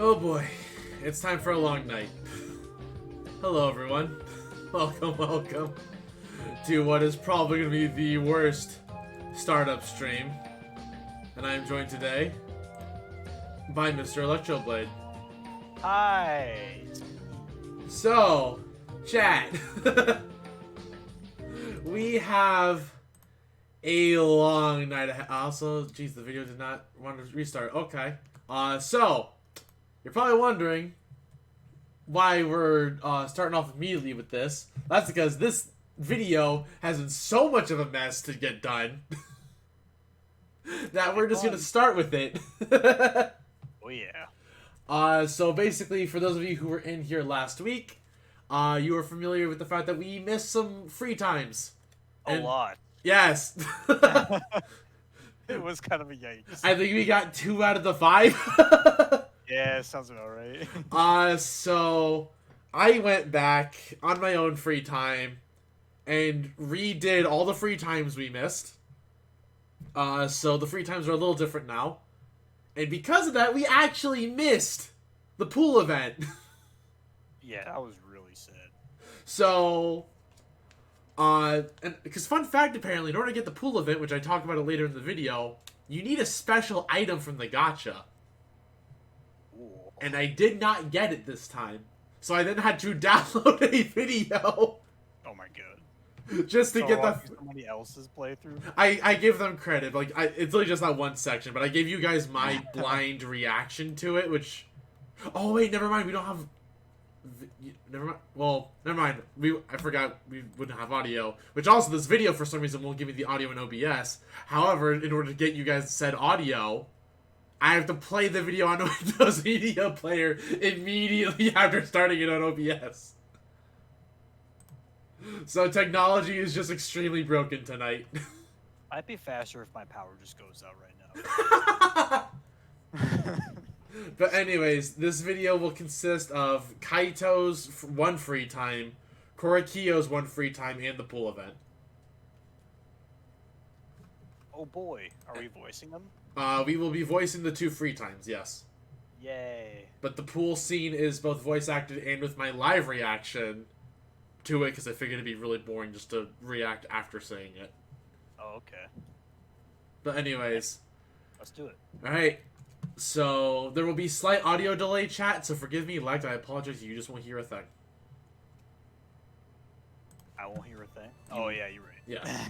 Oh boy, it's time for a long night. Hello everyone. Welcome to what is probably going to be the worst startup stream. And I am joined today by Mr. Electroblade. Hi. So, chat. We have a long night ahead. Also, geez, the video did not want to restart. Okay. So, you're probably wondering why we're starting off immediately with this. That's because this video has been so much of a mess to get done that we're just going to start with it. Oh, yeah. So basically, for those of you who were in here last week, you are familiar with the fact that we missed some free times. A lot. Yes. It was kind of a yikes. I think we got 2 out of the 5. Yeah, sounds about right. So I went back on my own free time and redid all the free times we missed. So the free times are a little different now. And because of that, we actually missed the pool event. Yeah, that was really sad. So, and because fun fact, apparently, in order to get the pool event, which I talk about it later in the video, you need a special item from the gacha. Ooh. And I did not get it this time. So I then had to download a video. Oh my god. Just to get the... somebody else's playthrough? I give them credit. Like, it's really just that one section, but I gave you guys my blind reaction to it, which... Oh, wait, never mind. We don't have... Never mind. Well, never mind. I forgot we wouldn't have audio. Which also, this video, for some reason, won't give me the audio in OBS. However, in order to get you guys said audio, I have to play the video on Windows Media Player immediately after starting it on OBS. So technology is just extremely broken tonight. Might be faster if my power just goes out right now. But anyways, this video will consist of Kaito's 1 free time, Korakiyo's 1 free time, and the pool event. Oh boy, are we voicing them? We will be voicing the 2 free times, yes. Yay. But the pool scene is both voice acted and with my live reaction to it, because I figured it'd be really boring just to react after saying it. Oh, okay. But anyways. Let's do it. Alright. So, there will be slight audio delay, chat, so forgive me, lagged. I apologize, you just won't hear a thing. I won't hear a thing. Oh yeah, you're right. Yeah.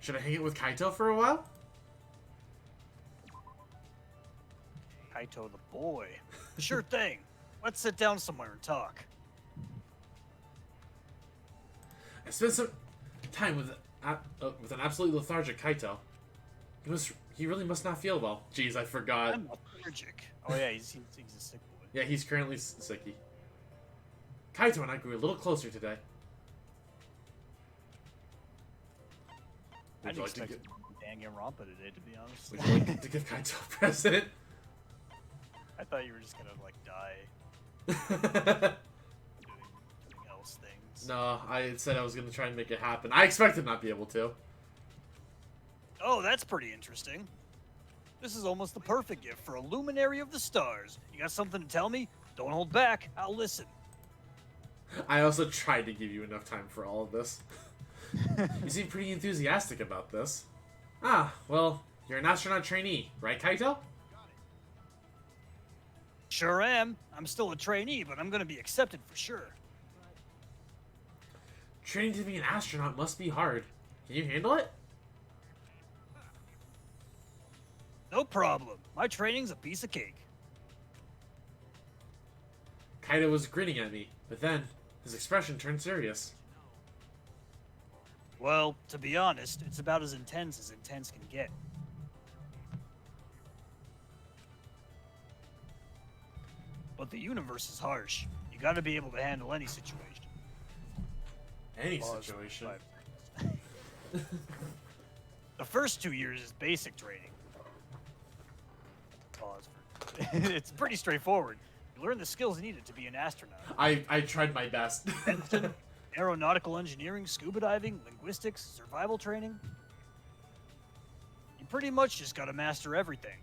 Should I hang it with Kaito for a while? Kaito the boy. Sure thing. Let's sit down somewhere and talk. I spent some time with an absolutely lethargic Kaito. He really must not feel well. Jeez, I forgot. I'm lethargic. Oh yeah, he's a sick boy. Yeah, he's currently sicky. Kaito and I grew a little closer today. I Would didn't you like to expect Danganronpa today, to be honest. Would you like to give Kaito a present? I thought you were just gonna like die doing else things. No, I said I was gonna try and make it happen. I expected not to be able to. Oh, that's pretty interesting. This is almost the perfect gift for a luminary of the stars. You got something to tell me? Don't hold back. I'll listen. I also tried to give you enough time for all of this. You seem pretty enthusiastic about this. Ah, well, you're an astronaut trainee, right, Kaito? Sure am. I'm still a trainee, but I'm gonna be accepted for sure. Training to be an astronaut must be hard. Can you handle it? No problem. My training's a piece of cake. Kaito was grinning at me, but then his expression turned serious. Well, to be honest, it's about as intense can get. But the universe is harsh. You gotta be able to handle any situation. Any Pause. situation. The first 2 years is basic training. Pause. It's pretty straightforward. You learn the skills needed to be an astronaut. I tried my best. Medicine, aeronautical engineering, scuba diving, linguistics, survival training. You pretty much just gotta master everything.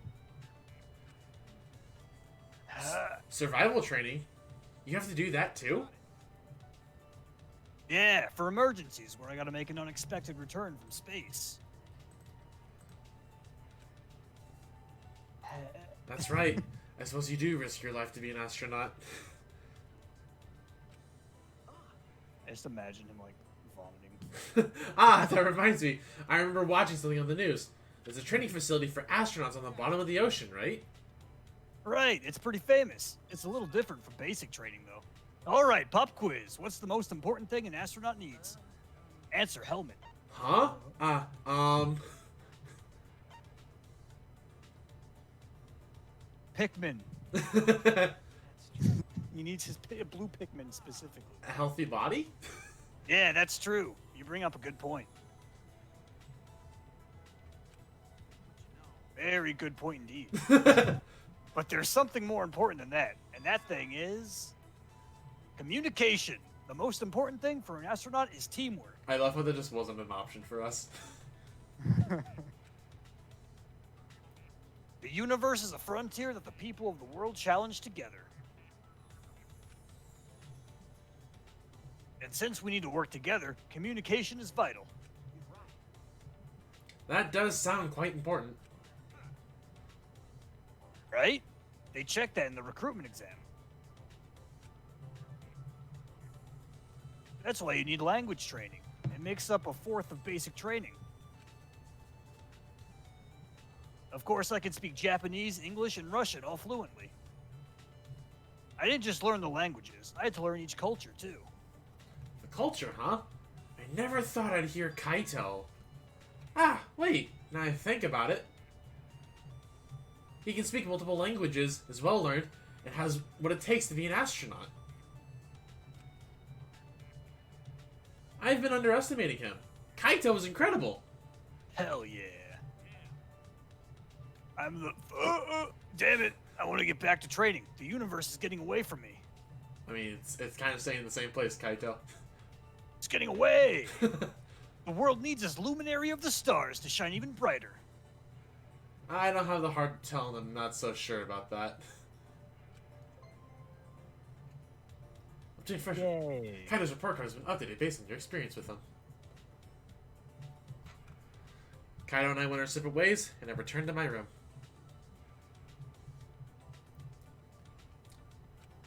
Survival training? You have to do that too? Yeah, for emergencies where I gotta make an unexpected return from space. That's right. I suppose you do risk your life to be an astronaut. I just imagine him, like, vomiting. That reminds me. I remember watching something on the news. There's a training facility for astronauts on the bottom of the ocean, right? Right, it's pretty famous. It's a little different from basic training, though. All right, pop quiz. What's the most important thing an astronaut needs? Answer, helmet. Huh? Pikmin. He needs his blue Pikmin specifically. A healthy body? Yeah, that's true. You bring up a good point. Very good point indeed. But there's something more important than that, and that thing is communication. The most important thing for an astronaut is teamwork. I love how that just wasn't an option for us. The universe is a frontier that the people of the world challenge together. And since we need to work together, communication is vital. That does sound quite important. Right? They check that in the recruitment exam. That's why you need language training. It makes up a fourth of basic training. Of course, I can speak Japanese, English, and Russian all fluently. I didn't just learn the languages. I had to learn each culture, too. The culture, huh? I never thought I'd hear Kaito. Ah, wait. Now I think about it. He can speak multiple languages, is well learned, and has what it takes to be an astronaut. I've been underestimating him. Kaito is incredible. Hell yeah. I'm the... damn it. I want to get back to training. The universe is getting away from me. I mean, it's kind of staying in the same place, Kaito. It's getting away. The world needs this luminary of the stars to shine even brighter. I don't have the heart to tell him I'm not so sure about that. Update fresh. Yay. Kaito's report card has been updated based on your experience with him. Kaito and I went our separate ways, and I returned to my room.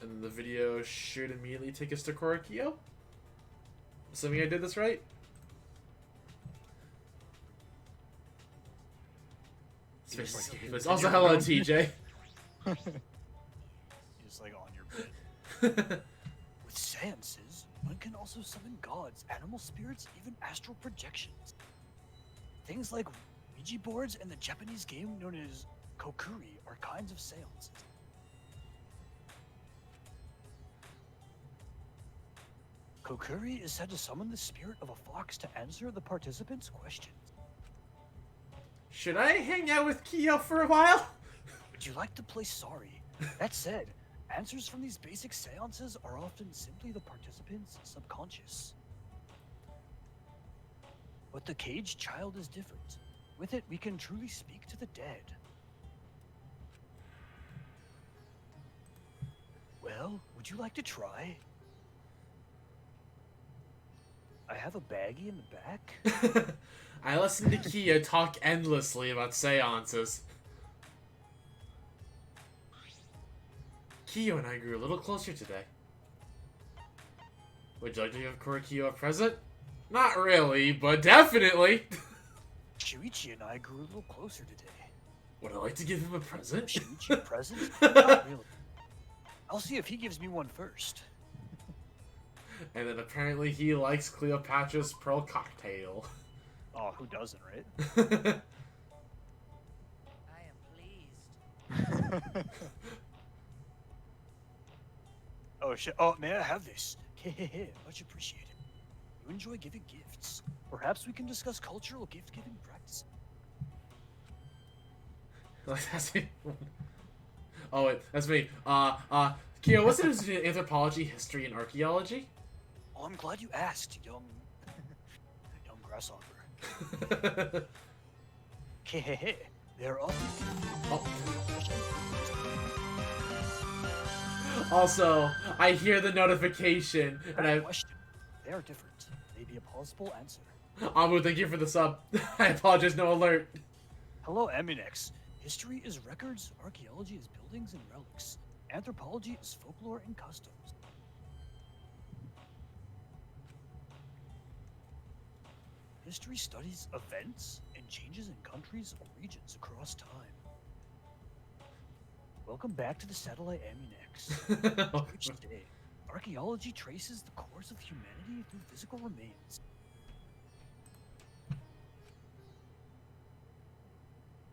And the video should immediately take us to Korakio? Assuming I did this right? It's also hello, TJ. Just like on your bed. With seances, one can also summon gods, animal spirits, even astral projections. Things like Ouija boards and the Japanese game known as kokuri are kinds of seances. Kokuri is said to summon the spirit of a fox to answer the participants' questions. Should I hang out with Kyo for a while? Would you like to play sorry? That said, answers from these basic seances are often simply the participants' subconscious. But the caged child is different. With it, we can truly speak to the dead. Well, would you like to try? I have a baggie in the back. I listened to Kia talk endlessly about seances. Kyo and I grew a little closer today. Would you like to give Korakio a present? Not really, but definitely. Shuichi and I grew a little closer today. Would I like to give him a present? Shuichi a present? Not really. I'll see if he gives me one first. And then apparently he likes Cleopatra's Pearl Cocktail. Oh, who doesn't, right? I am pleased. Oh, shit. Oh, may I have this? Much appreciated. You enjoy giving gifts. Perhaps we can discuss cultural gift-giving practices. That's me. Oh, wait, that's me. Kyo, what's the difference between anthropology, history, and archaeology? Oh, I'm glad you asked, young grasshopper. They're often... Oh. Also, I hear the notification, and I... Question. They are different. Maybe a plausible answer. Amu, thank you for the sub. I apologize, no alert. Hello, Aminex. History is records, archaeology is buildings and relics, anthropology is folklore and customs. History studies events and changes in countries or regions across time. Welcome back to the satellite Aminex. Each day, archaeology traces the course of humanity through physical remains.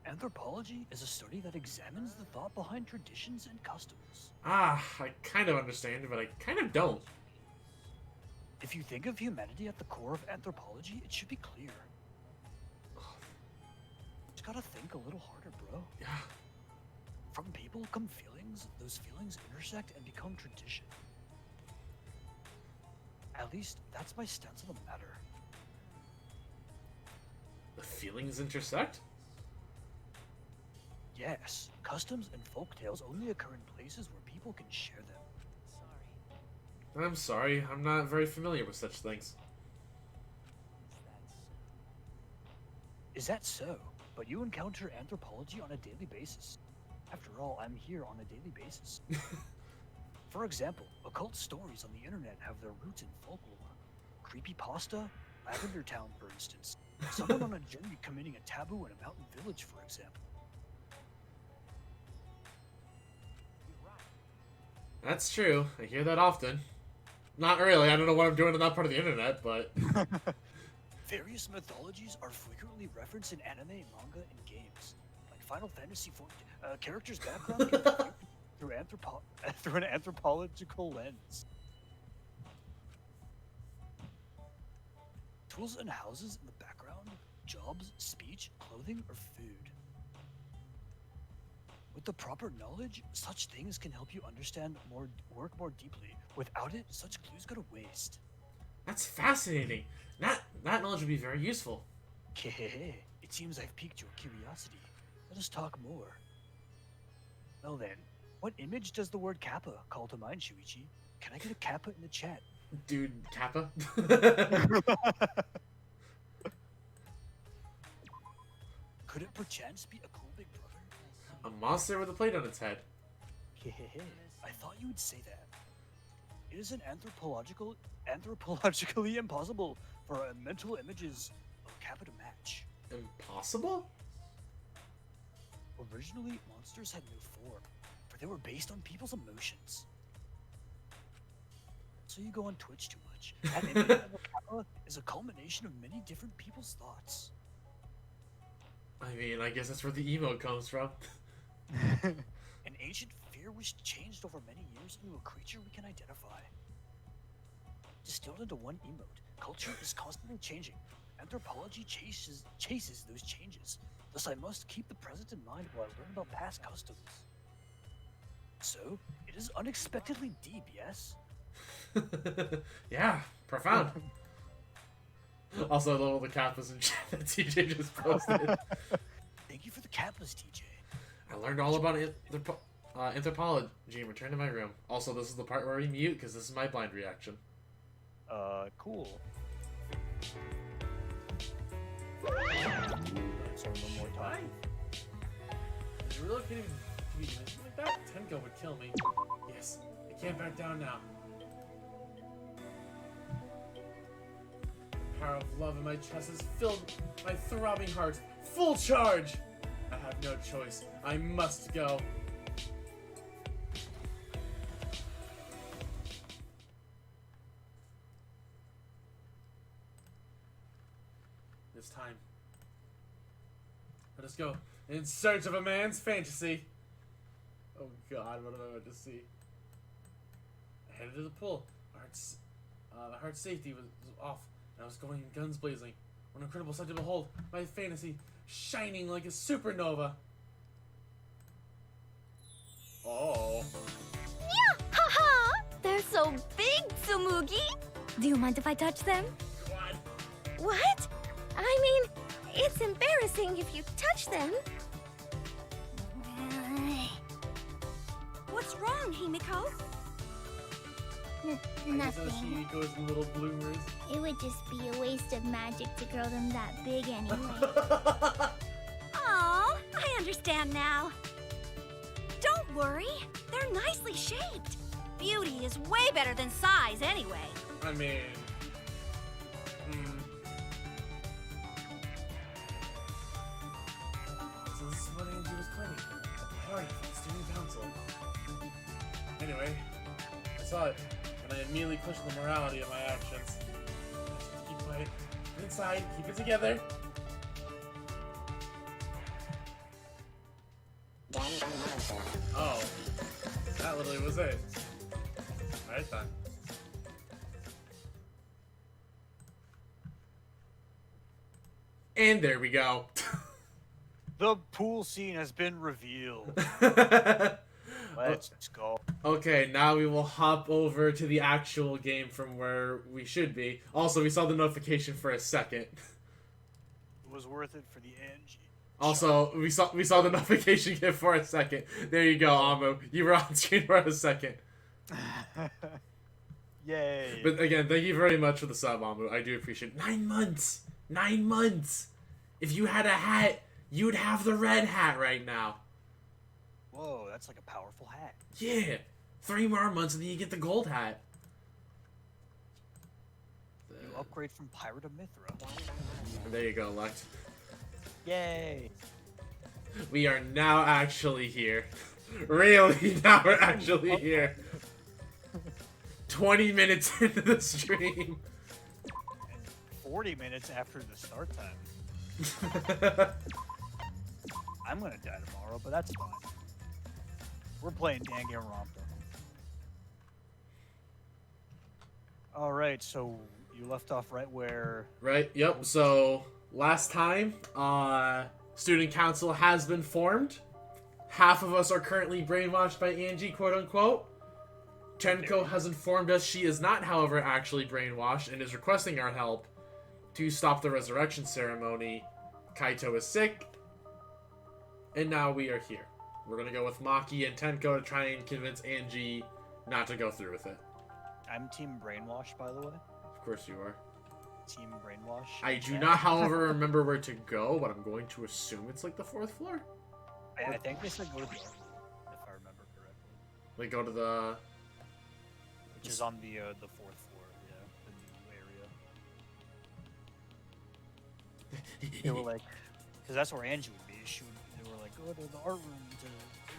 Anthropology is a study that examines the thought behind traditions and customs. Ah, I kind of understand, but I kind of don't. If you think of humanity at the core of anthropology, it should be clear. Just gotta think a little harder, bro. Yeah. From people come feelings, those feelings intersect and become tradition. At least, that's my stance on the matter. The feelings intersect? Yes, customs and folktales only occur in places where people can share them. Sorry. I'm sorry, I'm not very familiar with such things. Is that so? But you encounter anthropology on a daily basis. After all, I'm here on a daily basis. For example, occult stories on the internet have their roots in folklore. Creepypasta, Lavender Town, for instance. Someone on a journey committing a taboo in a mountain village, for example. That's true, I hear that often. Not really, I don't know what I'm doing on that part of the internet, but... Various mythologies are frequently referenced in anime, manga, and games. Like Final Fantasy XIV, characters' background can be viewed through an anthropological lens. Tools and houses in the background, jobs, speech, clothing, or food. With the proper knowledge, such things can help you understand work more deeply. Without it, such clues go to waste. That's fascinating. That knowledge would be very useful. Hehehe, it seems I've piqued your curiosity. Let us talk more. Well then, what image does the word kappa call to mind, Shuichi? Can I get a kappa in the chat? Dude, Kappa? Could it perchance be a cool big brother? A monster with a plate on its head. Hehehe, I thought you would say that. It is an anthropologically impossible for mental images of kappa to match. Impossible? Originally, monsters had no form, for they were based on people's emotions. So you go on Twitch too much. That image of a kappa is a culmination of many different people's thoughts. I mean, I guess that's where the emote comes from. An ancient fear which changed over many years into a creature we can identify. Distilled into one emote, culture is constantly changing. Anthropology chases those changes. Thus, I must keep the present in mind while I learn about past customs. So, it is unexpectedly deep, yes? Yeah, profound. Also, I love all the kappas and shit that TJ just posted. Thank you for the kappas, TJ. I learned all about anthropology and returned to my room. Also, this is the part where we mute, because this is my blind reaction. Cool. So one more time. Is relocating to be anything like that? Tenko would kill me. Yes, I can't back down now. The power of love in my chest has filled my throbbing heart. Full charge! I have no choice. I must go. This time, let us go in search of a man's fantasy. Oh God, what am I about to see? I headed to the pool. The heart's safety was off, and I was going guns blazing. What an incredible sight to behold! My fantasy shining like a supernova. Oh. Yeah, haha! They're so big, Tsumugi! Do you mind if I touch them? God. What? I mean, it's embarrassing if you touch them. What's wrong, Himiko? I guess how she Nothing. goes in little bloomers. It would just be a waste of magic to grow them that big anyway. Oh, I understand now. Don't worry, they're nicely shaped. Beauty is way better than size anyway. I mean... So this is what Angie was planning. A party for the student council. Anyway, I saw it, and I immediately questioned the morality of my actions. I just have to keep quiet, get inside, keep it together. Oh, that literally was it. Alright then. And there we go. The pool scene has been revealed. Let's go. Okay, now we will hop over to the actual game from where we should be. Also, we saw the notification for a second. It was worth it for the Angie. Also, we saw the notification hit for a second. There you go, Amu. You were on screen for a second. Yay. But again, thank you very much for the sub, Amu. I do appreciate it. 9 months! 9 months! If you had a hat, you'd have the red hat right now. Whoa, that's like a powerful hat. Yeah! 3 more months and then you get the gold hat. You upgrade from Pirate of Mithra. There you go, Lex. Yay. We are now actually here. Really, now we're actually here. 20 minutes into the stream. And 40 minutes after the start time. I'm gonna die tomorrow, but that's fine. We're playing Danganronpa. Alright, so you left off right where... Right, yep, so last time, student council has been formed. Half of us are currently brainwashed by Angie, quote unquote. Tenko has informed us she is not, however, actually brainwashed and is requesting our help to stop the resurrection ceremony. Kaito is sick, and now we are here. We're gonna go with Maki and Tenko to try and convince Angie not to go through with it. I'm Team Brainwash, by the way. Of course you are. Team Brainwash. I do not, however, remember where to go, but I'm going to assume it's like the 4th floor. I think they said go to the... if I remember correctly. Like go to the... Which is on the 4th floor, yeah, the new area. They were like, because that's where Angie would be. They were like, go to the art room to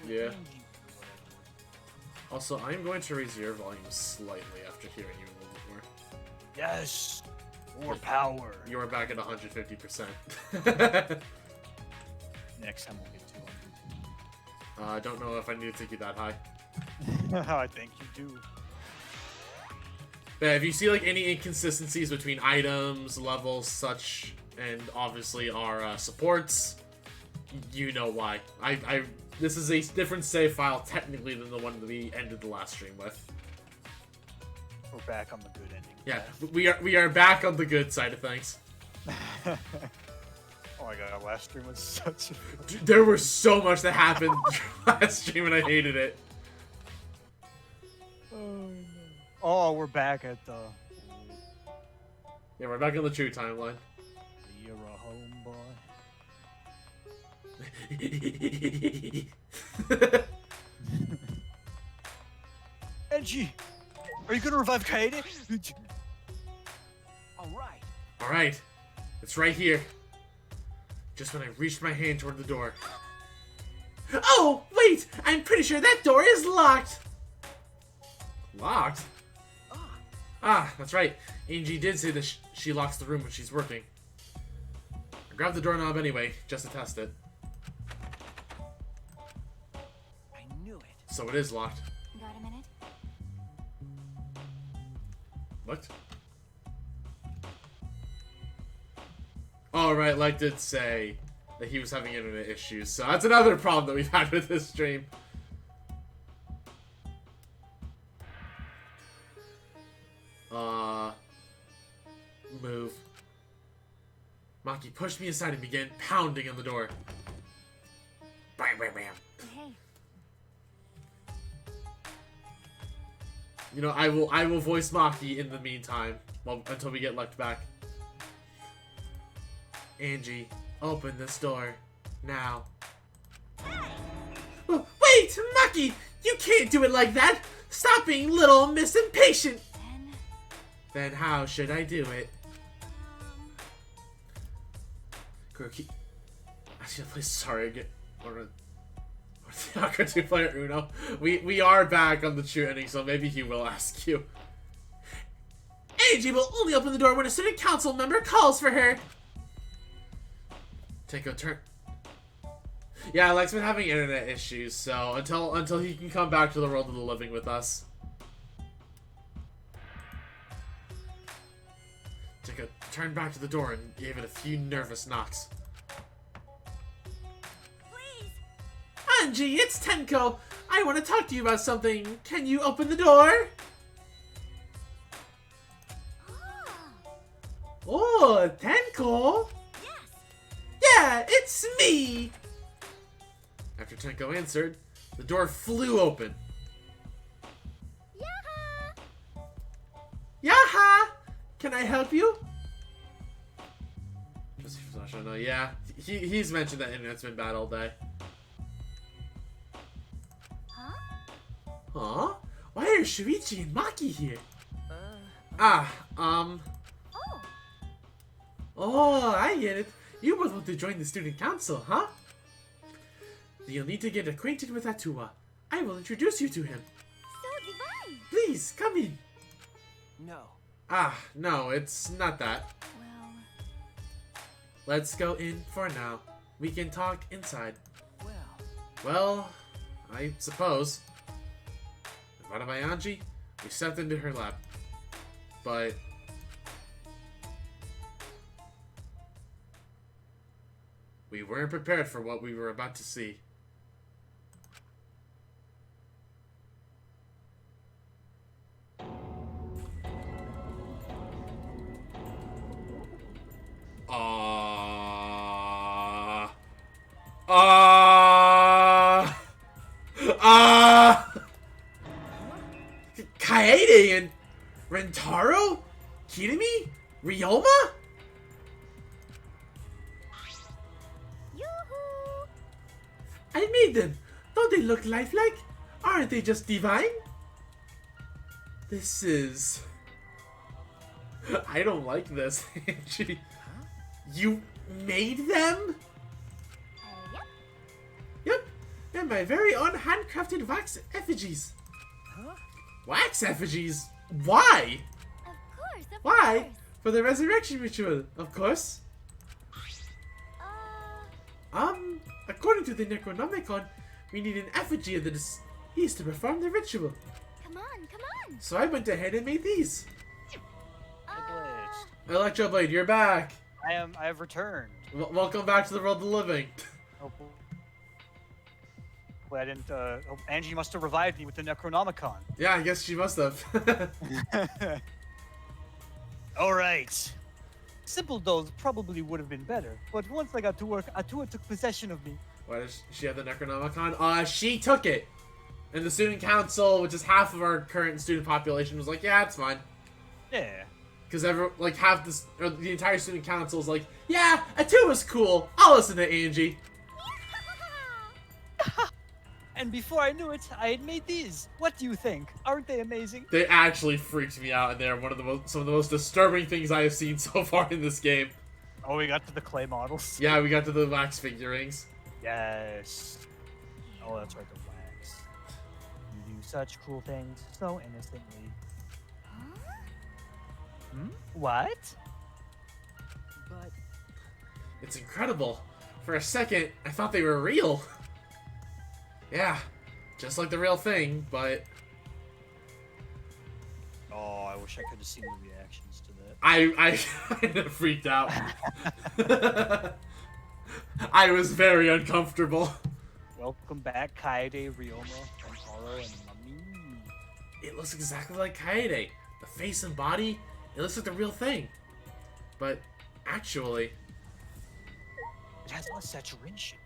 Yeah. Angie or whatever. Also, I'm going to raise your volume slightly after hearing you a little bit more. Yes, more power. You are back at 150%. Next time we'll get 200. I don't know if I need to take you that high. I think you do. But if you see like any inconsistencies between items, levels, such, and obviously our supports, you know why. This is a different save file technically than the one that we ended the last stream with. We're back on the good ending. Yeah, we are back on the good side of things. Oh my god, last stream was such a... Dude, there was so much that happened last stream and I hated it. Oh, we're back at the... Yeah, we're back on the true timeline. You're a homeboy. Angie! Are you gonna revive Kaede? Alright. Alright, it's right here. Just when I reached my hand toward the door. Oh, wait! I'm pretty sure that door is locked! Locked? Ah, that's right. Angie did say that she locks the room when she's working. I grabbed the doorknob anyway, just to test it. I knew it. So it is locked. Got a minute? What? Oh, right, Like did say that he was having internet issues, so that's another problem that we've had with this stream. Move. Maki pushed me aside and began pounding on the door. Bam, bam, bam. Hey. You know, I will voice Maki in the meantime, well, until we get Luck back. Angie, open this door now. Oh, wait, Maki, you can't do it like that. Stop being little Miss Impatient. Then how should I do it? Kuroki, I should play Surrogate or the Aqua 2-player Uno. We are back on the true ending, so maybe he will ask you. Angie will only open the door when a student council member calls for her. Take a turn. Yeah, Alex's been having internet issues, so until he can come back to the world of the living with us. Take a turn back to the door and gave it a few nervous knocks. Please. Angie, it's Tenko. I want to talk to you about something. Can you open the door? Oh, Tenko. Yes. Yeah, it's me. After Tenko answered, the door flew open. Yaha! Yaha! Can I help you? No, yeah, he's mentioned that internet's been bad all day. Huh? Why are Shuichi and Maki here? Oh, I get it. You both want to join the student council, huh? You'll need to get acquainted with Atua. I will introduce you to him. So divine! Please, come in. No. No, it's not that. Well, Let's go in for now. We can talk inside. Well. Well, I suppose. Invited by Angie, we stepped into her lap. But we weren't prepared for what we were about to see. Kaede and Rentaro? Kirimi? Ryoma? yoo-hoo! I made them. Don't they look lifelike? Aren't they just divine? This is... I don't like this, Angie. You made them? Yep. Yep. They're my very own handcrafted wax effigies. Huh? Wax effigies? Why? Of course, of Why? course. For the resurrection ritual, of course. According to the Necronomicon, we need an effigy of the deceased to perform the ritual. Come on, come on. So I went ahead and made these. Iblis. Electroblade, you're back. I have returned. Welcome back to the world of the living. Oh, wait, I didn't. Oh, Angie must have revived me with the Necronomicon. Yeah, I guess she must have. All right. Simple dose probably would have been better, but once I got to work, Atua took possession of me. Why does she have the Necronomicon? She took it. And the student council, which is half of our current student population, was like, yeah, it's fine. Yeah. Because half this, or the entire student council is like, yeah, Atua's cool. I'll listen to Angie. And before I knew it, I had made these. What do you think? Aren't they amazing? They actually freaked me out, and they're some of the most disturbing things I have seen so far in this game. Oh, we got to the clay models. Yeah, we got to the wax figurines. Yes. Oh, that's right, the wax. You do such cool things so innocently. Hmm? What? But It's incredible. For a second, I thought they were real. Yeah, just like the real thing, but... oh, I wish I could have seen the reactions to that. I kind of freaked out. I was very uncomfortable. Welcome back, Kaede, Ryoma, Rentaro, and Mami. It looks exactly like Kaede. The face and body, it looks like the real thing. But, actually... It has less saturation.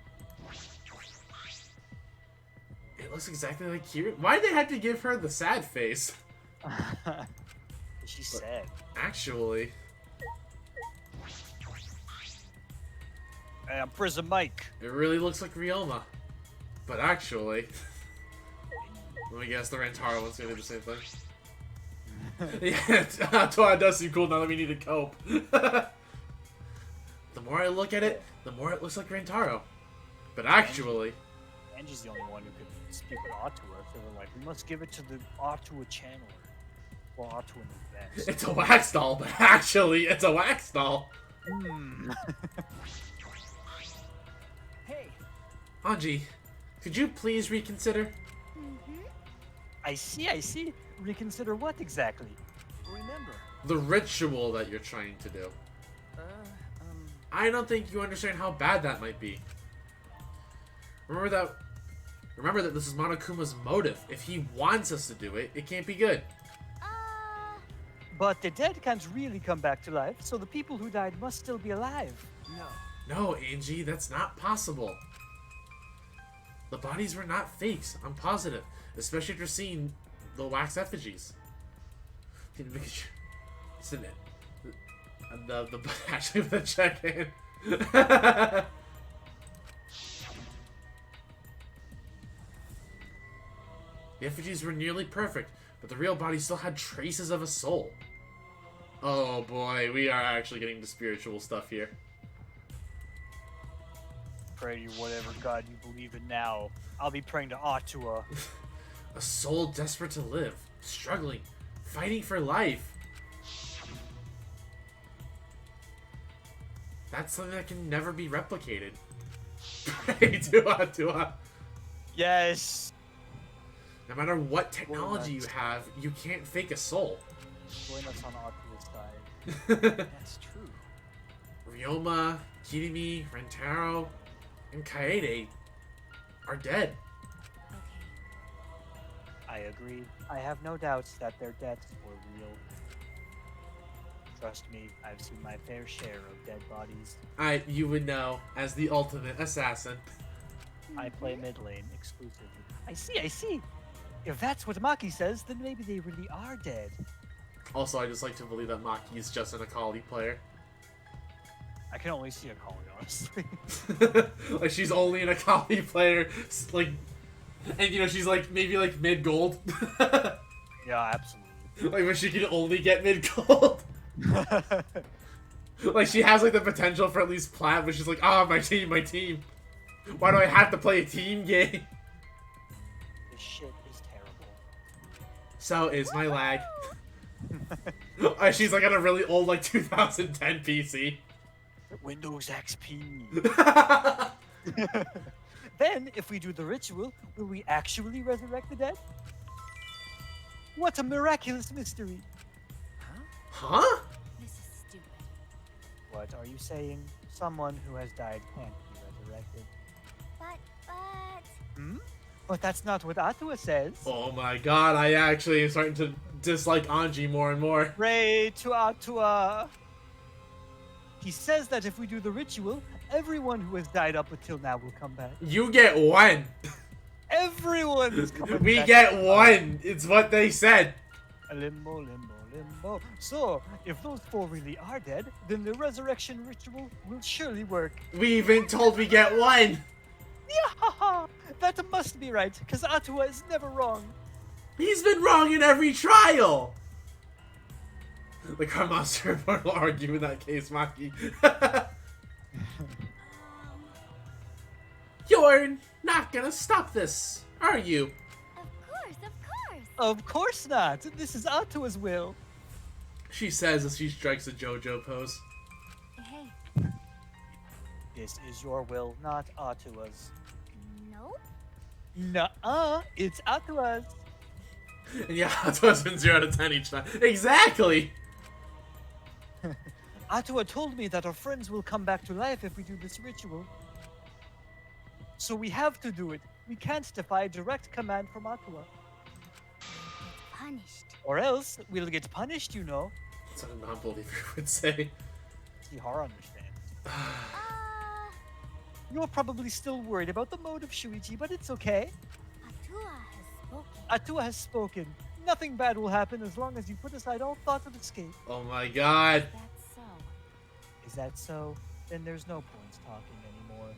it looks exactly like Kira. Why'd they have to give her the sad face? She said. Actually, Hey, I'm Prison Mike. it really looks like Ryoma. But actually, let me guess, the Rantaro one's gonna do the same thing. Yeah, Toa does seem cool now that we need to cope. The more I look at it, the more it looks like Rantaro. But actually, Angie's the only one who could speak with Atua, so we're like, we must give it to the Atua channeler. Well, Atua knows best. it's a wax doll, but actually, it's a wax doll. Hmm. Hey, Anji, could you please reconsider? I see. Reconsider what exactly? Remember. The ritual that you're trying to do. I don't think you understand how bad that might be. Remember that this is Monokuma's motive. If he wants us to do it, it can't be good. But the dead can't really come back to life, so the people who died must still be alive. No. No, Angie, that's not possible. The bodies were not fakes, I'm positive. Especially after seeing the wax effigies. Isn't it? The actually the check in. The effigies were nearly perfect, but the real body still had traces of a soul. Oh boy, we are actually getting to spiritual stuff here. Pray to whatever god you believe in now. I'll be praying to Atua. A soul desperate to live, struggling, fighting for life. That's something that can never be replicated. Pray to Atua. Yes. No matter what technology you have, you can't fake a soul. Join us on Atua's side. Ryoma, That's true. Kirimi, Rentaro, and Kaede are dead. I agree. I have no doubts that their deaths were real. Trust me, I've seen my fair share of dead bodies. You would know, as the ultimate assassin. I play mid lane exclusively. I see. If that's what Maki says, then maybe they really are dead. Also, I just like to believe that Maki is just an Akali player. I can only see a Akali, honestly. Like, she's only an Akali player, like, and you know, she's like, maybe like mid-gold. Yeah, absolutely. Like, when she can only get mid-gold. Like, she has like the potential for at least plat, but she's like, ah, my team. Why do I have to play a team game? This shit is terrible. So is my lag. She's like on a really old, like 2010 PC. Windows XP. Then, if we do the ritual, will we actually resurrect the dead? What a miraculous mystery! Huh? This is stupid. What are you saying? Someone who has died can't be resurrected. But... Hmm? But that's not what Atua says. Oh my god, I actually am starting to dislike Anji more and more. Pray to Atua! He says that if we do the ritual, everyone who has died up until now will come back. You get one. Everyone is coming We back. get one. It's what they said. Limbo. So, if those four really are dead, then the resurrection ritual will surely work. We've been told we get one. Yeah, that must be right, because Atua is never wrong. He's been wrong in every trial. The car monster will argue in that case, Maki. You're not gonna stop this, are you? Of course. Of course not. This is Atua's will. She says as she strikes a JoJo pose. Hey, This is your will, not Atua's. nope. Nuh-uh, it's Atua's. And yeah, it's been 0 to 10 each time. Exactly. Atua told me that our friends will come back to life if we do this ritual. So we have to do it. We can't defy direct command from Atua. Punished. Or else, we'll get punished, you know. That's what a non-believer would say. See, Hara understands. You're probably still worried about the mode of Shuichi, but it's okay. Atua has spoken. Atua has spoken. Nothing bad will happen as long as you put aside all thoughts of escape. Oh my god. That's so. Is that so? Then there's no point talking anymore.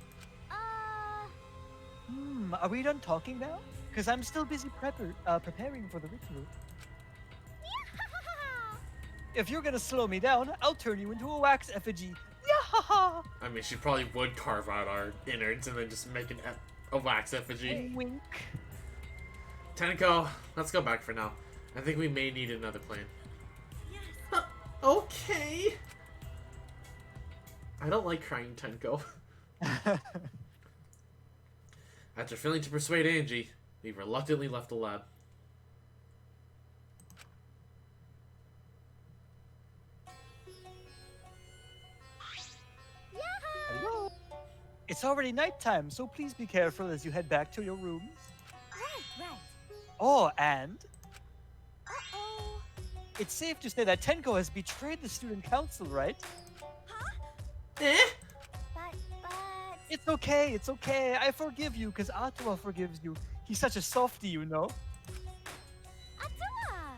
Are we done talking now? Because I'm still busy preparing for the ritual. If you're gonna slow me down, I'll turn you into a wax effigy. Yahaha! I mean, she probably would carve out our innards and then just make a wax effigy. Wink. Tenko, let's go back for now. I think we may need another plan. Yes. Okay. I don't like crying, Tenko. After failing to persuade Angie, we reluctantly left the lab. Hello? It's already nighttime, so please be careful as you head back to your rooms. Right. Oh, and Uh-oh. it's safe to say that Tenko has betrayed the student council, right? Eh? But. It's okay. I forgive you because Atua forgives you. He's such a softie, you know. Atua!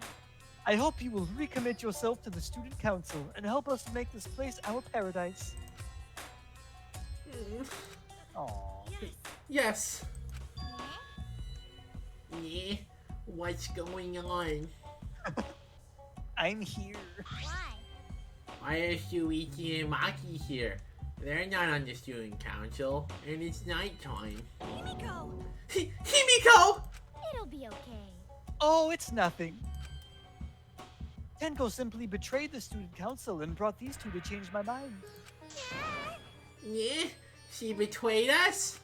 I hope you will recommit yourself to the student council and help us make this place our paradise. Aww. Yes. Eh? Yeah. What's going on? I'm here. Why? Why are Shuichi and Maki here? They're not on the student council, and it's nighttime. Himiko! Himiko! It'll be okay. Oh, it's nothing. Tenko simply betrayed the student council and brought these two to change my mind. Yeah? She betrayed us?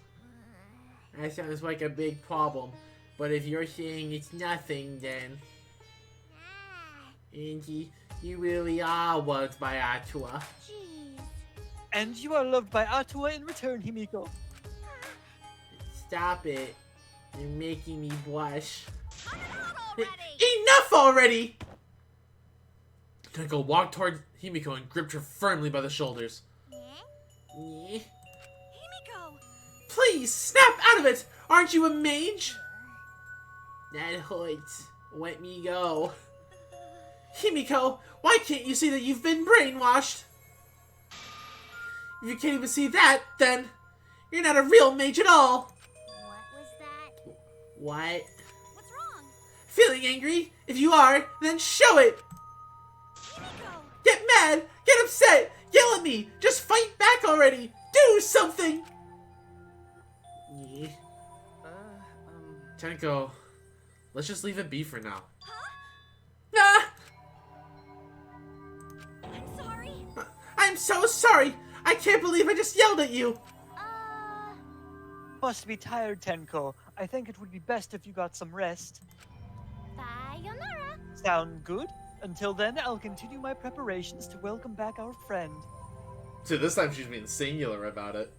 That sounds like a big problem. But if you're saying it's nothing, then... Angie, you really are loved by Atua. Jeez. And you are loved by Atua in return, Himiko. Stop it. You're making me blush. Cut it out already! Enough already! Tenko walked toward Himiko and gripped her firmly by the shoulders. Eh? Yeah. Himiko! Please, snap out of it! Aren't you a mage? That hurts. Let me go. Himiko, why can't you see that you've been brainwashed? If you can't even see that, then you're not a real mage at all. What was that? What? What's wrong? Feeling angry? If you are, then show it. Himiko! Get mad, get upset, yell at me. Just fight back already. Do something. Yeah. Tenko, let's just leave it be for now. Ah! I'm sorry. I'm so sorry. I can't believe I just yelled at you. Must be tired, Tenko. I think it would be best if you got some rest. Sayonara. Sound good? Until then, I'll continue my preparations to welcome back our friend. So this time she's being singular about it.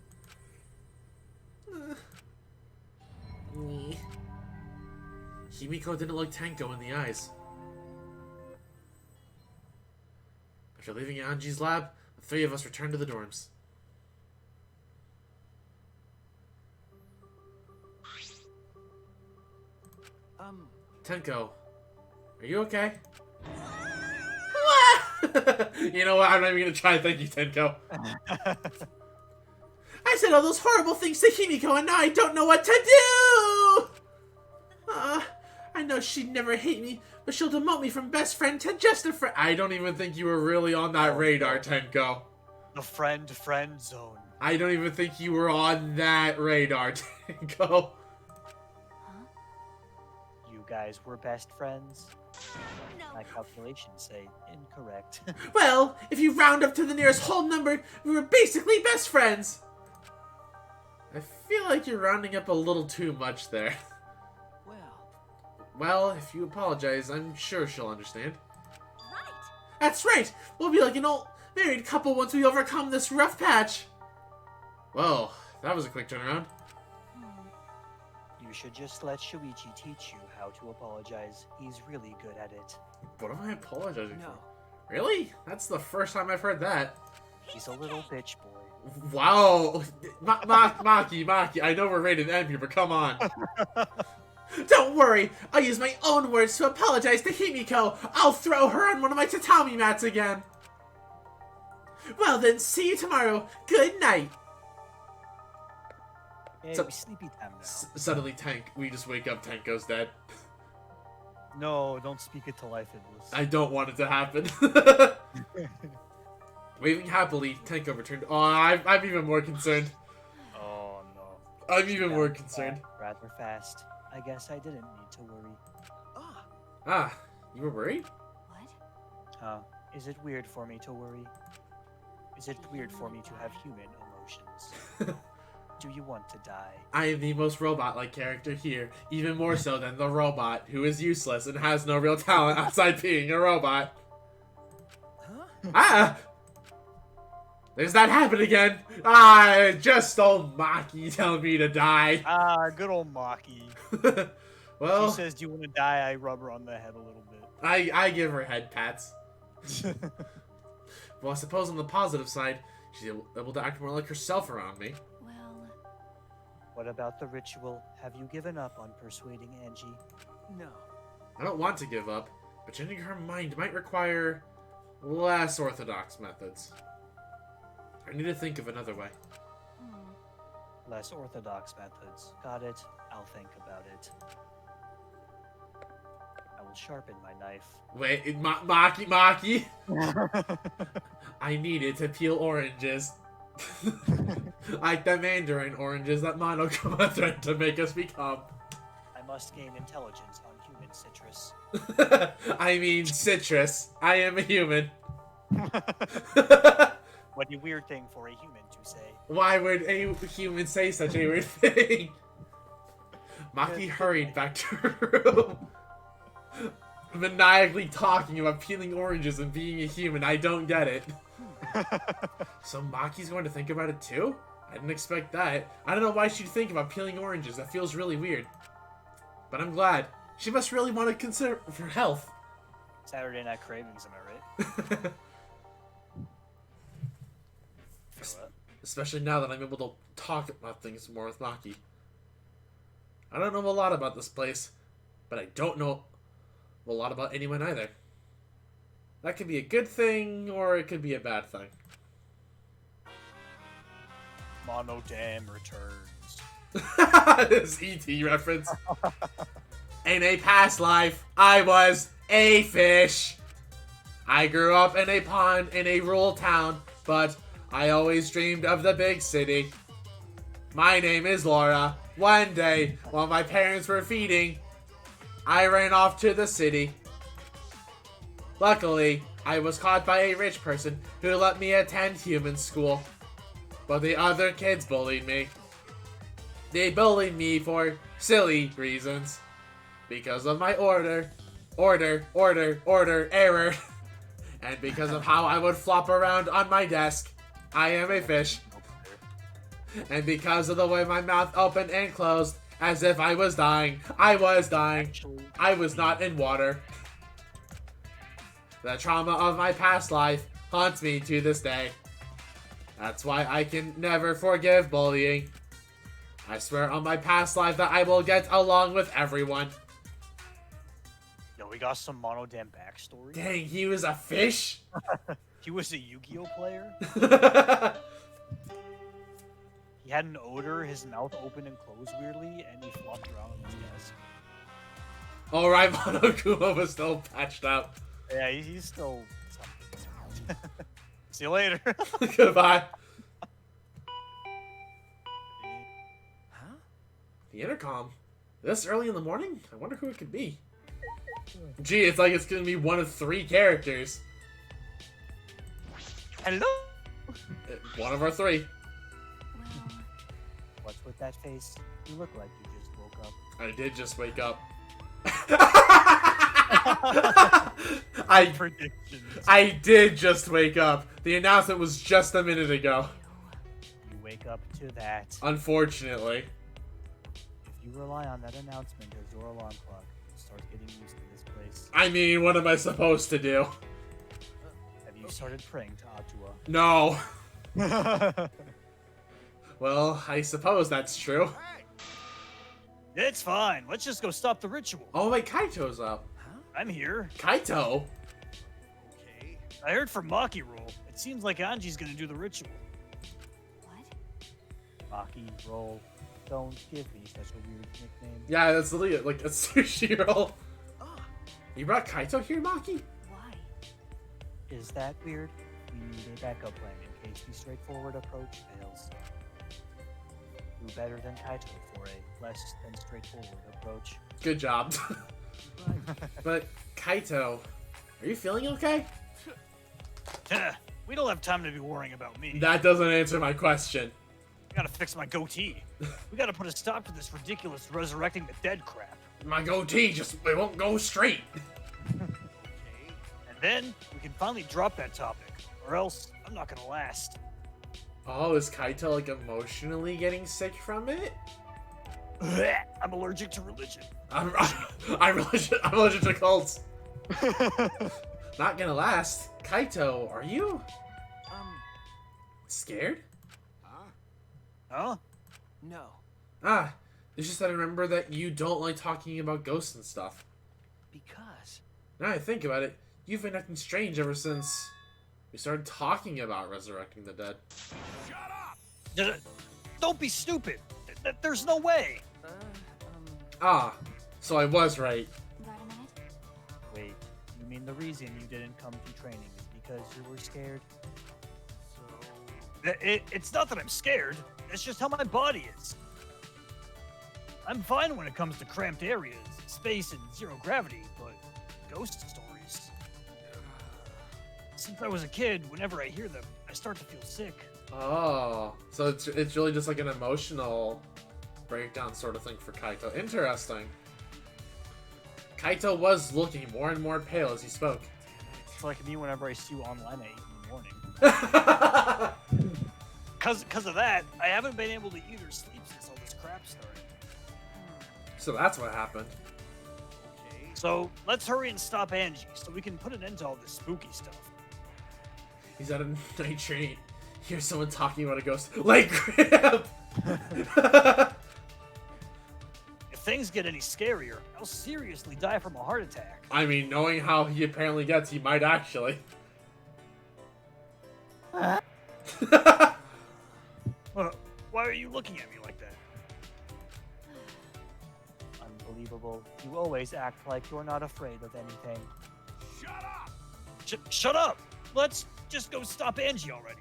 Himiko didn't look Tenko in the eyes. After leaving Anji's lab, the three of us returned to the dorms. Tenko, are you okay? You know what? I'm not even gonna try. Thank you, Tenko. I said all those horrible things to Himiko, and now I don't know what to do! I know she'd never hate me, but she'll demote me from best friend to just a friend. I don't even think you were really on that radar, Tenko. The friend zone. I don't even think you were on that radar, Tenko. You guys were best friends? No. My calculations say incorrect. Well, if you round up to the nearest whole number, we were basically best friends. I feel like you're rounding up a little too much there. Well, if you apologize, I'm sure she'll understand. Right. That's right! We'll be like an old married couple once we overcome this rough patch. Whoa, that was a quick turnaround. You should just let Shuichi teach you how to apologize. He's really good at it. What am I apologizing for? Really? That's the first time I've heard that. He's a little bitch boy. Wow! Maki, I know we're rated M here, but come on. Don't worry, I'll use my own words to apologize to Himiko. I'll throw her on one of my tatami mats again. Well then, see you tomorrow. Good night. Hey, So- we sleepy time now. Suddenly, we just wake up, Tank goes dead. No, don't speak it to life, Iblis. I don't want it to happen. Waving happily, Tenko returned. Oh, I'm even more concerned. Oh no. I'm even Down more the concerned. path rather fast. I guess I didn't need to worry. Ah, you were worried? What? Huh? Is it weird for me to worry? Is it weird for me to have human emotions? Do you want to die? I am the most robot-like character here, even more so than the robot, who is useless and has no real talent outside being a robot. Huh? Ah! There's that happen again! Ah, just old Maki telling me to die. Ah, good old Maki. Well, She says, "Do you want to die?" I rub her on the head a little bit. I give her head pats. Well, I suppose on the positive side, she's able to act more like herself around me. Well, What about the ritual? Have you given up on persuading Angie? No. I don't want to give up, but changing her mind might require less orthodox methods. I need to think of another way. Less orthodox methods. Got it. I'll think about it. I will sharpen my knife. Wait, Maki! I needed to peel oranges. Like the mandarin oranges that Monokuma threatened to make us become. I must gain intelligence on human citrus. I mean citrus. I am a human. What a weird thing for a human to say. Why would a human say such a weird thing? Maki hurried back to her room. Maniacally talking about peeling oranges and being a human. I don't get it. So Maki's going to think about it too? I didn't expect that. I don't know why she'd think about peeling oranges. That feels really weird. But I'm glad. She must really want to consider for health. Saturday Night Cravings, am I right? For what? Especially now that I'm able to talk about things more with Maki. I don't know a lot about this place, but I don't know a lot about anyone either. That could be a good thing, or it could be a bad thing. Mono Dam returns. This E.T. reference. In a past life, I was a fish. I grew up in a pond in a rural town, but I always dreamed of the big city. My name is Laura. One day, while my parents were feeding, I ran off to the city. Luckily, I was caught by a rich person who let me attend human school. But the other kids bullied me. They bullied me for silly reasons. Because of my order, error. And because of how I would flop around on my desk. I am a fish. And because of the way my mouth opened and closed, as if I was dying. I was dying. Actually, I was not in water. The trauma of my past life haunts me to this day. That's why I can never forgive bullying. I swear on my past life that I will get along with everyone. yo, we got some Mono Dam backstory. Dang, he was a fish? He was a Yu-Gi-Oh player. He had an odor, his mouth opened and closed weirdly, and he flopped around on his desk. Alright, Monokuma was still patched up. Yeah, he's still something. See you later. Goodbye. Huh? The intercom. This early in the morning? I wonder who it could be. Gee, it's like it's gonna be one of 3 characters. Hello? One of our 3. well, What's with that face? You look like you just woke up. I did just wake up. Predictions. I did just wake up. The announcement was just a minute ago. You wake up to that. Unfortunately. If you rely on that announcement as your alarm clock, you'll start getting used to this place. I mean, what am I supposed to do? Have you started praying to No. Atua? Well, I suppose that's true. It's fine. Let's just go stop the ritual. Oh wait, Kaito's up. I'm here. Kaito? Okay. I heard from Maki Roll. It seems like Anji's gonna do the ritual. What? Maki Roll. Don't give me such a weird nickname. Yeah, that's literally like a sushi roll. Ah, You brought Kaito here, Maki? Why? Is that weird? We need a backup plan in case the straightforward approach fails. Who better than Kaito for a less than straightforward approach? Good job. But Kaito, are you feeling okay? We don't have time to be worrying about me. That doesn't answer my question. I gotta fix my goatee. We gotta put a stop to this ridiculous resurrecting the dead crap. My goatee just it won't go straight. okay. And then we can finally drop that topic, or else I'm not gonna last. Oh, is Kaito like emotionally getting sick from it? I'm allergic to religion. I'm allergic to cults. Not gonna last. Kaito, are you scared? Huh? Huh? No. Ah, it's just that I remember that you don't like talking about ghosts and stuff. Because. Now I think about it, you've been acting strange ever since we started talking about resurrecting the dead. Shut up! Don't be stupid. There's no way. Ah, so I was right. Got a minute? Wait, you mean the reason you didn't come to training is because you were scared? So. It's not that I'm scared. It's just how my body is. I'm fine when it comes to cramped areas, space, and zero gravity, but ghost stories. Since I was a kid, whenever I hear them, I start to feel sick. Oh, so it's really just like an emotional breakdown sort of thing for Kaito. Interesting. Kaito was looking more and more pale as he spoke. It's like me whenever I see you online at 8 in the morning. Cause of that, I haven't been able to eat or sleep since all this crap started. So that's what happened. Okay. So let's hurry and stop Angie so we can put an end to all this spooky stuff. He's at a night train. Here's someone talking about a ghost. Leg cramp! If things get any scarier, I'll seriously die from a heart attack. I mean, knowing how he apparently gets, he might actually. Why are you looking at me like that? Unbelievable. You always act like you're not afraid of anything. Shut up! Shut up! Let's just go stop Angie already.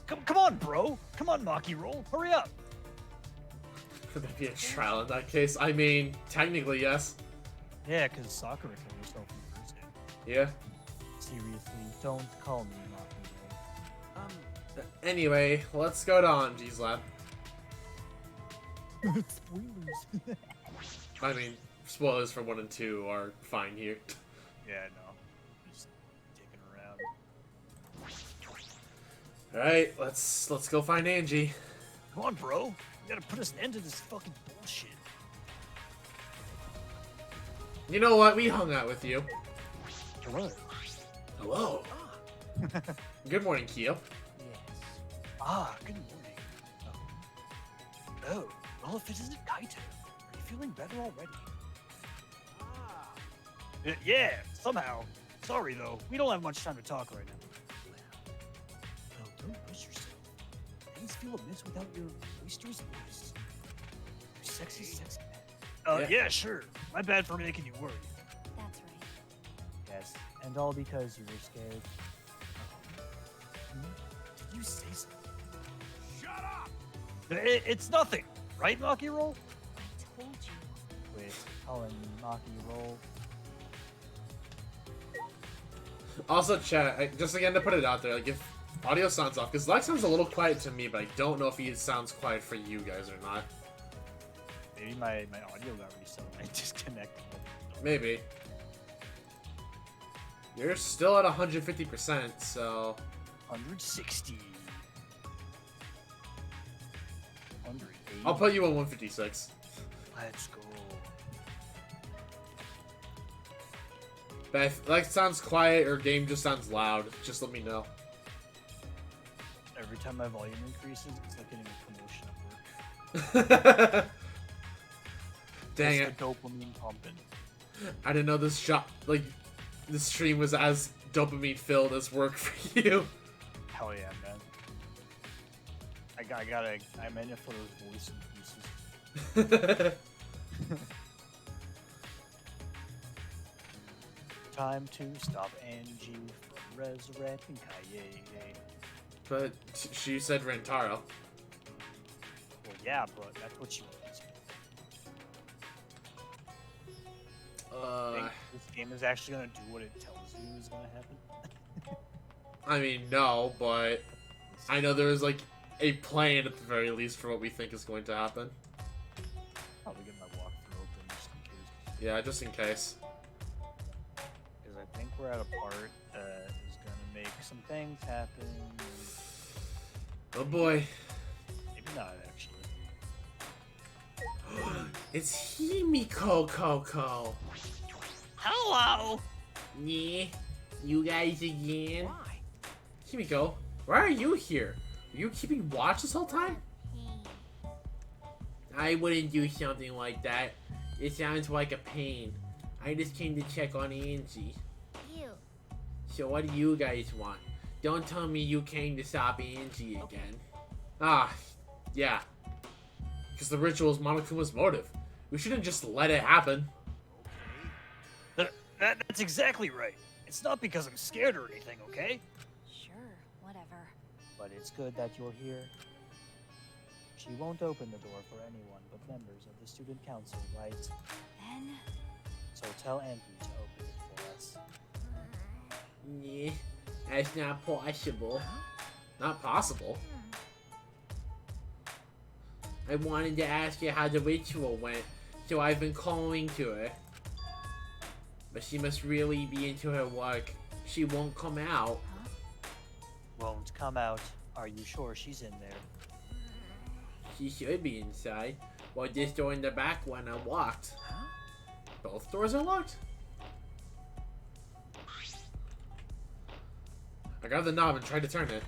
Come on, bro. Come on, Maki Roll. Hurry up. Could there be a trial in that case? I mean, technically, yes. Yeah, because Sakura killed herself in the first game. Yeah. Seriously, don't call me Maki Roll. Anyway, let's go to Anji's lab. Spoilers. I mean, spoilers for 1 and 2 are fine here. Yeah, no. Just digging around. Alright, let's go find Angie. Come on, bro. You gotta put us an end to this fucking bullshit. You know what? We hung out with you. Hello. Hello. Good morning, Kyo. Yes. Ah, good morning. Oh, well, if it isn't Kaito, are you feeling better already? Ah. Yeah, somehow. Sorry, though. We don't have much time to talk right now. Well, don't push yourself. Things feel amiss without your boisterous voice. Your sexy, sexy man. Yeah, sure. My bad for making you worry. That's right. Yes. And all because you were scared. Did you say something? Shut up! It's nothing, right, Maki Roll? I told you. Quit calling me Maki Roll. Also, chat, just again to put it out there, like if audio sounds off, because Lex sounds a little quiet to me, but I don't know if he sounds quiet for you guys or not. Maybe my audio got reset and I disconnected. Maybe. You're still at 150%, so 160. 180. I'll put you on 156. Let's go. But if Lex sounds quiet or game just sounds loud, just let me know. Every time my volume increases, it's like getting a promotion at work. Dang Just it. the dopamine pumping. I didn't know this this stream was as dopamine filled as work for you. Hell yeah, man. I'm in it for those voice increases. Time to stop Angie from resurrecting Kaye. But she said Rentaro. Well, yeah, but that's what she wants. Think this game is actually gonna do what it tells you is gonna happen. I mean, no, but I know there is like a plan at the very least for what we think is going to happen. Probably get my walkthrough open just in case. Yeah, just in case. Because I think we're at a part that is gonna make some things happen. Oh boy. Maybe not actually. It's Himiko Coco. Hello! Yeah, you guys again? Why? Himiko, why are you here? Were you keeping watch this whole time? I wouldn't do something like that. It sounds like a pain. I just came to check on Angie. Ew. So what do you guys want? Don't tell me you came to stop Angie again. Ah, yeah. Because the ritual is Monokuma's motive. We shouldn't just let it happen. That's exactly right. It's not because I'm scared or anything, okay? Sure, whatever. But it's good that you're here. She won't open the door for anyone but members of the student council, right? Then, So tell Angie to open it for us. Yeah, that's not possible. Not possible? I wanted to ask you how the ritual went, so I've been calling to her. But she must really be into her work. She won't come out. Won't come out. Are you sure she's in there? She should be inside. Well, this door in the back one unlocked. Both doors are locked? I grabbed the knob and tried to turn it.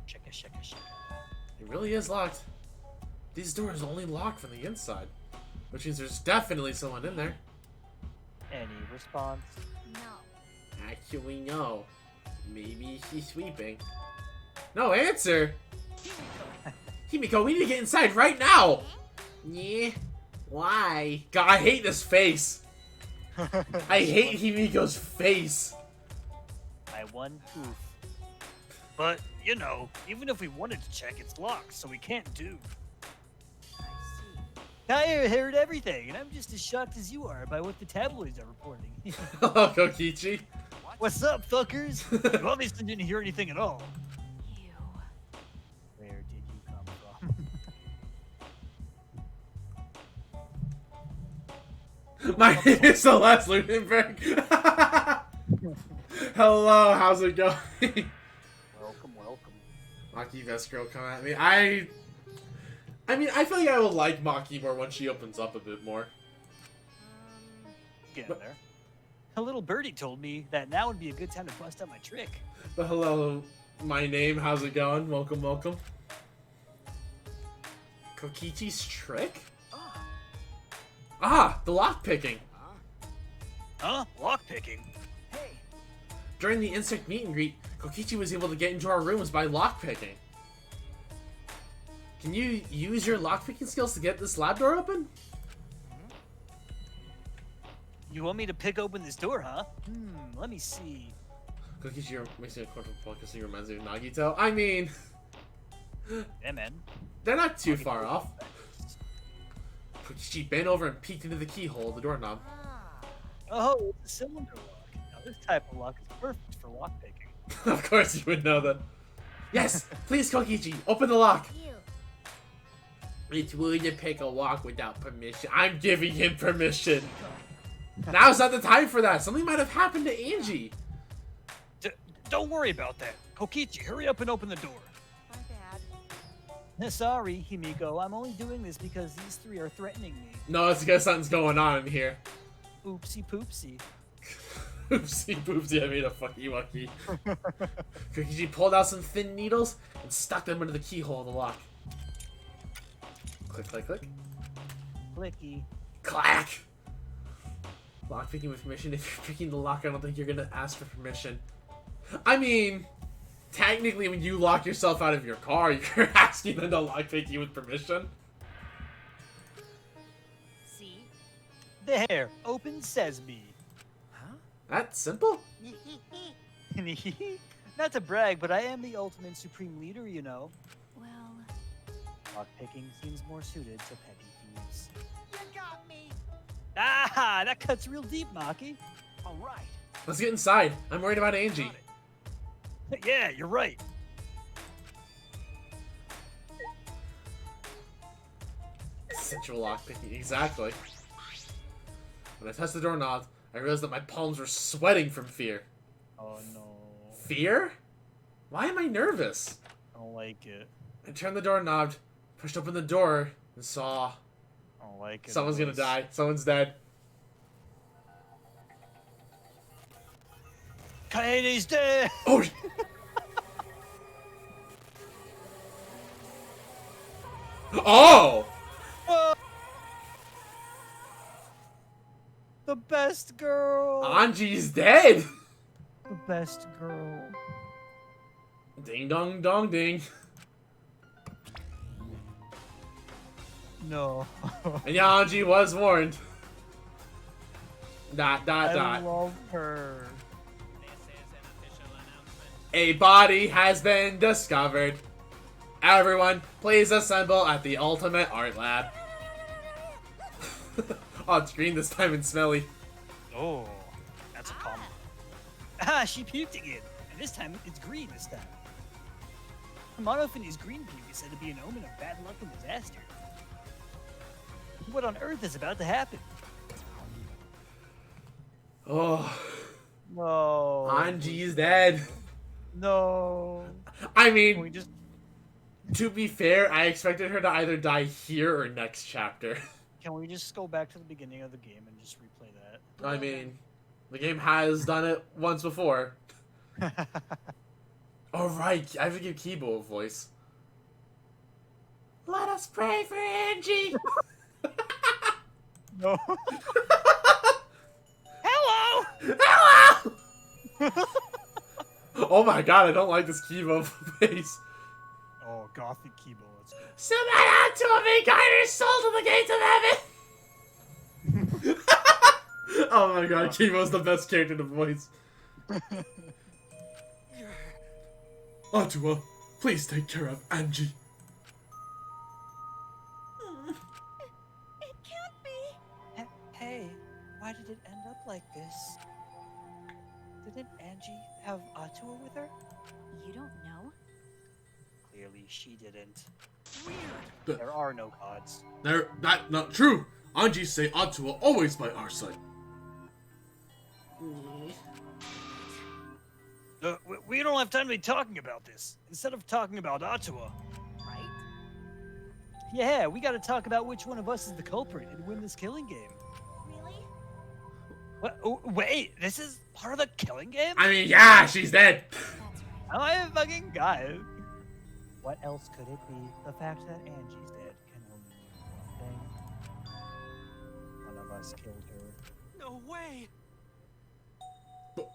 Check it. It really is locked. These doors only lock from the inside. Which means there's definitely someone in there. Any response? No. Actually, no. Maybe she's sweeping. No answer! Himiko, we need to get inside right now! Yeah? Why? God, I hate this face! I hate Himiko's face! I won proof. But, you know, even if we wanted to check, it's locked, so we can't do. I heard everything, and I'm just as shocked as you are by what the tabloids are reporting. Oh, Kokichi. What's up, fuckers? You obviously didn't hear anything at all. ew. Where did you come from? My name is Celeste Ludenberg. Hello, how's it going? Welcome. Maki Best Girl come at me. I mean, I feel like I will like Maki more once she opens up a bit more. Get in there. A little birdie told me that now would be a good time to bust out my trick. But hello, my name, how's it going? Welcome, welcome. Kokichi's trick? Ah, the lock picking. Huh? Lockpicking? During the insect meet and greet, Kokichi was able to get into our rooms by lock picking. Can you use your lockpicking skills to get this lab door open? You want me to pick open this door, huh? Let me see. Kokichi makes me a quantum focus, he reminds me of Nagito. I mean, Yeah, man. they're not too far off. Kokichi bent over and peeked into the keyhole of the doorknob. Oh, it's a cylinder lock. Now this type of lock is perfect for lockpicking. Of course you would know that. Yes, please, Kokichi, open the lock. Ew. It's rude to pick a lock without permission. I'm giving him permission. Now's not the time for that. Something might have happened to Angie. Don't worry about that. Kokichi, hurry up and open the door. My bad. Sorry, Himiko. I'm only doing this because these three are threatening me. No, it's because something's going on in here. Oopsie poopsie. Oopsie poopsie, I made a fucky wucky. Kokichi pulled out some thin needles and stuck them into the keyhole of the lock. Click, click, click. clicky. Clack! Lockpicking with permission. If you're picking the lock, I don't think you're gonna ask for permission. I mean, technically, when you lock yourself out of your car, you're asking them to lockpick you with permission. See? There, open sesame. Huh? That's simple. Not to brag, but I am the ultimate supreme leader, you know. Well, Lockpicking seems more suited to petty thieves. You got me. Ah, that cuts real deep, Maki. All right. Let's get inside. I'm worried about Angie. Got it. Yeah, you're right. Sensual lockpicking, exactly. When I touched the doorknob, I realized that my palms were sweating from fear. Oh no. Fear? Why am I nervous? I don't like it. I turned the doorknob, pushed open the door, and saw I don't like it. someone's gonna Elise. die. Someone's dead. Kaede's dead! Oh! Oh! Oh! The best girl! Anji's dead! The best girl. Ding dong dong ding. No. And yeah, Anji was warned. Dot dot I dot. love her. A body has been discovered. Everyone, please assemble at the Ultimate Art Lab. Oh, it's green this time and smelly. Oh, that's a comment. Ah, she puked again. And this time, it's green this time. Monophanie's green puke is said to be an omen of bad luck and disaster. What on earth is about to happen? Oh, No. Anji's dead. No. I Can we mean, just... to be fair, I expected her to either die here or next chapter. Can we just go back to the beginning of the game and just replay that? I mean, the game has done it once before. Oh, right. I have to give Kibo a voice. Let us pray for Angie. No. Hello! Hello! Oh my god, I don't like this Kibo face. Oh, Gothic Kibo, let's go. Send that out to me, guide her soul to the gates of heaven! Oh my god, Kibo's the best character to voice. Atua, please take care of Angie. it can't be. Hey, why did it end up like this? Didn't Angie have Atua with her? You don't know? Clearly she didn't. But- There are no gods. That not true. Angie say Atua always by our side. We don't have time to be talking about this. Instead of talking about Atua. Right? Yeah, we gotta talk about which one of us is the culprit and win this killing game. Really? What? Oh, wait, this is part of the killing game? I mean, yeah, she's dead. That's right. Am I a fucking guy? What else could it be? The fact that Angie's dead can only mean one thing. One of us killed her. No way.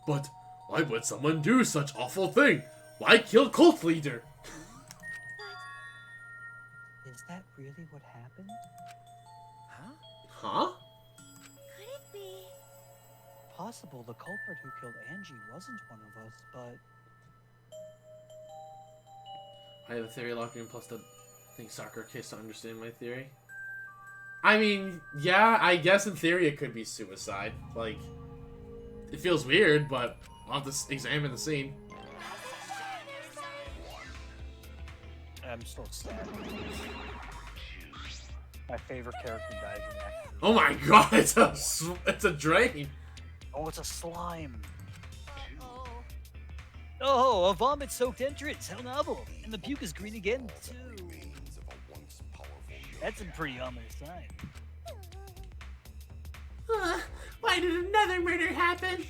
But why would someone do such awful thing? Why kill cult leader? Is that really what happened? Huh? Huh? Could it be? Possible the culprit who killed Angie wasn't one of us, but I have a theory locked in plus the think soccer case to understand my theory. I mean, yeah, I guess in theory it could be suicide. Like, it feels weird, but I'll have to examine the scene. I'm so sad. My favorite character dies in that. Oh my god, it's a drain. Oh, it's a slime. Oh. Oh, a vomit-soaked entrance. How novel. And the puke is green again, too. That's a pretty ominous sign. Why did another murder happen?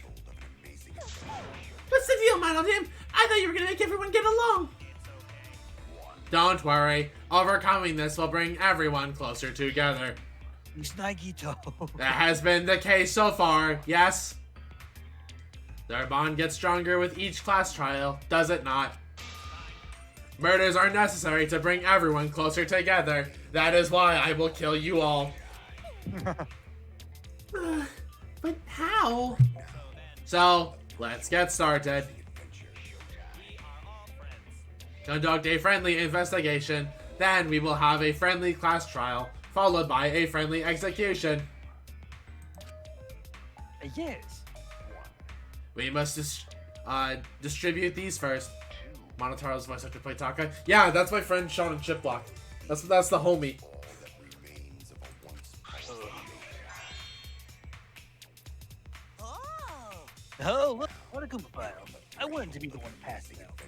What's the deal, Model Jim? I thought you were gonna make everyone get along. Don't worry. Overcoming this will bring everyone closer together. Snagito. That has been the case so far, yes. Their bond gets stronger with each class trial, does it not? Murders are necessary to bring everyone closer together. That is why I will kill you all. But how? So, let's get started. Conduct a friendly investigation. Then we will have a friendly class trial, followed by a friendly execution. Yes. We must distribute these first. Monotaro's voice actor played Taka. Yeah, that's my friend Sean and Chipblock. That's the homie. Oh, look, what a Koopa pile. I wanted to be the one passing out.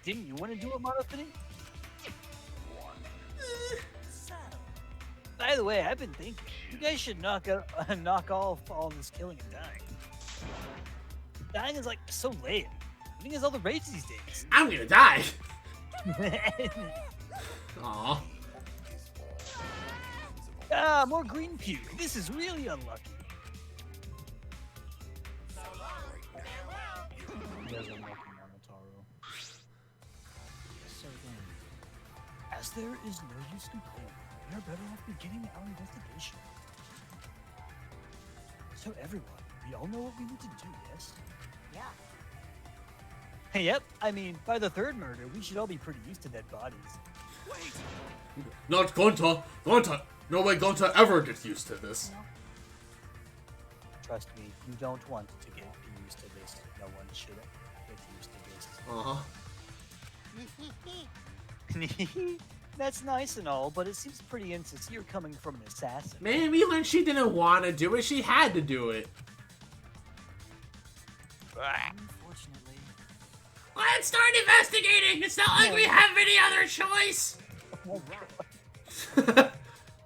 Didn't you want to do a monofitting? By the way, I've been thinking, you guys should knock off all this killing and dying. Dying is like so lame. I think it's all the rage these days. I'm gonna die. Aw. Ah, more green puke. This is really unlucky. So then, as there is no use complaining, we are better off beginning our investigation. So everyone, we all know what we need to do, yes? Yeah. Yep, I mean, by the third murder, we should all be pretty used to dead bodies. Not Gonta. Gonta. No way Gonta ever gets used to this. Trust me, you don't want to get used to this. No one should get used to this. That's nice and all, but it seems pretty insincere coming from an assassin. Man, we learned she didn't want to do it. She had to do it. Unfortunately. Let's start investigating. It's not like we have any other choice.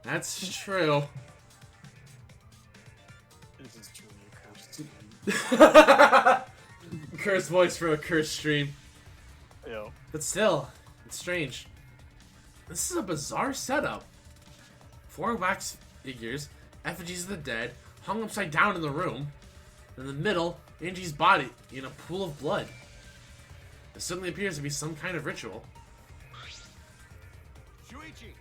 That's true. This is truly a curse. Cursed voice for a cursed stream. Yo. But still, it's strange. This is a bizarre setup. 4 wax figures, effigies of the dead, hung upside down in the room. In the middle, Angie's body in a pool of blood. It suddenly appears to be some kind of ritual. Shuichi!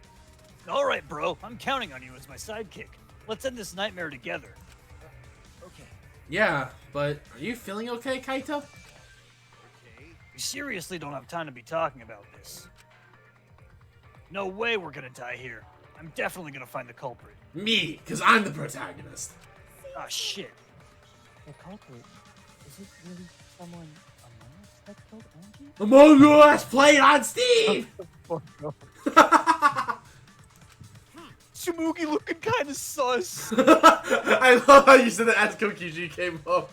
All right, bro. I'm counting on you as my sidekick. Let's end this nightmare together. Okay. Yeah, but are you feeling okay, Kaito? Okay. We seriously don't have time to be talking about this. No way we're gonna die here. I'm definitely gonna find the culprit. Me, because I'm the protagonist. Ah, shit. The culprit, is it really someone among us that killed Angie? Among Us played on Steam! Tsumugi looking kind of sus. I love how you said that as Kokuji came up.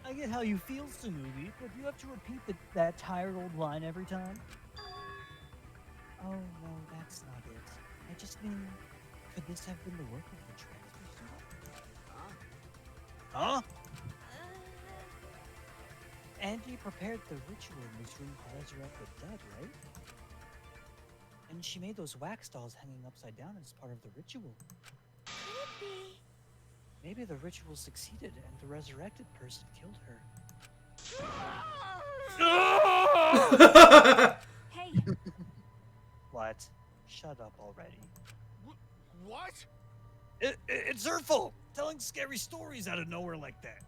I get how you feel, Tsumugi, but you have to repeat that tired old line every time. Oh, no, that's not it. I just mean, could this have been the work of the transfer? Huh? Angie prepared the ritual in this room to resurrect the dead, right? And she made those wax dolls hanging upside down as part of the ritual. Maybe the ritual succeeded and the resurrected person killed her. Hey, What? Shut up already. What? It's her fault. Telling scary stories out of nowhere like that.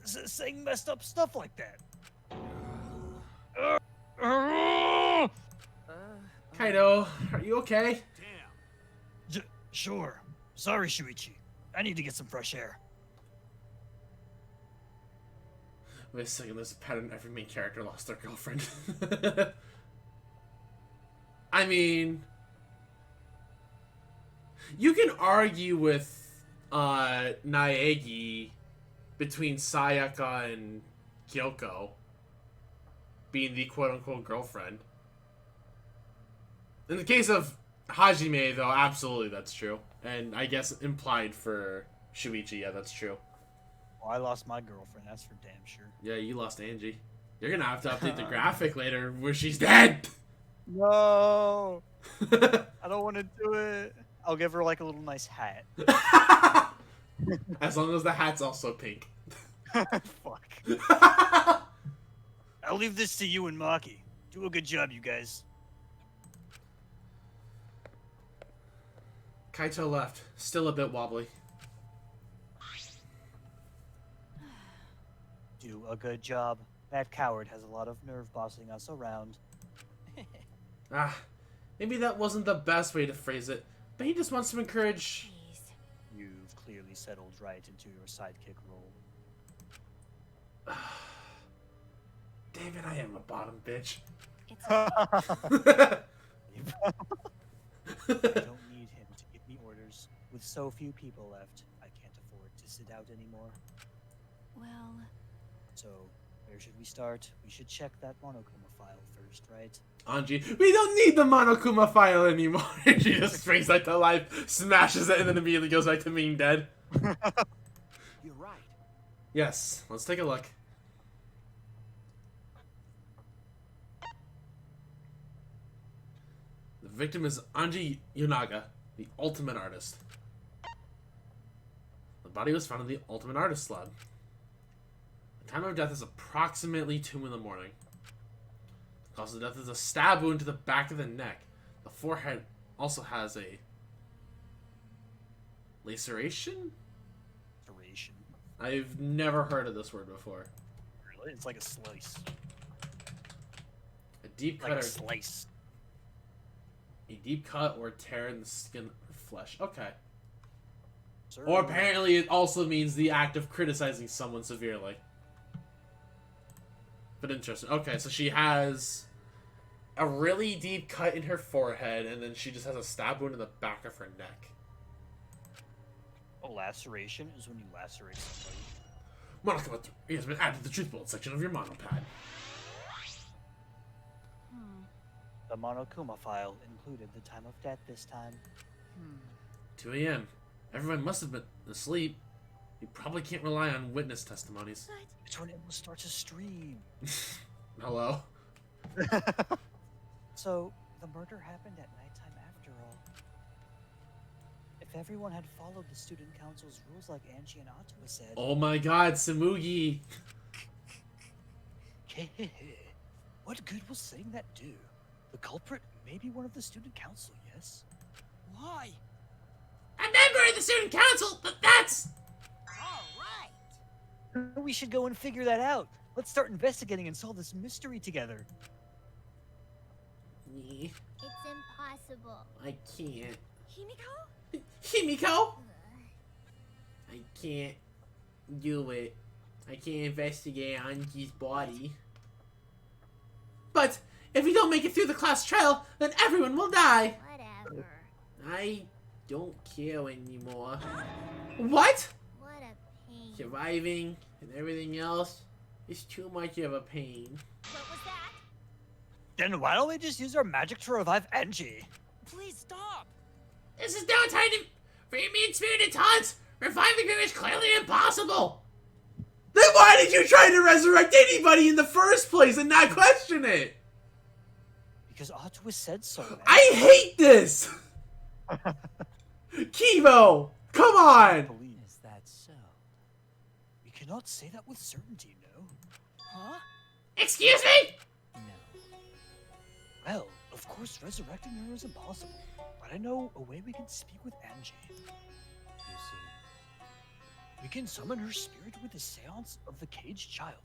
Saying messed up stuff like that. Kaido, are you okay? Damn. Sure. Sorry, Shuichi. I need to get some fresh air. Wait a second, there's a pattern. Every main character lost their girlfriend. I mean, you can argue with Naegi between Sayaka and Kyoko being the quote-unquote girlfriend. In the case of Hajime, though, absolutely that's true. And I guess implied for Shuichi, yeah, that's true. Well, I lost my girlfriend, that's for damn sure. Yeah, you lost Angie. You're gonna have to update the graphic later where she's dead! No, I don't want to do it. I'll give her like a little nice hat. As long as the hat's also pink. Fuck. I'll leave this to you and Maki. Do a good job, you guys. Kaito left, still a bit wobbly. Do a good job. That coward has a lot of nerve bossing us around. Ah, maybe that wasn't the best way to phrase it, but he just wants to encourage... Jeez. You've clearly settled right into your sidekick role. Damn it, I am a bottom bitch. It's I don't need him to give me orders. With so few people left, I can't afford to sit out anymore. well, So, where should we start? We should check that Monokuma file first, right? Anji, we don't need the Monokuma file anymore. She just springs that to life, smashes it, and then immediately goes back to being dead. You're right. Yes, let's take a look. The victim is Anji Yonaga, the ultimate artist. The body was found in the ultimate artist lab. The time of death is approximately 2 in the morning. The cause of death is a stab wound to the back of the neck. The forehead also has a laceration? Duration. I've never heard of this word before. Really? It's like a slice. A deep cut Like a or slice. a deep cut or tear in the skin or flesh. Okay. Sir. Or apparently it also means the act of criticizing someone severely. But interesting. Okay, so she has a really deep cut in her forehead, and then she just has a stab wound in the back of her neck. A laceration is when you lacerate somebody. Monokuma 3 has been added to the truth bullet section of your monopad. The Monokuma file included the time of death this time. 2 a.m. Everyone must have been asleep. You probably can't rely on witness testimonies. It's when it will start to stream. Hello? So, the murder happened at nighttime after all. If everyone had followed the student council's rules like Angie and Atua said... Oh my god, Samugi! What good will saying that do? The culprit may be one of the student council, yes? Why? A member of the student council, but that's... All right. We should go and figure that out. Let's start investigating and solve this mystery together. Me. It's impossible. I can't. Himiko? Himiko? I can't do it. I can't investigate Anji's body. But if we don't make it through the class trial, then everyone will die. Whatever. I don't care anymore. What? What a pain. Surviving and everything else is too much of a pain. What was that? Then why don't we just use our magic to revive Angie? Please stop. This is no time to... For your mean-spirited taunts, reviving her is clearly impossible. Then why did you try to resurrect anybody in the first place and not question it? Because Atua said so, man. I hate this! Kivo! Come on! Is that so? We cannot say that with certainty, no? Huh? Excuse me? No. Well, of course resurrecting her is impossible. But I know a way we can speak with Angie. You see. We can summon her spirit with the seance of the caged child.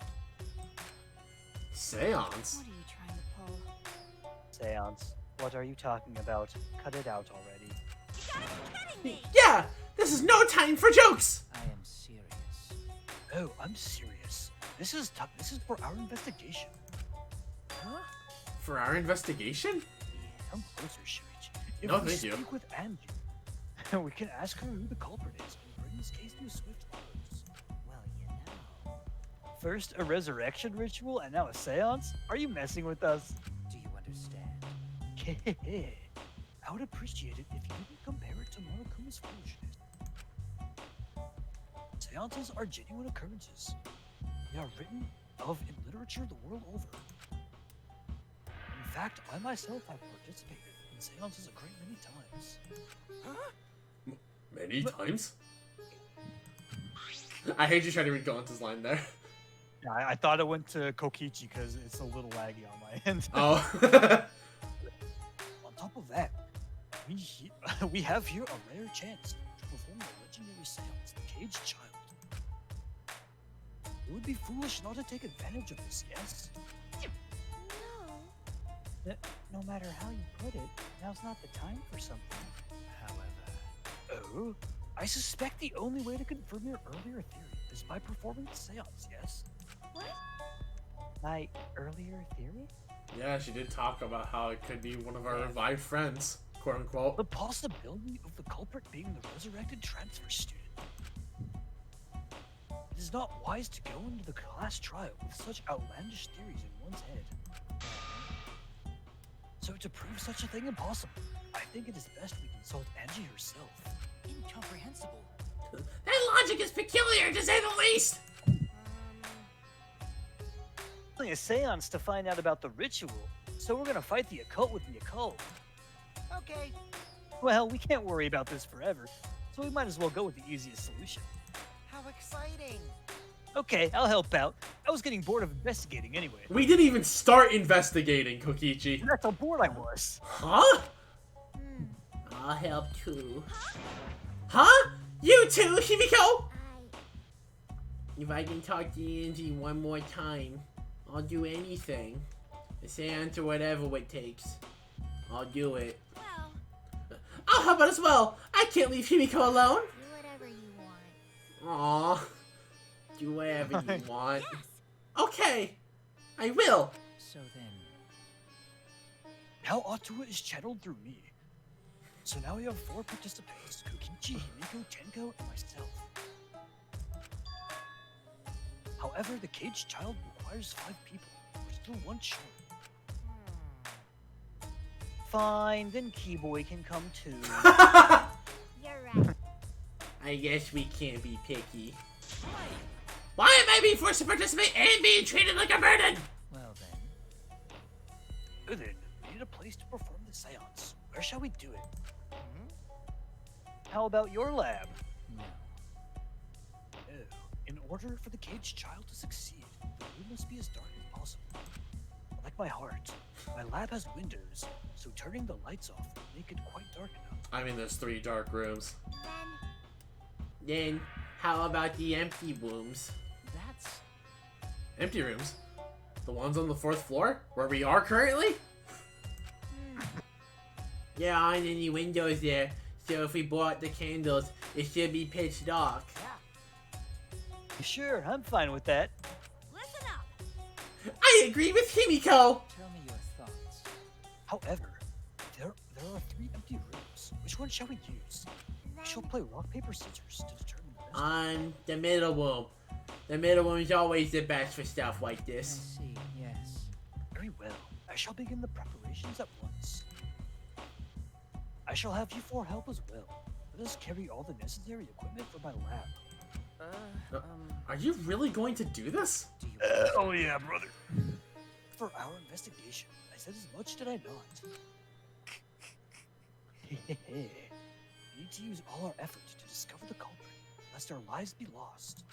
Seance? What are you trying to pull? Seance? What are you talking about? Cut it out already. You gotta be kidding me! Yeah! This is no time for jokes! I am serious. Oh, I'm serious. This is for our investigation. Huh? For our investigation? Come closer, Shuichi. If No, we thank you. speak with Angie, we can ask her who the culprit is and bring this case to a swift close. Well, you know. First a resurrection ritual and now a seance? Are you messing with us? Do you understand? I would appreciate it if you didn't compare it to Monokuma's foolishness. Seances are genuine occurrences. They are written of in literature the world over. In fact, I myself have participated in seances a great many times. Many times? I hate you trying to read Gaunta's line there. Yeah, I thought it went to Kokichi because it's a little laggy on my end. Oh. On top of that, we have here a rare chance to perform the legendary seance, the Caged Child. It would be foolish not to take advantage of this, yes? No. No matter how you put it, now's not the time for something. Oh? I suspect the only way to confirm your earlier theory is by performing the seance, yes? What? My earlier theory? Yeah, she did talk about how it could be one of our revived friends, quote unquote. The possibility of the culprit being the resurrected transfer student. It is not wise to go into the class trial with such outlandish theories in one's head. So to prove such a thing impossible, I think it is best we consult Angie herself. Incomprehensible. That logic is peculiar, to say the least! Only a seance to find out about the ritual, so we're gonna fight the occult with the occult. Okay. Well, we can't worry about this forever, so we might as well go with the easiest solution. How exciting. Okay, I'll help out. I was getting bored of investigating anyway. We didn't even start investigating, Kokichi. That's how bored I was. Huh? I'll help too. Huh? You too, Himiko? If I can talk to Angie one more time, I'll do anything. A seance or whatever it takes. I'll do it. Well, I'll help out as well. I can't leave Himiko alone. do whatever you want. Aw. Do whatever you want. Yes. Okay. I will. So then, Now Atua is channeled through me. So now we have 4 participants, Kokichi, Himiko, Tenko, and myself. However, the Caged Child requires 5 people. We're still 1 short. Fine, then Keyboy can come too. You're right. I guess we can't be picky. Why am I being forced to participate and being treated like a burden? well then. Good then, we need a place to perform the seance. Where shall we do it? How about your lab? No. Oh, in order for the Caged Child to succeed, the room must be as dark as possible. Like my heart, my lab has windows, so turning the lights off will make it quite dark enough. I mean, there's 3 dark rooms. Then Then, how about the empty rooms? That's Empty rooms? The ones on the 4th floor? Where we are currently? There aren't any windows there, so if we blow out the candles, it should be pitch dark. Sure, I'm fine with that. Listen up. I agree with Himiko! tell me your thoughts. However, there are 3 empty rooms. Which one shall we use? We shall play rock, paper, scissors to determine the best. The middle room. The middle room is always the best for stuff like I this. see, yes. Very well. I shall begin the preparations at once. I shall have you 4 help as well. Let us carry all the necessary equipment for my lab. Are you really going to do this? Do you Oh yeah, brother. For our investigation, I said as much did I not. We need to use all our effort to discover the culprit, lest our lives be lost.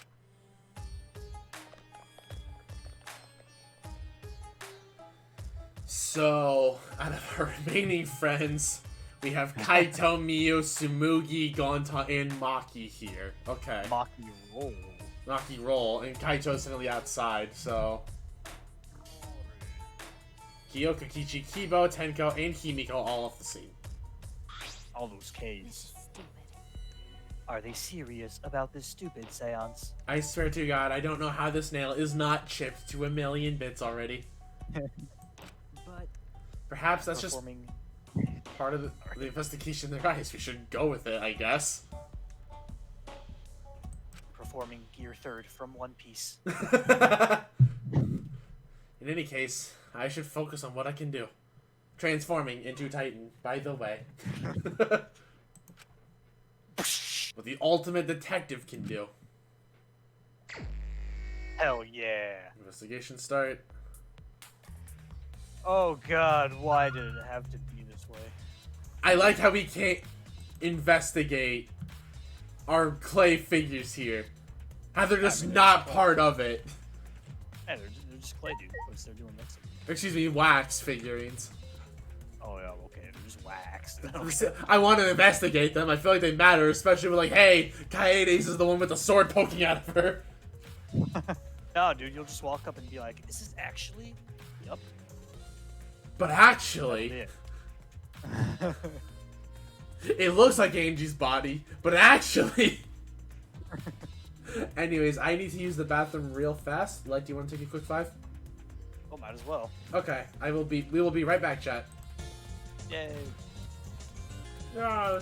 So, out of our remaining friends, we have Kaito, Mio, Tsumugi, Gonta, and Maki here. Okay. Maki roll. Maki roll, and Kaito's sitting on the outside, so... Kyo, Kokichi, Kibo, Tenko, and Himiko all off the scene. All those K's. stupid. Are they serious about this stupid seance? I swear to God, I don't know how this nail is not chipped to 1,000,000 bits already. But Perhaps that's just Performing part of the investigation there. Guys, we should go with it, I guess. performing Gear Third from One Piece. In any case, I should focus on what I can do. Transforming into Titan, by the way. What the ultimate detective can do. Hell yeah. Investigation start. Oh god, why did it have to be this way? I like how we can't investigate our clay figures here. How they're just not part of it. Yeah, they're just clay dude. What's they're doing next to me? Excuse me, wax figurines. Oh yeah, okay, they're just waxed. I want to investigate them. I feel like they matter, especially with like, hey, Kaedes is the one with the sword poking out of her. No, dude, you'll just walk up and be like, "Is this actually?" Yup. But actually, it looks like Angie's body, but actually... Anyways, I need to use the bathroom real fast. Like, do you want to take a quick 5? Oh, might as well. Okay, we will be right back, chat. Yay. Ah.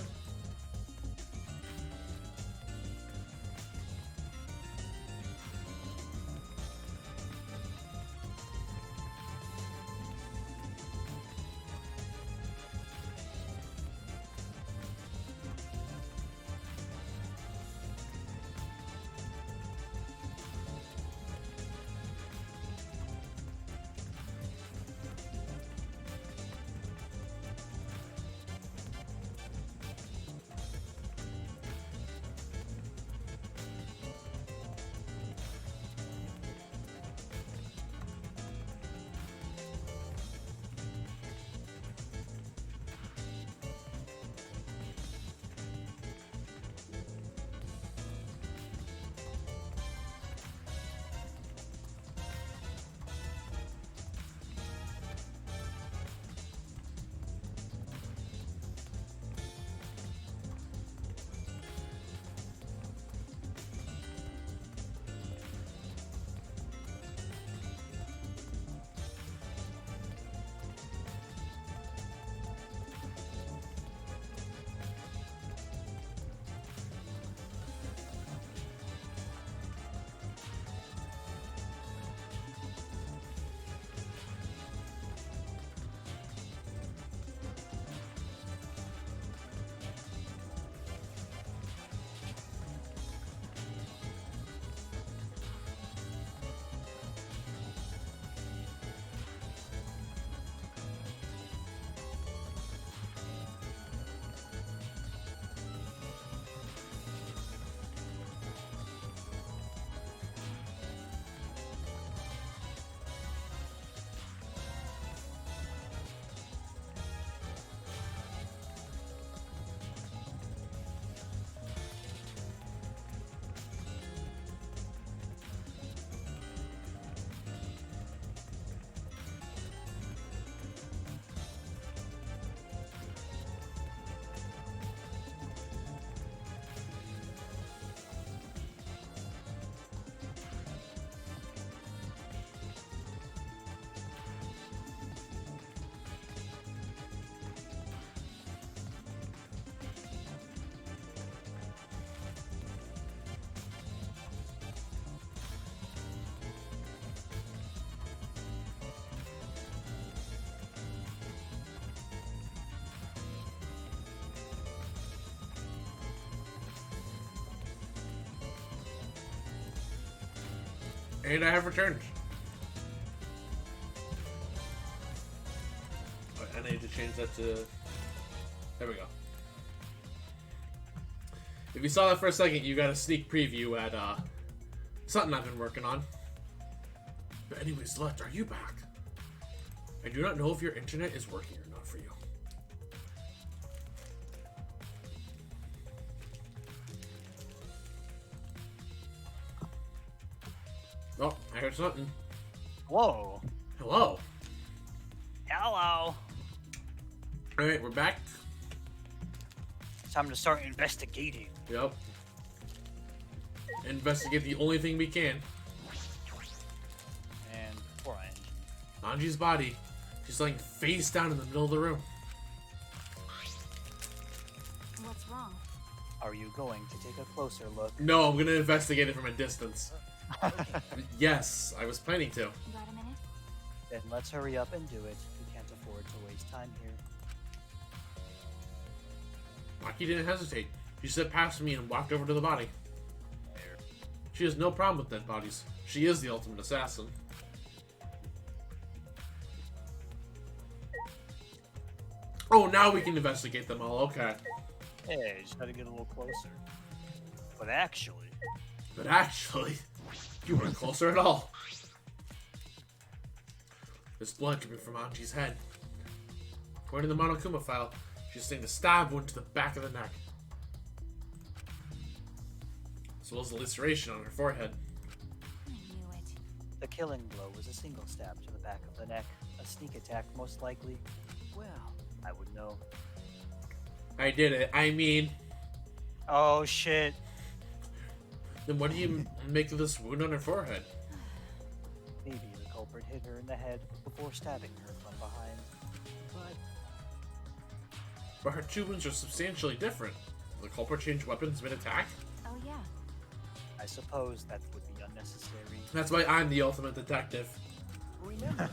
And I have returned. I need to change that to... There we go. If you saw that for a second, you got a sneak preview at something I've been working on. But anyways, Left, are you back? I do not know if your internet is working or not for you. Oh, I heard something. Whoa. Hello. Hello. Alright, we're back. Time to start investigating. Yep. Investigate the only thing we can. And poor Angie. Anji's body. She's laying face down in the middle of the room. What's wrong? Are you going to take a closer look? No, I'm gonna investigate it from a distance. Yes, I was planning to. You got a minute? Then let's hurry up and do it. We can't afford to waste time here. Maki didn't hesitate. She stepped past me and walked over to the body. She has no problem with dead bodies. She is the ultimate assassin. Oh, now we can investigate them all. Okay. Hey, just gotta get a little closer. But actually, you weren't closer at all. There's blood coming from Anji's head. According to the Monokuma file, she's saying to stab one to the back of the neck, as well as the laceration on her forehead. I knew it. the killing blow was a single stab to the back of the neck. A sneak attack, most likely. Well, I would know. I did it. I mean, Oh shit. then what do you make of this wound on her forehead? Maybe the culprit hit her in the head before stabbing her from behind. But her two wounds are substantially different. The culprit changed weapons mid-attack? Oh, yeah. I suppose that would be unnecessary. That's why I'm the ultimate detective. Remember,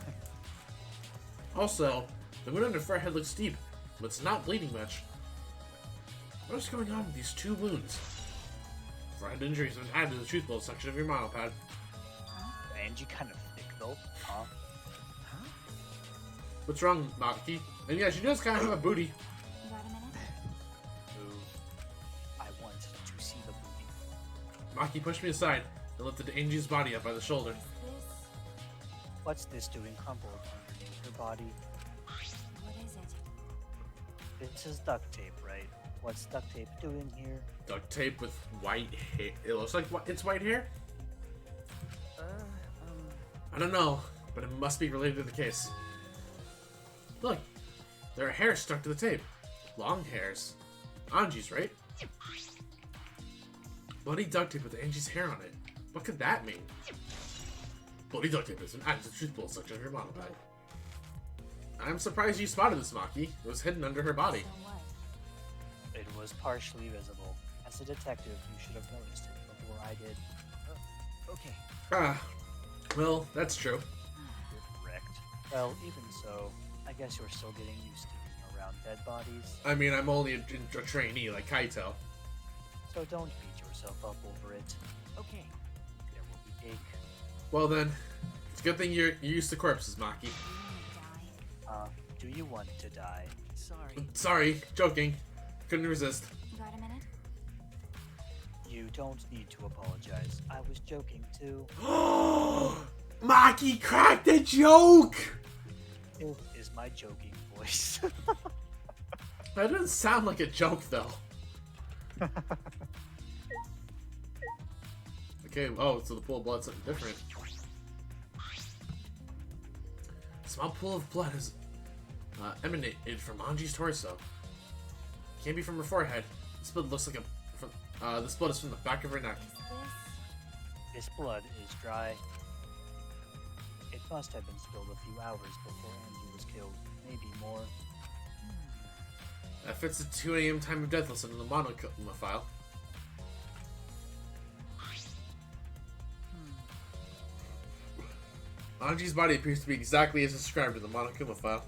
Also, the wound on her forehead looks deep, but it's not bleeding much. What is going on with these two wounds? Forehead injuries have been added to the truth bowl section of your monopad. Angie kind of thick though, huh? What's wrong, Maki? And yeah, she does kind of have a booty. You got a minute? Move. I want to see the booty. Maki pushed me aside and lifted Angie's body up by the shoulder. This... What's this doing crumpled underneath her body? What is it? This is duct tape, right? What's duct tape doing here? Duct tape with white hair. It looks like it's white hair? I don't know, but it must be related to the case. Look, there are hairs stuck to the tape. Long hairs. Anji's, right? Bloody duct tape with Angie's hair on it. What could that mean? Bloody duct tape is an added to the truth bowl section of your monopad. I'm surprised you spotted this, Maki. It was hidden under her body. So what? It was partially visible. As a detective, you should have noticed it before I did. Okay. Ah, well, that's true. You're correct. Well, even so, I guess you're still getting used to being around dead bodies. I mean, I'm only a trainee like Kaito. So don't beat yourself up over it. Okay. There will be ache. Well then, it's a good thing you're used to corpses, Maki. You need to die. Do you want to die? Sorry. Sorry, joking. Couldn't resist. You got a minute? You don't need to apologize. I was joking too. Maki cracked a joke! It is my joking voice. That doesn't sound like a joke, though. Okay, oh, so the pool of blood's something different. A small pool of blood has emanated from Anji's torso. Can't be from her forehead. This blood looks like this blood is from the back of her neck. Is this... This blood is dry. It must have been spilled a few hours before Angie was killed. Maybe more. That fits the 2 a.m. time of death listed in the Monokuma file. Anji's body appears to be exactly as described in the Monokuma file.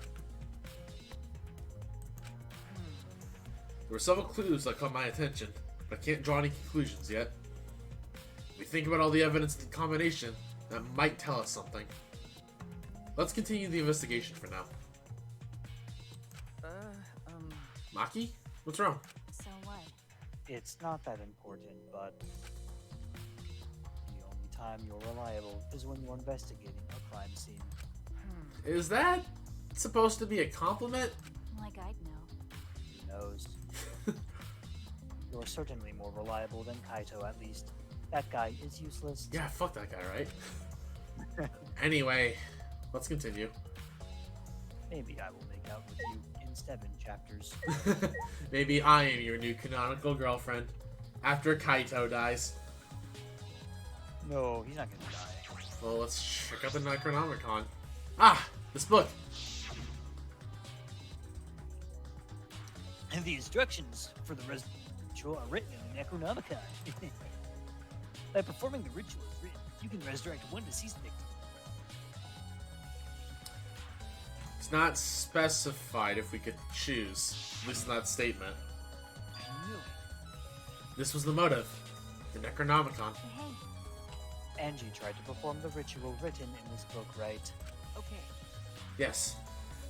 There were several clues that caught my attention, but I can't draw any conclusions yet. If we think about all the evidence in combination, that might tell us something. Let's continue the investigation for now. Maki? What's wrong? So what? It's not that important, but the only time you're reliable is when you're investigating a crime scene. Is that supposed to be a compliment? Like I'd know. Who knows? You're certainly more reliable than Kaito, at least. That guy is useless. Yeah, fuck that guy, right? Anyway, let's continue. Maybe I will make out with you in 7 chapters. Maybe I am your new canonical girlfriend. After Kaito dies. No, he's not gonna die. Well, let's check out the Necronomicon. Ah! This book! And the instructions for the ritual are written in the Necronomicon. By performing the ritual as written, you can resurrect one deceased victim. It's not specified if we could choose, at least in that statement. I knew it. This was the motive. The Necronomicon. Hey, Angie tried to perform the ritual written in this book, right? Okay. Yes.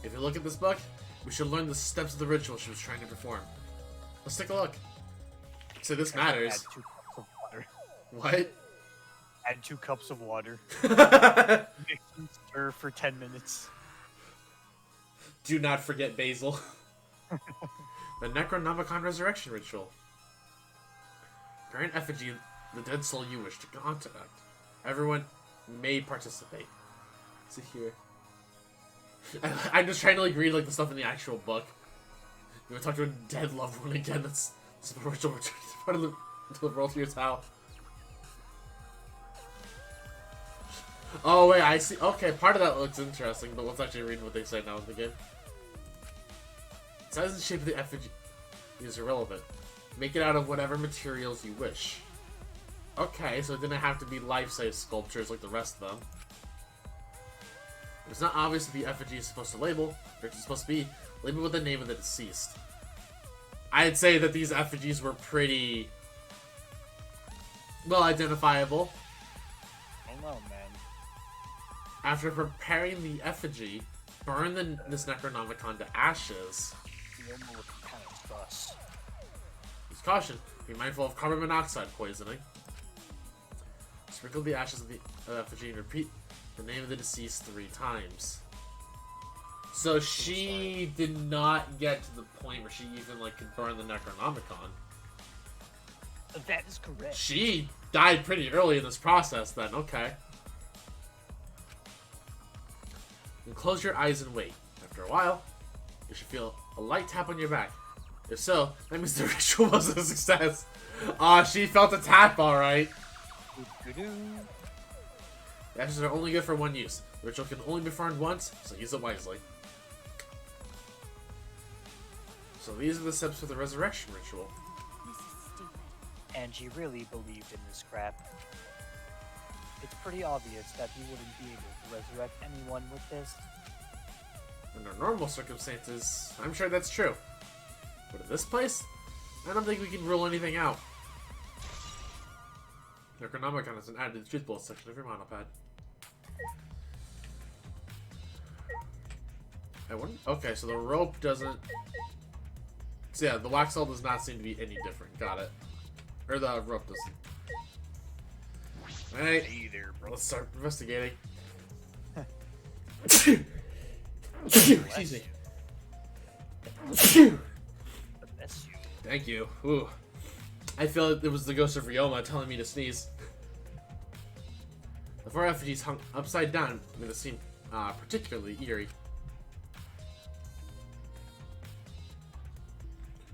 If you look at this book, We should learn the steps of the ritual she was trying to perform. Let's take a look. So this matters. Add 2 cups of water. What? Add 2 cups of water. Do Mix and stir for 10 minutes. not forget basil. The Necronomicon Resurrection Ritual. Grant effigy the dead soul you wish to contact. Everyone may participate. See here. I'm just trying to like read like the stuff in the actual book. You want to talk to a dead loved one again? That's a ritual return part of the world to your town. Oh wait, I see. Okay, part of that looks interesting, but let's actually read what they say now in the game. Size and shape of the effigy is irrelevant. Make it out of whatever materials you wish. Okay, so it didn't have to be life-size sculptures like the rest of them. It's not obvious that the effigy is supposed to label, or it's supposed to be labeled with the name of the deceased. I'd say that these effigies were pretty well identifiable. I don't know, man. After preparing the effigy, burn this Necronomicon to ashes. The armor looking kind of sus. Use caution. Be mindful of carbon monoxide poisoning. Sprinkle the ashes of the effigy and repeat the name of the deceased 3 times. So she did not get to the point where she even like could burn the Necronomicon. That is correct. She died pretty early in this process then, okay. Then close your eyes and wait. After a while, you should feel a light tap on your back. If so, that means the ritual was a success. Aw, she felt a tap alright. The ashes are only good for 1 use. The ritual can only be performed once, so use it wisely. So these are the steps for the resurrection ritual. This is stupid. Angie really believed in this crap. It's pretty obvious that he wouldn't be able to resurrect anyone with this. Under normal circumstances, I'm sure that's true. But in this place, I don't think we can rule anything out. Necronomicon has been added to the truth bullet section of your monopad. Okay, so the rope doesn't... So yeah, the wax doll does not seem to be any different. Got it. Or the rope doesn't. Alright, Hey there, bro. let's start investigating. Excuse me. Bless you. Thank you. Ooh. I feel like it was the ghost of Ryoma telling me to sneeze. The 4 effigies hung upside down made it seem particularly eerie.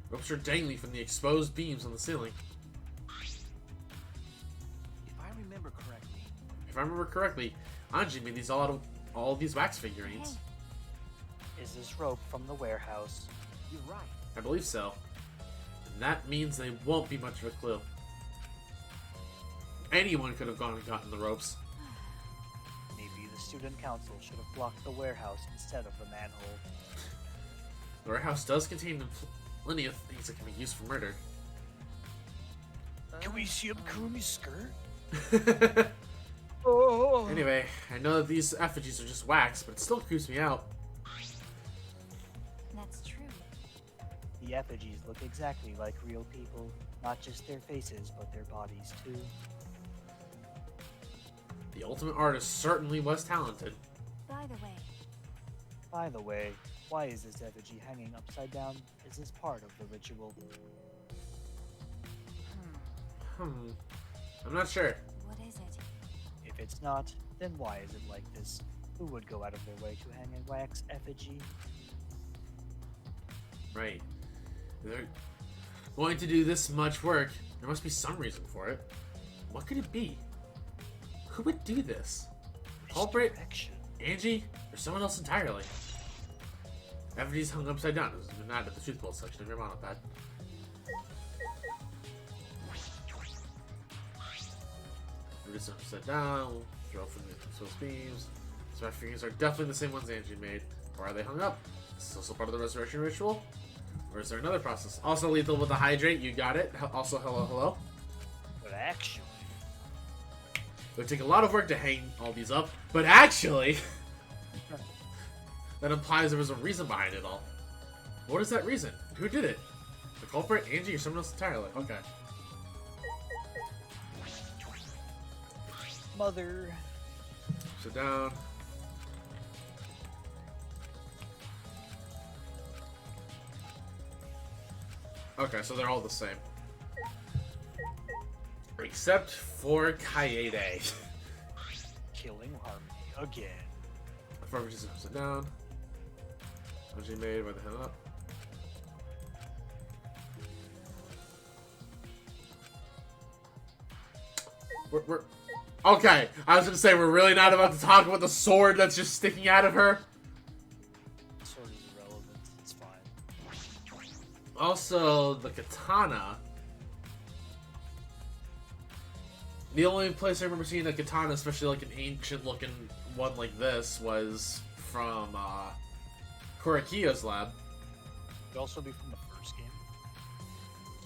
Ropes are dangling from the exposed beams on the ceiling. If I remember correctly, If I remember correctly, Anji made these all out of all of these wax figurines. Is this rope from the warehouse? you're right. I believe so. And that means they won't be much of a clue. Anyone could have gone and gotten the ropes. Maybe the student council should have blocked the warehouse instead of the manhole. The warehouse does contain plenty of things that can be used for murder. Can we see Kurumi's skirt? Anyway, I know that these effigies are just wax, but it still creeps me out. That's true. The effigies look exactly like real people. Not just their faces, but their bodies too. The ultimate artist certainly was talented. By the way, By the way, why is this effigy hanging upside down? Is this part of the ritual? I'm not sure. what is it? If it's not, then why is it like this? Who would go out of their way to hang a wax effigy? Right. If they're going to do this much work, there must be some reason for it. What could it be? Who would do this? Culprit? Misdirection. Angie? Or someone else entirely? Effigies hung upside down. This has been added to the truth bullet section of your monopad. Reduce upside down. Throw from the exposed beams. So my figures are definitely the same ones Angie made. Why are they hung up? Is this also part of the resurrection ritual? Or is there another process? Also lethal with the hydrate. You got it. Also, hello, hello. But actually, It would take a lot of work to hang all these up, but actually, that implies there was a reason behind it all. What is that reason? Who did it? The culprit, Angie, or someone else entirely? Okay. Mother. Sit down. Okay, so they're all the same. Except for Kaede. Killing Harmony again. Affirmative just sit down. Angie made by the head up. We're okay. I was gonna say we're really not about to talk about the sword that's just sticking out of her. Sword is irrelevant. It's fine. Also, the katana. The only place I remember seeing a katana, especially like an ancient-looking one like this, was from Korakiyo's lab. Could also be from the first game.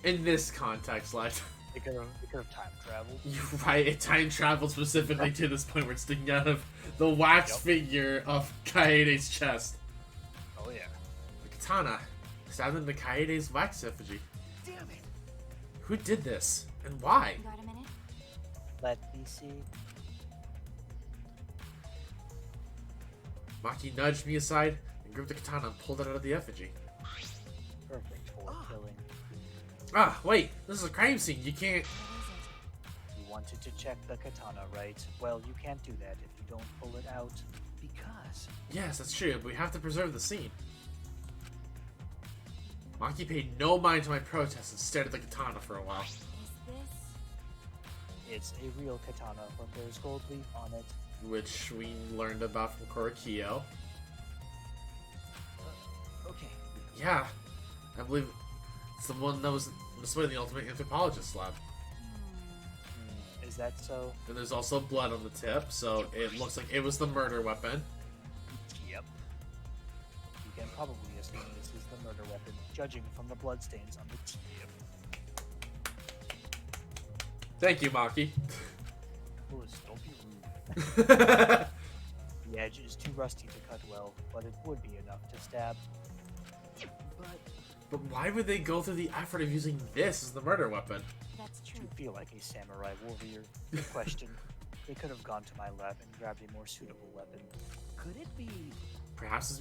In this context, like, They could have time traveled. you're right, it time traveled specifically to this point where it's sticking out of the wax Yep. figure of Kaede's chest. Oh yeah. The katana, stabbed into Kaede's wax effigy. Damn it! Who did this? And why? Got a minute? Let me see. Maki nudged me aside and gripped the katana and pulled it out of the effigy. Perfect for killing. Ah, wait, this is a crime scene. You can't. What You wanted to check the katana, right? Well, you can't do that if you don't pull it out. Because Yes, that's true, but we have to preserve the scene. Maki paid no mind to my protest and stared at the katana for a while. is it? Is It's a real katana, but there's gold leaf on it. Which we learned about from Korakiyo. okay, Yeah, I believe it's the one that was displayed in the Ultimate Anthropologist lab. Is that so? And there's also blood on the tip, so it looks like it was the murder weapon. Yep. You can probably assume this is the murder weapon, judging from the bloodstains on the tip. Thank you, Maki. Louis, don't be rude. The edge is too rusty to cut well, but it would be enough to stab. But why would they go through the effort of using this as the murder weapon? That's Do true. you feel like a samurai warrior? Good question. They could have gone to my lab and grabbed a more suitable weapon. could it be? Perhaps it's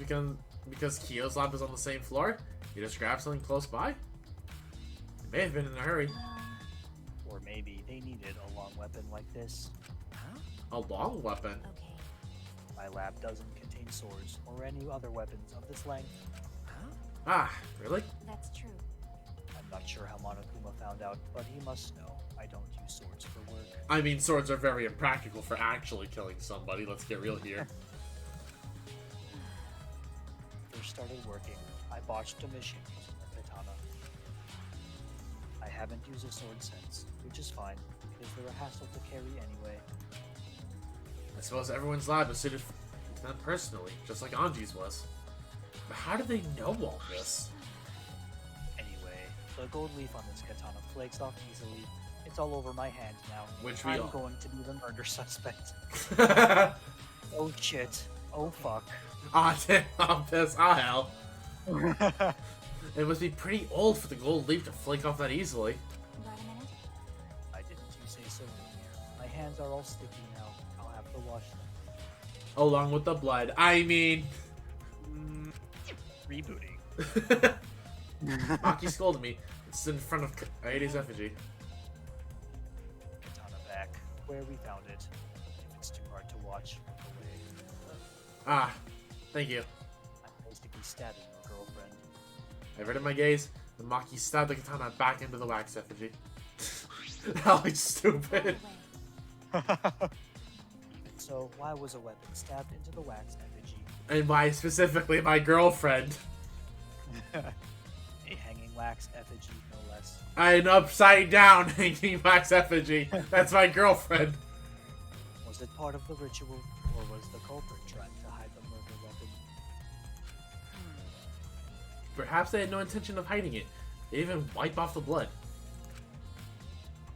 because Kiyo's lab is on the same floor? You just grabbed something close by? It may have been in a hurry. Or maybe they needed a long weapon like this. Huh? A long weapon? Okay. My lab doesn't contain swords or any other weapons of this length. Huh? Ah, really? That's true. I'm not sure how Monokuma found out, but he must know I don't use swords for work. I mean, swords are very impractical for actually killing somebody, let's get real here. First started working, I botched a mission using the katana. I haven't used a sword since, which is fine, because they're a hassle to carry anyway. I suppose everyone's lab is suited to them personally, just like Anji's was. But how did they know all this? Anyway, the gold leaf on this katana flakes off easily. It's all over my hand now. Which we I'm all- going to be the murder suspect. Ah, Oh shit. Oh fuck. damn, I'm pissed. Ah, hell. It must be pretty old for the gold leaf to flake off that easily. Got a minute? I didn't you say so? My hands are all sticky now. I'll have to wash them. Along with the blood. I mean... Rebooting. Maki scolded me. It's in front of Kaede's effigy. Katana back, where we found it. If it's too hard to watch, look away. Ah, thank you. I'm basically stabbing your girlfriend. Averted my gaze, and Maki stabbed the katana back into the wax effigy. That looks stupid. Even so, why was a weapon stabbed into the wax effigy? And why specifically my girlfriend? A hanging wax effigy, no less. An upside down hanging wax effigy. That's my girlfriend. Was it part of the ritual, or was the culprit trying to hide the murder weapon? Perhaps they had no intention of hiding it. They even wipe off the blood.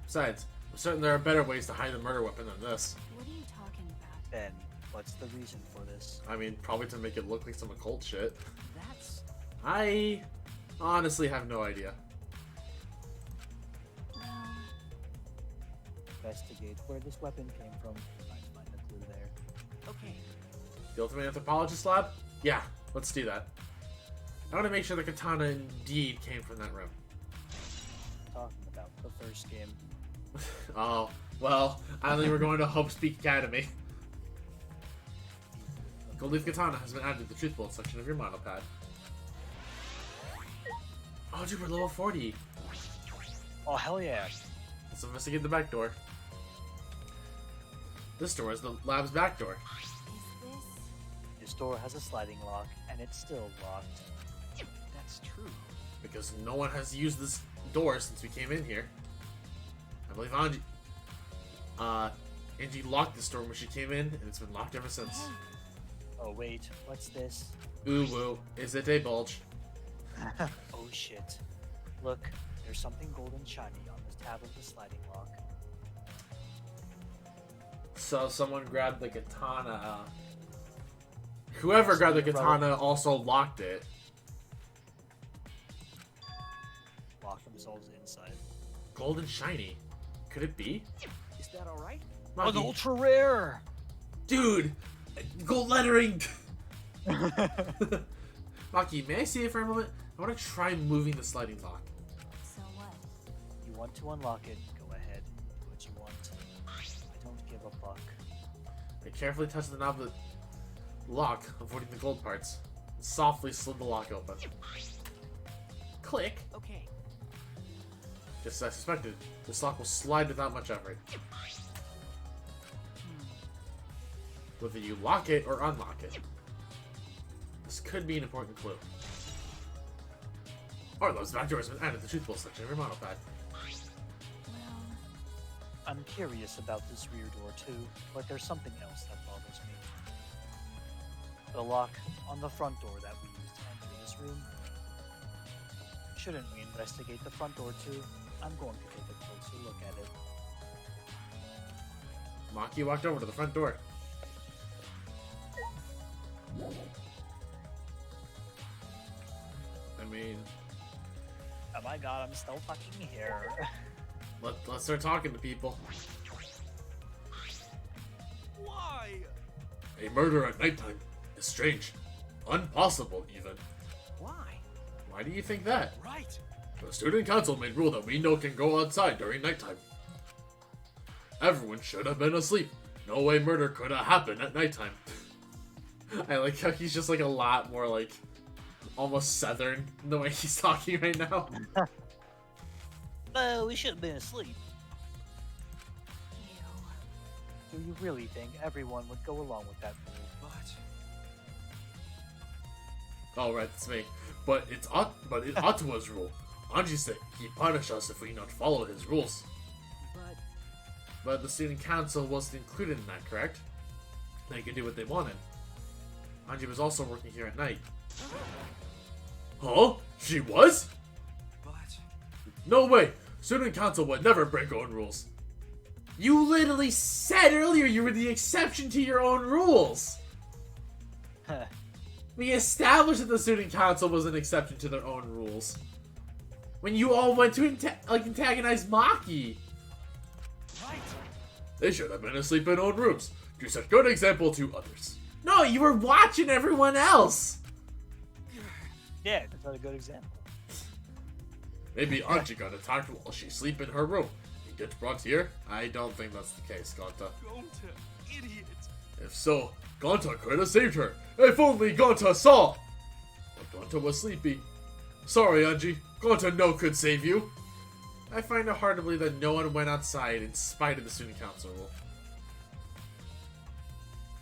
Besides, I'm certain there are better ways to hide the murder weapon than this. What are you talking about? Then, what's the reason for this? I mean, probably to make it look like some occult shit. That's I honestly have no idea. Investigate where this weapon came from. Might find a clue there. Okay. The ultimate anthropologist lab? Yeah, let's do that. I want to make sure the katana indeed came from that room. Talking about the first game. Oh, well, I think we're going to Hope Speak Academy. Gold Leaf Katana has been added to the Truth Bullet section of your monopad. Oh, dude, we're level 40. Oh, hell yeah. Let's investigate the back door. This door is the lab's back door. This door has a sliding lock, and it's still locked. That's true. Because no one has used this door since we came in here. I believe Angie locked this door when she came in, and it's been locked ever since. Oh, wait. What's this? Ooh, woo. Is it a bulge? Oh, shit. Look, there's something golden shiny on the tab of the sliding lock. So someone grabbed the katana. Whoever grabbed the katana also locked it. Lock themselves inside. Gold and shiny. Could it be? Is that alright? An Maki. ultra rare! Dude! Gold lettering! Maki, may I see it for a moment? I want to try moving the sliding lock. So what? You want to unlock it, go ahead. Do what you want. I don't give a fuck. I carefully touched the knob of the lock, avoiding the gold parts, and softly slid the lock open. Click! Okay. Just as I suspected, this lock will slide without much effort. Whether you lock it or unlock it. This could be an important clue. Arlo's back door has been added to the Truth Bullet section of your monopad. Well, I'm curious about this rear door too, but there's something else that bothers me. The lock on the front door that we used to enter this room. Shouldn't we investigate the front door too? I'm going to take a closer look at it. Maki walked over to the front door. I mean, Oh my god, I'm still fucking here. let's start talking to people. Why? A murder at nighttime is strange. Impossible, even. Why? Why do you think that? Right. The student council made rule that we no can go outside during nighttime. Everyone should have been asleep. No way murder could have happened at nighttime. I like how he's just like a lot more like almost southern in the way he's talking right now. No, we should have been asleep. ew. Do you really think everyone would go along with that rule? But Oh right, it's me. But it's Atua's rule. Anji said he punish us if we not follow his rules. But the student council wasn't included in that, correct? They could do what they wanted. Anji was also working here at night. Huh? She was? but No way! Student council would never break own rules. You literally said earlier you were the exception to your own rules! Huh. We established that the student council was an exception to their own rules. When you all went to antagonize Maki. right. They should have been asleep in own rooms. You set good example to others. No, you were watching everyone else. Yeah, that's not a good example. Maybe Anji got attacked while she sleep in her room. He gets brought here? I don't think that's the case, Gonta. Gonta, idiot. If so, Gonta could have saved her. If only Gonta saw. But Gonta was sleepy. Sorry, Anji. Gonta no could save you. I find it hard to believe that no one went outside in spite of the student council rule.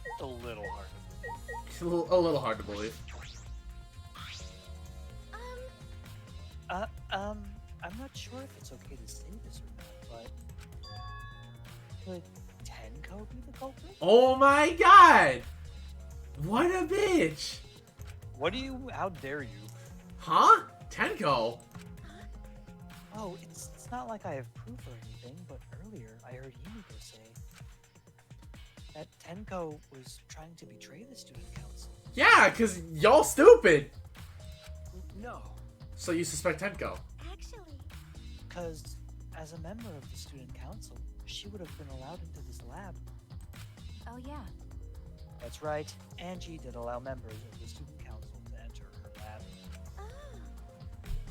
It's a little hard. A little hard to believe. I'm not sure if it's okay to say this or not, but could Tenko be the culprit? Oh my god! What a bitch! How dare you? Huh? Tenko? Oh, it's not like I have proof or anything, but earlier I heard Himiko say that Tenko was trying to betray the student council. Yeah, cause y'all stupid! No, So you suspect Tenko? Actually, Because as a member of the student council, she would have been allowed into this lab. Oh, yeah. That's right, Angie did allow members of the student council to enter her lab. ah,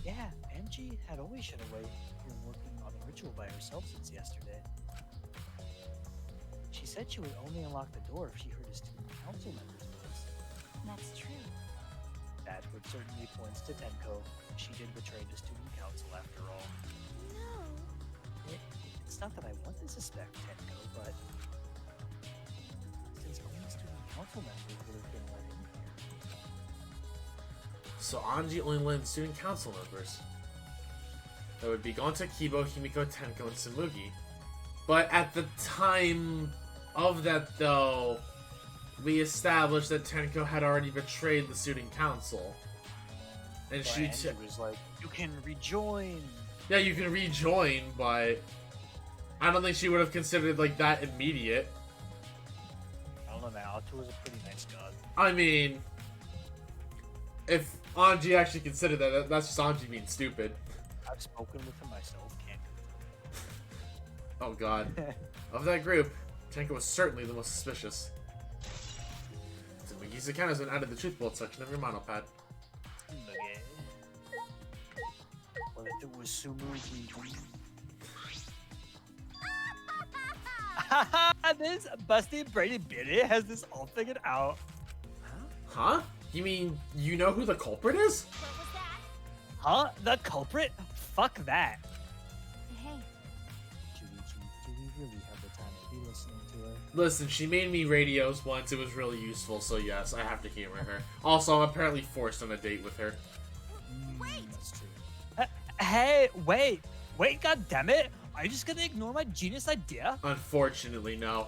Yeah, Angie had always shied away from working on the ritual by herself since yesterday. She said she would only unlock the door if she heard a student council member's voice. That's true. That would certainly points to Tenko. She did betray the student council after all. no. It's not that I want to suspect Tenko, but since only student council members would have been let in here. So Anji only let in student council members. That would be Gonta, Kibo, Himiko, Tenko, and Tsumugi. But at the time of that, though, we established that Tenko had already betrayed the student council. And But she Angie was like, you can rejoin. yeah, you can rejoin, but I don't think she would have considered like that immediate. I don't know, man. Alto was a pretty nice god. I mean, if Anji actually considered that, that's just Anji being stupid. I've spoken with him myself, can't Oh god. confirm. Of that group, Tenko was certainly the most suspicious. Tsumugi's account has been added to the truth bullet section of your monopad. Okay. What if it was Sumugi? This busty Brady Bitty has this all figured out. Huh? You mean you know who the culprit is? What was that? Huh? The culprit? Fuck that. Hey, Juichi, do we really have the time to be listening to her? Listen, she made me radios once. It was really useful, so yes, I have to humor her. Also, I'm apparently forced on a date with her. Wait! That's true. Hey, wait, goddammit! Are you just gonna ignore my genius idea? Unfortunately, no.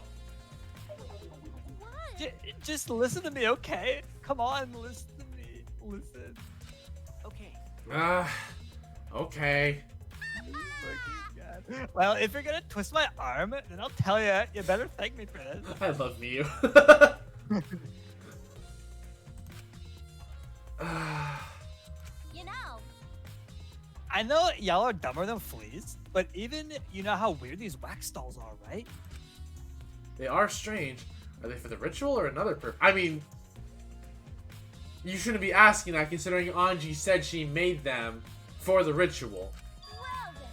What? Just listen to me, okay? Come on, listen to me. Listen. Okay. Okay. Fucking God. Well, if you're gonna twist my arm, then I'll tell you, you better thank me for this. I love Miyu. You know, I know y'all are dumber than fleas, but even you know how weird these wax dolls are, right? They are strange. Are they for the ritual or another purpose? I mean, you shouldn't be asking that considering Anji said she made them for the ritual. well then.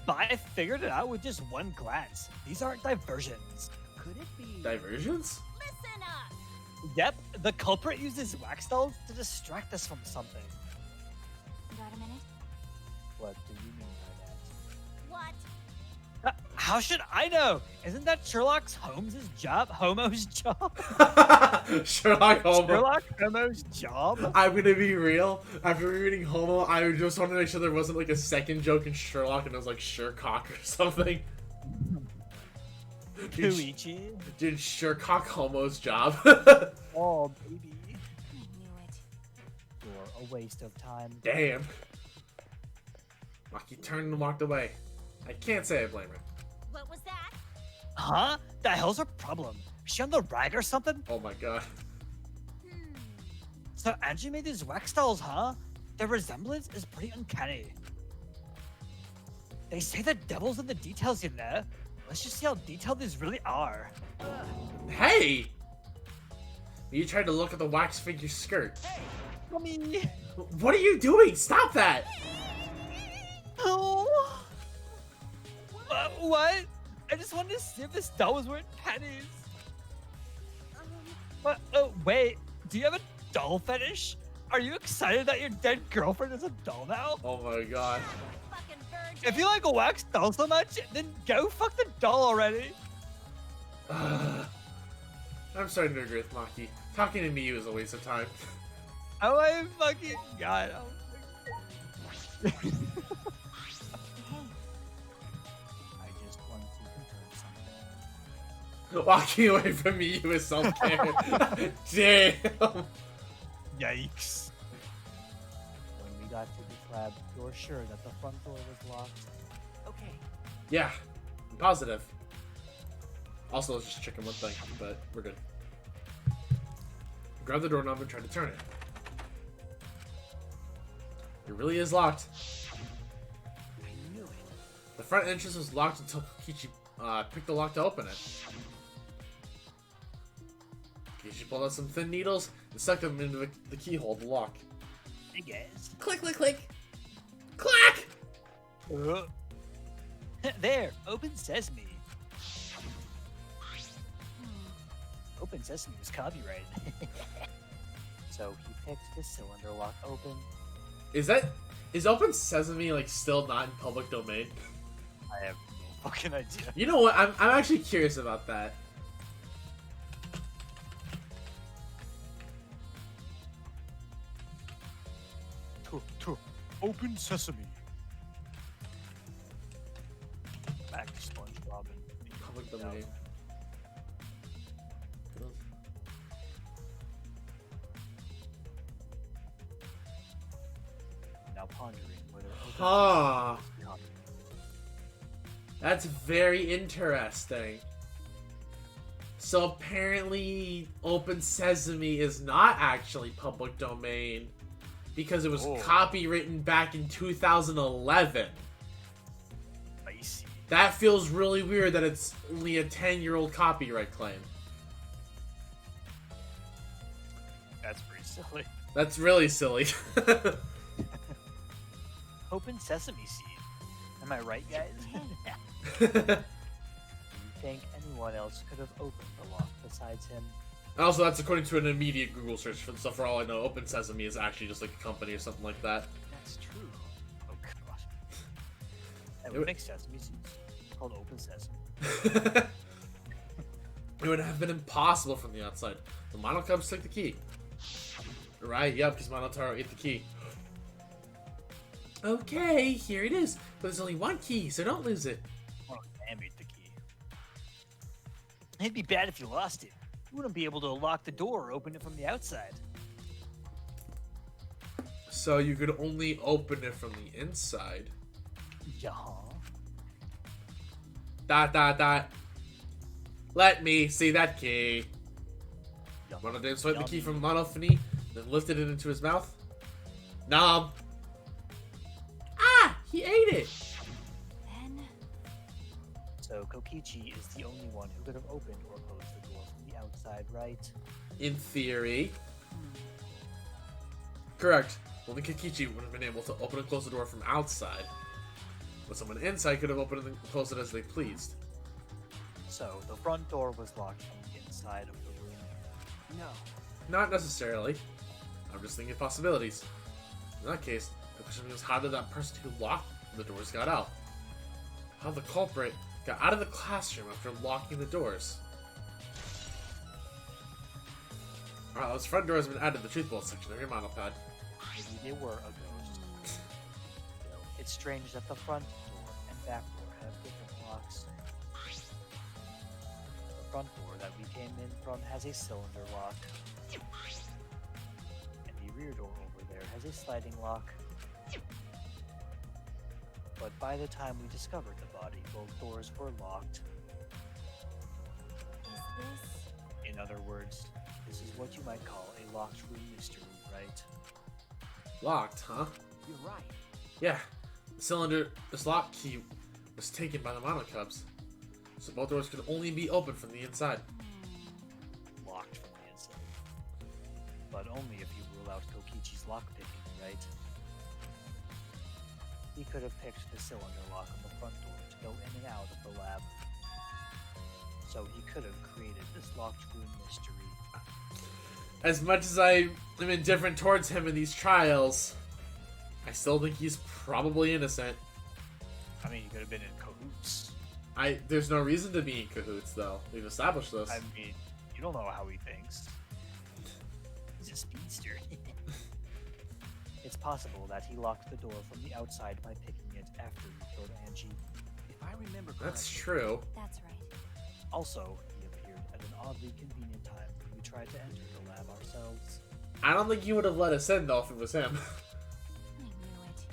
But I figured it out with just one glance. These aren't diversions. Could it be? Diversions? Listen up. Yep, the culprit uses wax dolls to distract us from something. got a minute? What do you mean by What? that? How should I know? Isn't that Sherlock Holmes' job? Homo's job? Sherlock Holmes. Sherlock Holmes' job? I'm gonna be real. After reading Homo, I just wanted to make sure there wasn't like a second joke in Sherlock and it was like Shercock or something. Koichi? Did Shercock Homo's job? Oh, baby. I knew it. You're a waste of time. Damn. Maki turned and walked away. I can't say I blame her. What was that? Huh? The hell's her problem? Is she on the rag or something? Oh my god. So Angie made these wax dolls, huh? Their resemblance is pretty uncanny. They say the devil's in the details, you know? Let's just see how detailed these really are. Hey! You tried to look at the wax figure skirt. Mommy! What are you doing? Stop that! Oh! What? I just wanted to see if this doll was wearing panties. What? Oh, wait. Do you have a doll fetish? Are you excited that your dead girlfriend is a doll now? Oh my god. Fucking virgin. If you like a wax doll so much, then go fuck the doll already. I'm starting to agree with Maki. Talking to Miyu is a waste of time. Oh my fucking god. Hey, I just want to confirm something. Walking away from Miyu is self-care. Damn. Yikes. When we got to the lab, you were sure that the front door was locked. Okay. Yeah, I'm positive. Also, let's just check on one thing, but we're good. Grab the doorknob and try to turn it. really is locked. I knew it. The front entrance was locked until Kokichi picked the lock to open it. Kokichi pulled out some thin needles and stuck them into the keyhole of the lock. Hey guys. Click, click, click. Clack! There, open sesame. Open sesame was copyrighted. So he picks the cylinder lock open. Is Open Sesame like still not in public domain? I have no fucking idea. You know what? I'm actually curious about that. Open sesame. Back to SpongeBob and Public domain. now pondering whether Huh. open That's very interesting. So apparently Open Sesame is not actually public domain because it was Oh. copywritten back in 2011. spicy. That feels really weird that it's only a 10-year-old copyright claim. That's pretty silly. That's really silly. Open sesame seed. Am I right, guys? Do you think anyone else could have opened the lock besides him? Also, that's according to an immediate Google search. So for all I know, Open Sesame is actually just like a company or something like that. That's true. Oh god. That It would make sesame seeds. Called open sesame. It would have been impossible from the outside. The Monocubs took the key. Right, yep, because Monotaro ate the key. Okay, here it is. But there's only one key, so don't lose it. Oh, damn it, the key. It'd be bad if you lost it. You wouldn't be able to lock the door or open it from the outside. So you could only open it from the inside. Yeah. Dot, dot, dot. Let me see that key. Mono then swiped the key from Monofony, then lifted it into his mouth. Nom. Ah! He ate it! Then So Kokichi is the only one who could have opened or closed the door from the outside, right? In theory. Correct. Only Kokichi would have been able to open and close the door from outside. But someone inside could have opened and closed it as they pleased. So the front door was locked from the inside of the room. No. Not necessarily. I'm just thinking possibilities. In that case, the question is how did that person who locked the doors got out? How the culprit got out of the classroom after locking the doors? Alright, those front doors have been added to the truth bolt section of your monopad. Maybe they were a ghost. Still, it's strange that the front door and back door have different locks. The front door that we came in from has a cylinder lock. And the rear door over there has a sliding lock. But by the time we discovered the body, both doors were locked. is this? In other words, this is what you might call a locked room mystery, right? Locked, huh? You're right. Yeah. The cylinder, this lock key, was taken by the monocubs. So both doors could only be opened from the inside. Locked from the inside. But only if you rule out Kokichi's lockpicking, right? He could have picked the cylinder lock on the front door to go in and out of the lab. So he could have created this locked room mystery. As much as I am indifferent towards him in these trials, I still think he's probably innocent. I mean, you could have been in cahoots. There's no reason to be in cahoots, though. We've established this. I mean, you don't know how he thinks. He's a speedster. It's possible that he locked the door from the outside by picking it after he killed Angie. If I remember correctly. That's true. That's right. Also, he appeared at an oddly convenient time when we tried to enter the lab ourselves. I don't think he would have let us in, though, if it was him. I knew it.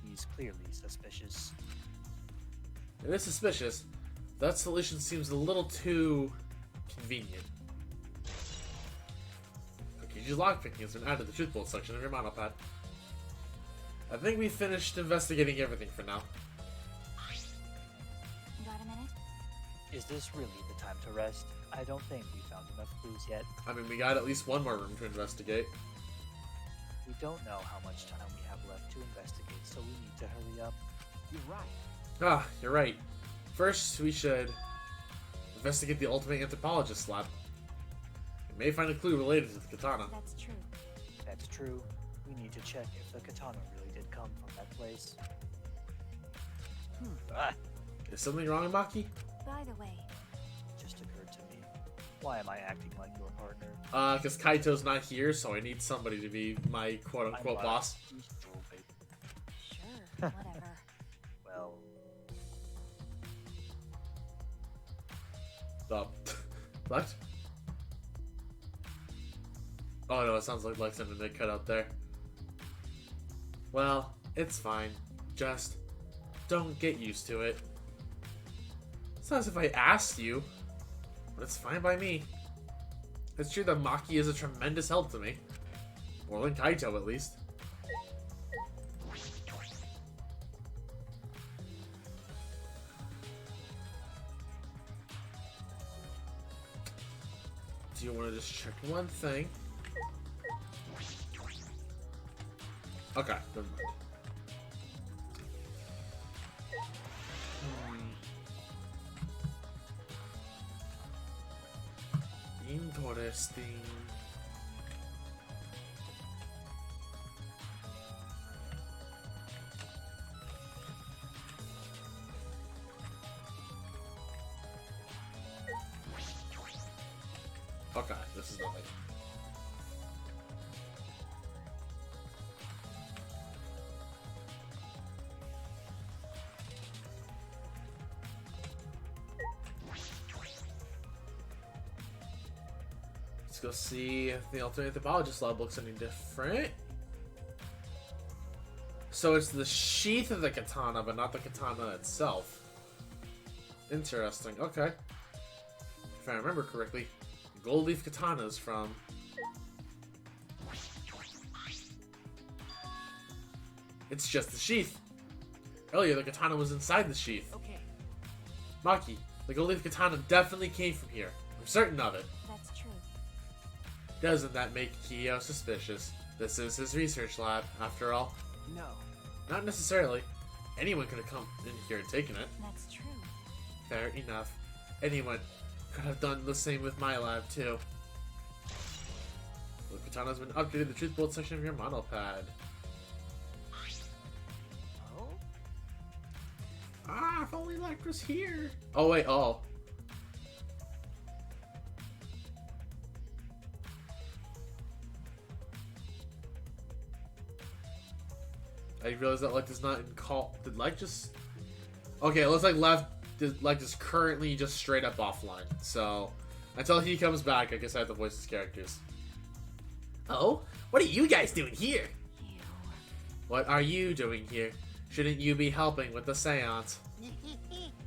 He's clearly suspicious. It is suspicious. That solution seems a little too convenient. Kokichi's lockpicking has been added to the truth bolt section of your monopad. I think we finished investigating everything for now. Got a minute? Is this really the time to rest? I don't think we found enough clues yet. I mean, we got at least one more room to investigate. We don't know how much time we have left to investigate, so we need to hurry up. You're right. Ah, you're right. First, we should investigate the Ultimate Anthropologist lab. We may find a clue related to the katana. That's true. That's true. We need to check if the katana really did come from that place. Is something wrong, Maki? By the way, Just occurred to me. Why am I acting like your partner? Because Kaito's not here, so I need somebody to be my quote-unquote I'm boss. sure, whatever. Well, What? Oh no, it sounds like Lex and Nick cut out there. Well, it's fine. Just don't get used to it. It's not as if I asked you, but it's fine by me. It's true that Maki is a tremendous help to me. More than Kaito, at least. Do you want to just check one thing? Okay, never mind. Interesting. Okay, this is nothing. Let's go see if the Ultimate Anthropologist lab looks any different. So it's the sheath of the katana, but not the katana itself. Interesting. Okay. If I remember correctly, gold leaf katanas from... It's just the sheath. Earlier, the katana was inside the sheath. Okay. Maki, the gold leaf katana definitely came from here. I'm certain of it. That's true. Doesn't that make Kiyo suspicious? This is his research lab, after all. No. Not necessarily. Anyone could have come in here and taken it. That's true. Fair enough. Anyone could have done the same with my lab, too. The katana's been updated to the truth bullet section of your model pad. oh? Ah, if only Lect was here. Oh, wait, oh. I realized that Lect is not in call. Did Lect just... Okay, it looks like Lect is currently just straight up offline. So, until he comes back, I guess I have to voice his characters. Oh? What are you guys doing here? Ew. What are you doing here? Shouldn't you be helping with the seance?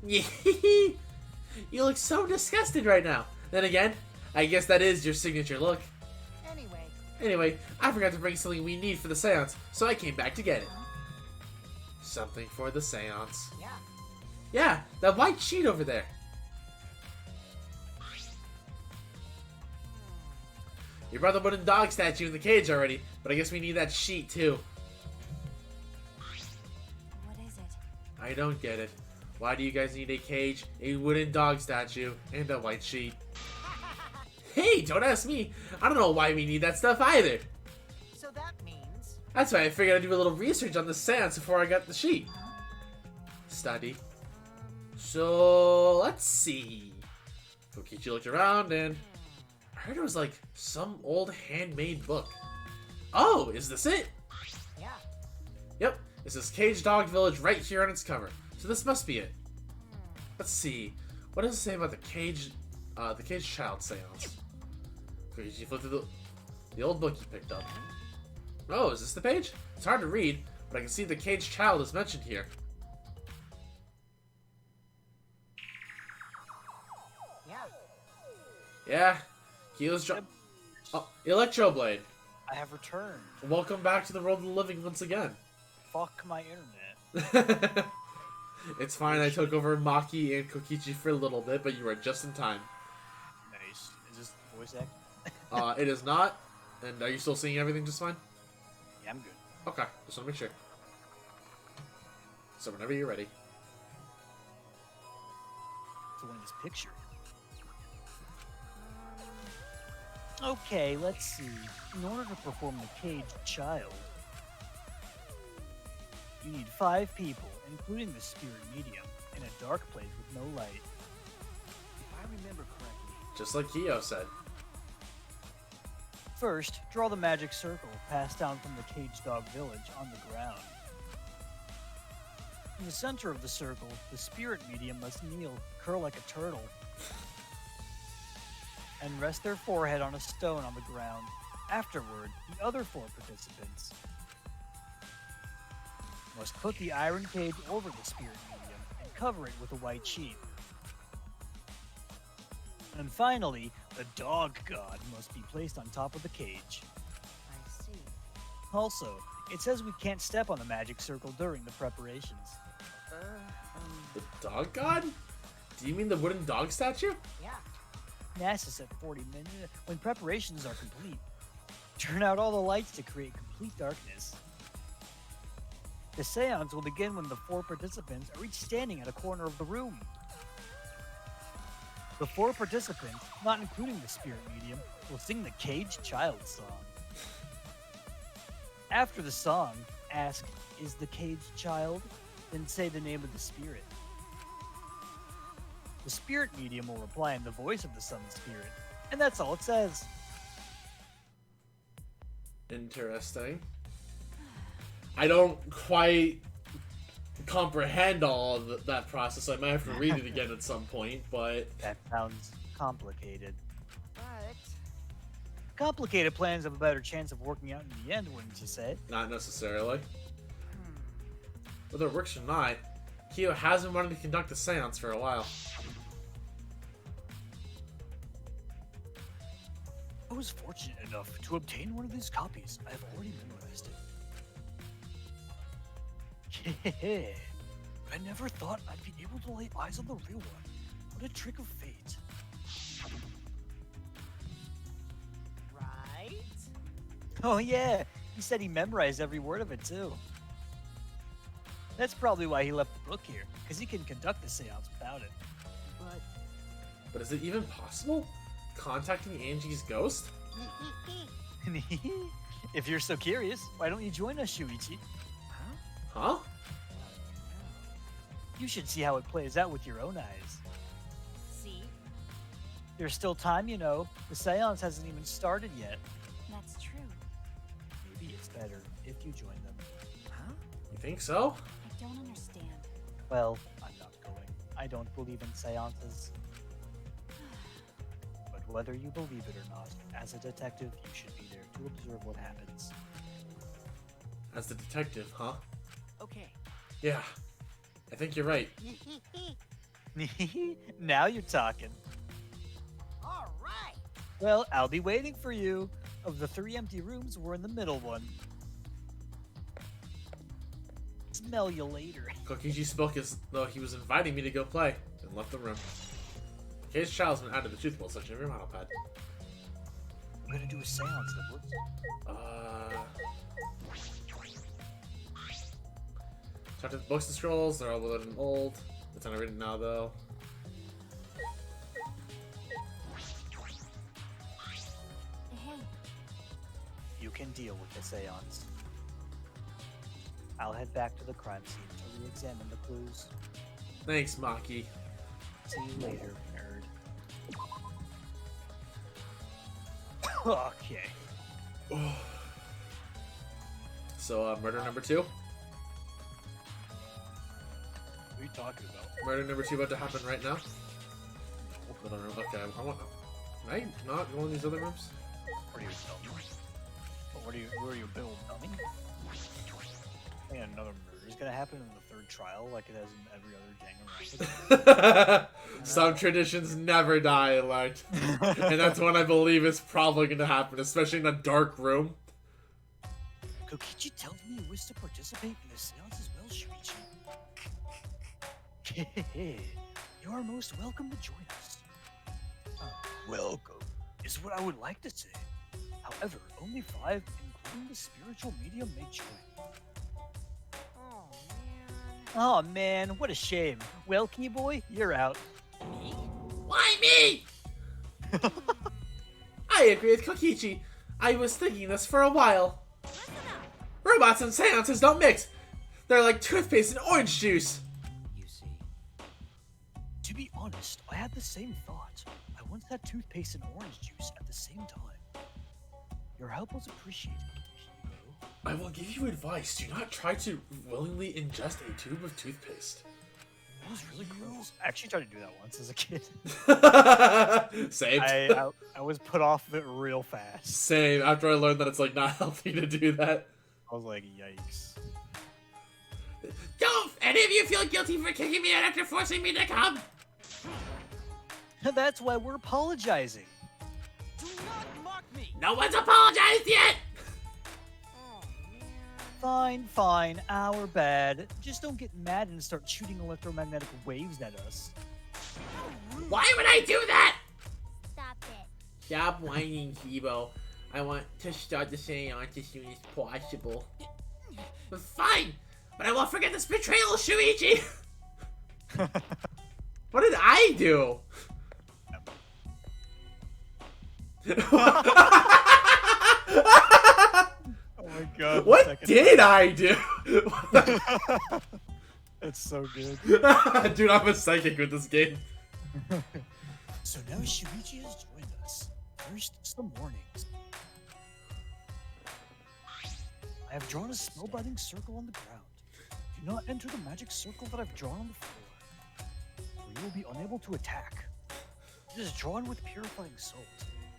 You look so disgusted right now. Then again, I guess that is your signature look. Anyway, I forgot to bring something we need for the seance, so I came back to get it. Something for the seance. Yeah, that white sheet over there. You brought the wooden dog statue in the cage already, but I guess we need that sheet too. What is it? I don't get it. Why do you guys need a cage, a wooden dog statue, and a white sheet? Hey, don't ask me. I don't know why we need that stuff either. So that means... That's why I figured I'd do a little research on the seance before I got the sheet. Study. So, let's see. Kokichi looked around and I heard it was like some old handmade book. Oh, is this it? Yeah. Yep, it says Cage Dog Village right here on its cover. So this must be it. Let's see. What does it say about the cage child seance? Kokichi flipped through the old book he picked up. Oh, is this the page? It's hard to read, but I can see the caged child is mentioned here. Yeah. Yeah, Kiyo's Oh, Electro Blade. I have returned. Welcome back to the world of the living once again. fuck my internet. It's fine. I took over Maki and Kokichi for a little bit, but you were just in time. Nice. Is this voice act? It is not. And are you still seeing everything just fine? Yeah, I'm good. Okay, just want to make sure. So whenever you're ready. To win this picture. Okay, let's see. In order to perform the caged child, you need 5 people, including the spirit medium, in a dark place with no light. If I remember correctly, Just like Kyo said. First, draw the magic circle passed down from the caged dog village on the ground. In the center of the circle, the spirit medium must kneel, curl like a turtle, and rest their forehead on a stone on the ground. Afterward, the other 4 participants must put the iron cage over the spirit medium and cover it with a white sheet. And finally, the dog god must be placed on top of the cage. I see. Also, it says we can't step on the magic circle during the preparations. The dog god? Do you mean the wooden dog statue? Yeah. NASA set 40 minutes when preparations are complete. Turn out all the lights to create complete darkness. The seance will begin when the 4 participants are each standing at a corner of the room. The 4 participants, not including the spirit medium, will sing the caged child song. After the song, ask, "Is the caged child?" Then say the name of the spirit. The spirit medium will reply in the voice of the summoned spirit, and that's all it says. Interesting. I don't quite comprehend all of that process. I might have to read it again at some point, but... That sounds complicated. But Complicated plans have a better chance of working out in the end, wouldn't you say? Not necessarily. Whether it works or not, Kyo has been wanting to conduct a seance for a while. I was fortunate enough to obtain one of these copies. I have already memorized it. I never thought I'd be able to lay eyes on the real one. What a trick of fate. right? Oh yeah, he said he memorized every word of it too. That's probably why he left the book here, because he can conduct the seance without it. But is it even possible? Contacting Angie's ghost? If you're so curious, why don't you join us, Shuichi? Huh? You should see how it plays out with your own eyes. See? There's still time, you know. The seance hasn't even started yet. That's true. Maybe it's better if you join them. You think so? I don't understand. Well, I'm not going. I don't believe in seances. But whether you believe it or not, as a detective, you should be there to observe what happens. As the detective, huh? Okay. Yeah. I think you're right. Now you're talking. All right. Well, I'll be waiting for you. Of the 3 empty rooms, we're in the middle one. Smell you later. Kokichi spoke as though he was inviting me to go play, and left the room. Case child's been added to the truthful section of your model pad. I'm gonna do a seance that works. Check the books and scrolls, they're all loaded and old. It's unwritten now, though. Hey, You can deal with the seance. I'll head back to the crime scene to re-examine the clues. Thanks, Maki. See you later, nerd. Okay. So, murder number 2? What are you talking about? Murder number 2 about to happen right now? Little room. Okay, I want... Can I not go in these other rooms? What are you telling me? What are you building, dummy? And another murder is gonna happen in the 3rd trial, like it has in every other Danganronpa. Some traditions never die, elect. And that's one I believe is probably going to happen, especially in a dark room. Kokichi tells me you wish to participate in the seance as well, Shuichi. You are most welcome to join us. Welcome is what I would like to say. However, only 5, including the spiritual medium, may join. Oh, man. Oh man, what a shame. Well, Keyboy, you're out. Me? Why me? I agree with Kokichi. I was thinking this for a while. Listen up. Robots and seances don't mix. They're like toothpaste and orange juice. You see. To be honest, I had the same thought. I once had toothpaste and orange juice at the same time. Your help was appreciated, Hiro. I will give you advice. Do not try to willingly ingest a tube of toothpaste. That was really gross. I actually tried to do that once as a kid. Same. I was put off of it real fast. Same. After I learned that it's like not healthy to do that. I was like, yikes. Don't any of you feel guilty for kicking me out after forcing me to come? That's why we're apologizing. Do not mock me! No one's apologized yet. Oh, man. Fine, our bad. Just don't get mad and start shooting electromagnetic waves at us. Why would I do that? Stop it. Stop whining, Kibo. I want to start the seance as soon as possible. But fine, but I won't forget this betrayal, Shuichi. What did I do? Oh my god. What did I do? It's so good. Dude, I'm a psychic with this game. So now Shuichi has joined us. First, some warnings. I have drawn a spellbinding circle on the ground. Do not enter the magic circle that I've drawn on the floor, or you will be unable to attack. It is drawn with purifying salt,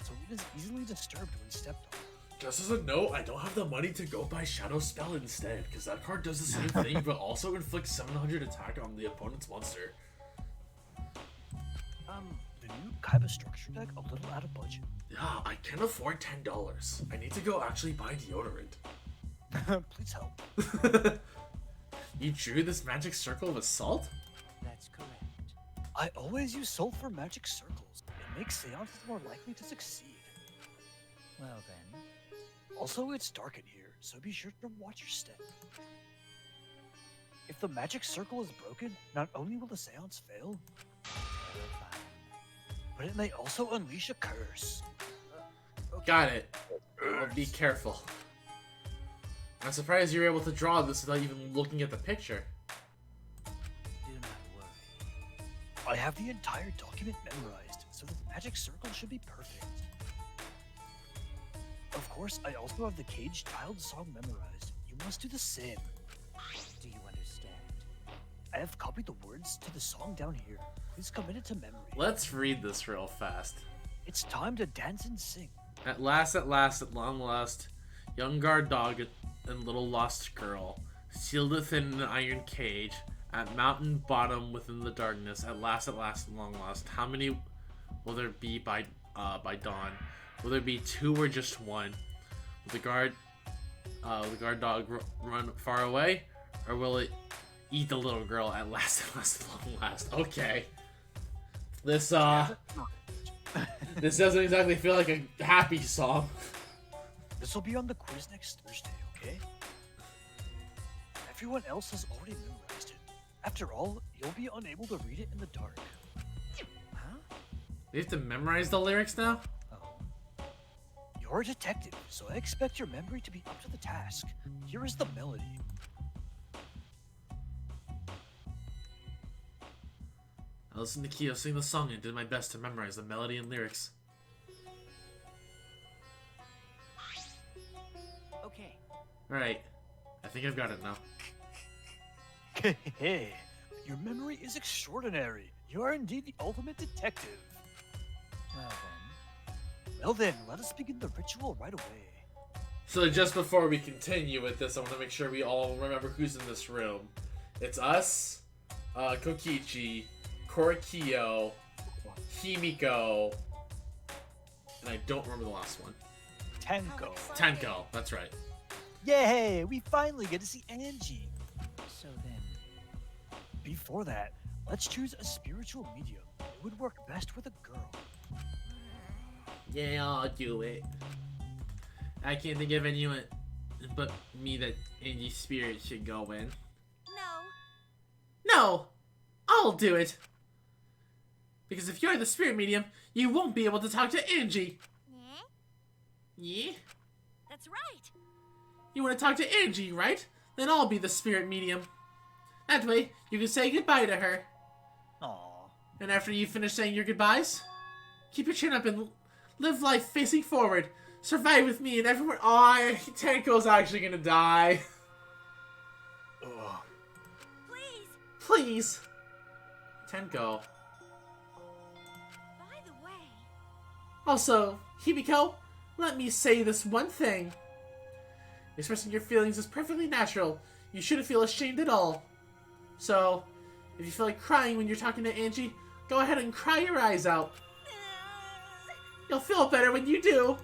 so it is easily disturbed when stepped on. Just as a note, I don't have the money to go buy Shadow Spell instead, because that card does the same thing, but also inflicts 700 attack on the opponent's monster. The new Kaiba structure deck a little out of budget. Yeah, I can afford $10. I need to go actually buy deodorant. Please help. You drew this magic circle with salt? That's correct. I always use salt for magic circles. It makes seances more likely to succeed. Well then. Also, it's dark in here, so be sure to watch your step. If the magic circle is broken, not only will the seance fail, Terrifying. but it may also unleash a curse. Got it. I'll be careful. I'm surprised you were able to draw this without even looking at the picture. Do not worry. I have the entire document memorized, so the magic circle should be perfect. Of course, I also have the Cage Child song memorized. You must do the same. Do you understand? I have copied the words to the song down here. Please commit it to memory. Let's read this real fast. It's time to dance and sing. At last, at long last, young guard dog and little lost girl, sealed within an iron cage, at mountain bottom within the darkness, at last, long last. How many will there be by dawn? Will there be 2 or just 1? Will the guard dog run far away, or will it eat the little girl at last, long last? Okay. This this doesn't exactly feel like a happy song. This will be on the quiz next Thursday, okay? Everyone else has already memorized it. After all, you'll be unable to read it in the dark. Huh? We have to memorize the lyrics now? Oh. You're a detective, so I expect your memory to be up to the task. Here is the melody. I listened to Kyo sing the song and did my best to memorize the melody and lyrics. Okay. Alright, I think I've got it now. Hey, your memory is extraordinary. You are indeed the ultimate detective. Well then. Well then, let us begin the ritual right away. So just before we continue with this, I want to make sure we all remember who's in this room. It's us, Kokichi, Korikyo, Himiko, and I don't remember the last one. Tenko. Tenko, that's right. Yay! We finally get to see Angie. So then, Before that, let's choose a spiritual medium. It would work best with a girl. Yeah, I'll do it. I can't think of anyone but me that Angie's spirit should go in. No. No! I'll do it! Because if you're the spirit medium, you won't be able to talk to Angie. Yeah? Yeah? That's right. You want to talk to Angie, right? Then I'll be the spirit medium. That way, you can say goodbye to her. Aw. And after you finish saying your goodbyes, keep your chin up and live life facing forward. Survive with me and everyone. Oh, Tenko's actually gonna die. Ugh. Please. Please. Tenko. By the way, Also, Himiko, let me say this one thing. Expressing your feelings is perfectly natural. You shouldn't feel ashamed at all. So, if you feel like crying when you're talking to Angie, go ahead and cry your eyes out. You'll feel better when you do.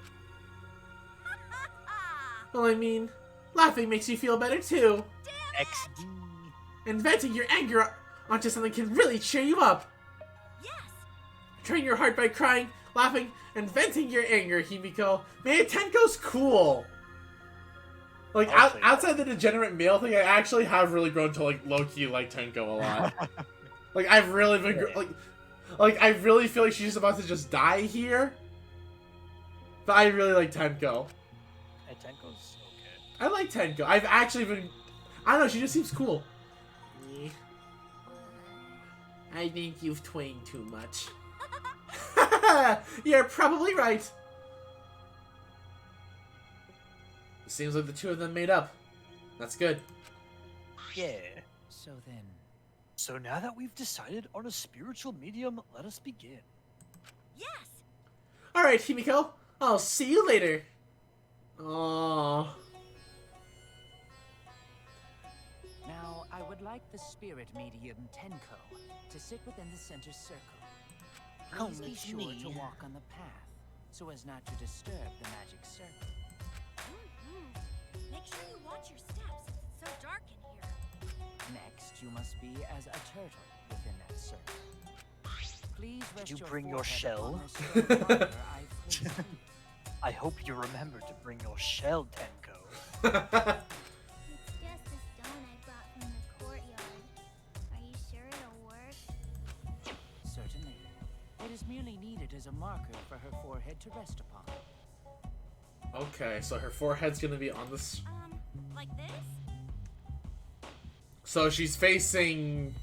Well, I mean, laughing makes you feel better too. XD. And venting your anger onto something can really cheer you up. yes. Train your heart by crying, laughing, and venting your anger, Himiko. Man, Tenko's cool. Like, I'll say that. outside the degenerate male thing, I actually have really grown to, like, low-key like Tenko a lot. Like, I've really been, like, I really feel like she's about to just die here. But I really like Tenko. Hey, Tenko's okay. I like Tenko. I've actually been, I don't know, she just seems cool. I think you've twanged too much. You're probably right. It seems like the two of them made up. That's good. Yeah. so then, So now that we've decided on a spiritual medium, let us begin. Yes. Alright, Himiko. I'll see you later. Aww. now I would like the spirit medium Tenko to sit within the center circle. Oh, Please be it's sure me. to walk on the path, so as not to disturb the magic circle. Make sure you watch your steps since it's so dark in here. Next, you must be as a turtle within that circle. Please rest you your bring your forehead shell? upon the stone marker I've placed here. I hope you remember to bring your shell, Tenko. It's just a stone I brought from the courtyard. Are you sure it'll work? Certainly. It is merely needed as a marker for her forehead to rest upon. Okay, so her forehead's gonna be on this. Like this? So she's facing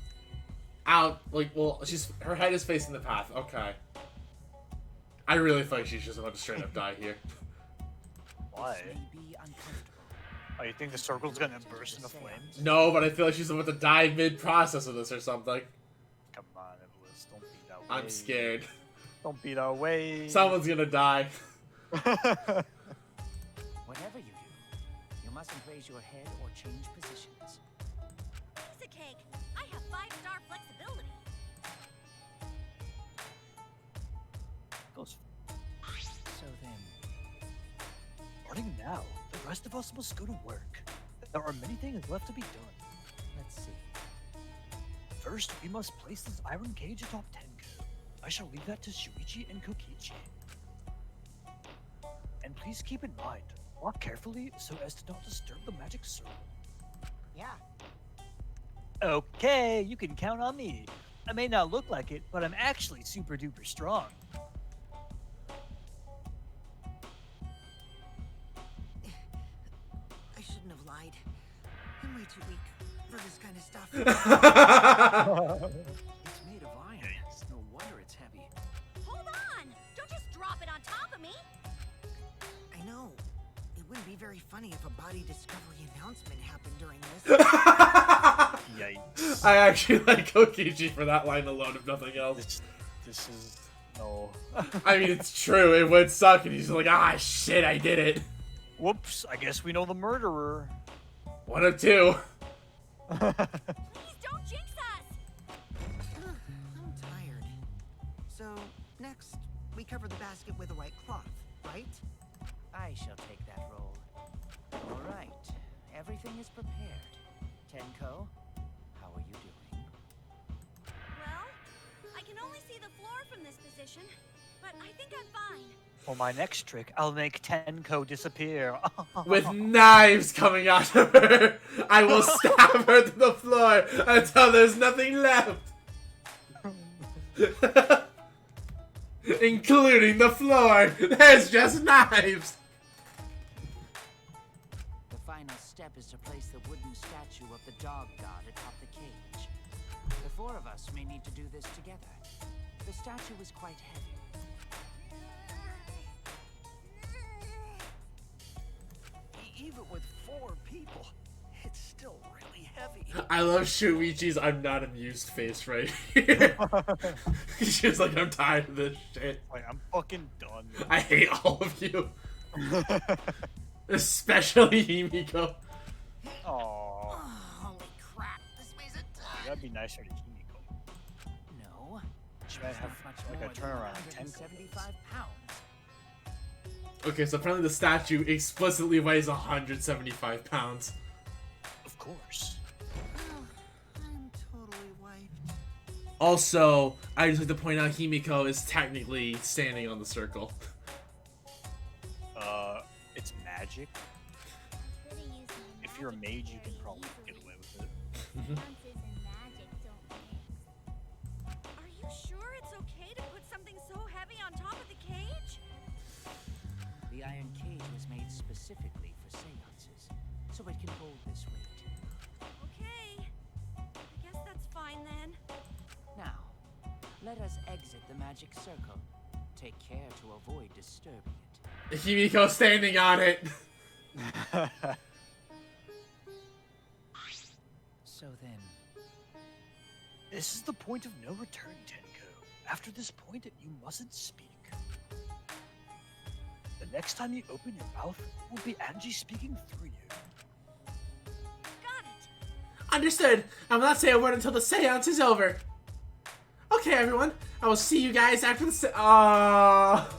out, like, well, her head is facing the path. Okay. I really feel like she's just about to straight up die here. Why? This may be uncomfortable. Oh, you think the circle's gonna burst into flames? No, but I feel like she's about to die mid-process of this or something. Come on, Iblis, don't be that way. I'm scared. Don't be that way. Someone's gonna die. Whatever you do, you mustn't raise your head or change positions. Piece of cake. I have 5-star flexibility. Goes. So then, Starting now, the rest of us must go to work. There are many things left to be done. let's see. First, we must place this iron cage atop Tenko. I shall leave that to Shuichi and Kokichi. And please keep in mind, walk carefully so as to not disturb the magic circle. Yeah. Okay, you can count on me. I may not look like it, but I'm actually super duper strong. I shouldn't have lied. I'm way too weak for this kind of stuff. It's made of iron. No wonder it's heavy. Hold on! Don't just drop it on top of me! I know. It wouldn't be very funny if a body discovery announcement happened during this. Yikes. I actually like Kokichi for that line alone, if nothing else. This is... no. I mean, it's true. It would suck, and he's like, ah, shit, I did it. Whoops, I guess we know the murderer. One of two. Please don't jinx us! I'm tired. So, next, we cover the basket with a white cloth, right? I shall take that role. All right. Everything is prepared. Tenko, how are you doing? Well, I can only see the floor from this position, but I think I'm fine. For my next trick, I'll make Tenko disappear. With knives coming out of her, I will stab her to the floor until there's nothing left. Including the floor. There's just knives. The final step is to place the wooden statue of the dog god atop the cage. The four of us may need to do this together. The statue is quite heavy. Even with 4 people, it's still really heavy. I love Shuichi's I'm not amused face right here. She's like, I'm tired of this shit. Like, I'm fucking done. I hate all of you. Especially Himiko. Aww. Oh, holy crap, this weighs a ton. That'd be nicer to Himiko. No, She might have much like more a than turnaround 175 pounds. Okay, so apparently the statue explicitly weighs 175 pounds. Of course. I'm totally wiped. Also, I just like to point out Himiko is technically standing on the circle. It's magic. Could've used my If you're a magic mage, you can very probably get easily. away with it. Seances and magic don't mix. Are you sure it's okay to put something so heavy on top of the cage? The iron cage was made specifically for seances, so it can hold this weight. Okay. I guess that's fine then. Now, let us exit the magic circle. Take care to avoid disturbing it. Himiko standing on it. So then, This is the point of no return, Tenko. After this point, you mustn't speak. The next time you open your mouth, it will be Angie speaking through you. Got it. Understood. I will not say a word until the seance is over. Okay, everyone. I will see you guys after the Ah.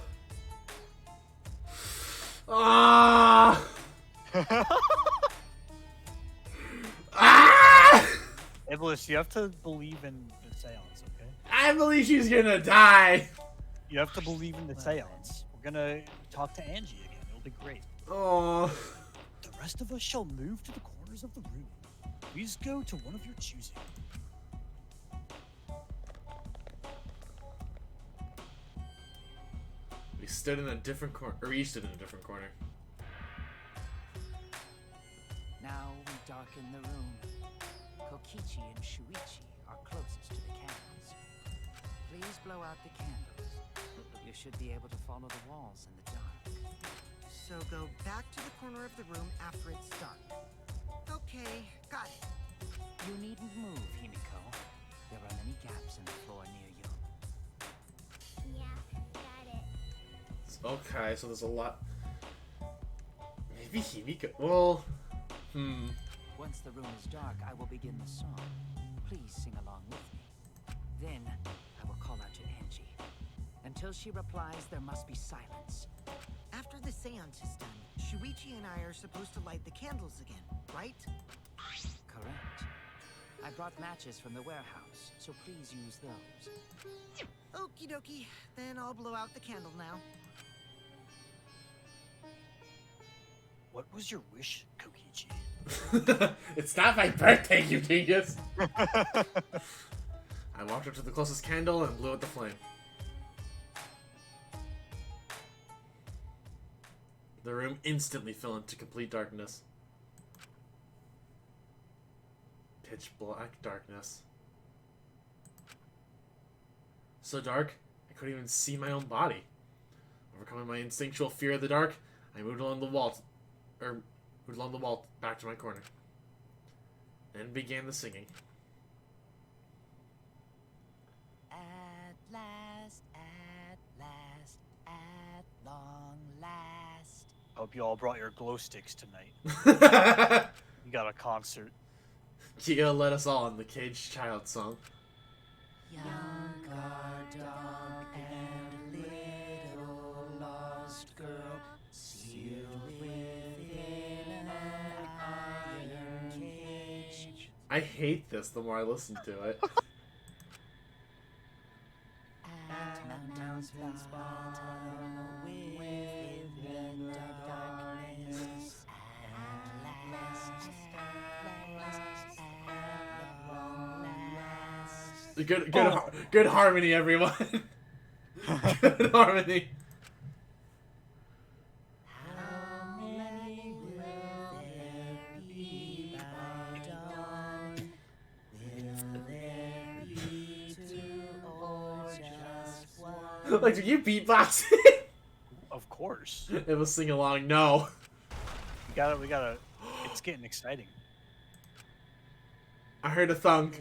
Iblis, you have to believe in the seance, okay? I believe she's gonna die. You have to believe in the seance. We're gonna talk to Angie again. It'll be great. Oh. The rest of us shall move to the corners of the room. Please go to one of your choosing. We stood in a different corner, or each stood in a different corner. now we darken the room. Kokichi and Shuichi are closest to the candles. Please blow out the candles. You should be able to follow the walls in the dark. So go back to the corner of the room after it's dark. Okay, got it. You needn't move, Himiko. There are many gaps in the floor near you. Yeah, got it. Okay, so there's a lot. Maybe Himiko. Well, Once the room is dark, I will begin the song. Please sing along with me. Then, I will call out to Angie. Until she replies, there must be silence. After the seance is done, Shuichi and I are supposed to light the candles again, right? Correct. I brought matches from the warehouse, so please use those. Okie dokie, then I'll blow out the candle now. What was your wish, Kokichi? it's not my birthday, you genius. I walked up to the closest candle and blew out the flame. The room instantly fell into complete darkness. Pitch black darkness. So dark, I couldn't even see my own body. Overcoming my instinctual fear of the dark, I moved along the wall, back to my corner. Then began the singing. At last, at long last. Hope you all brought your glow sticks tonight. You got a concert. Kia led us all in the Caged Child song. Young guard dog and little lost girl, sealed within a I hate this the more I listen to it. Good harmony, everyone. Good harmony. Like, do you beatbox? Of course. It was sing along. No. We gotta. It's getting exciting. I heard a thunk.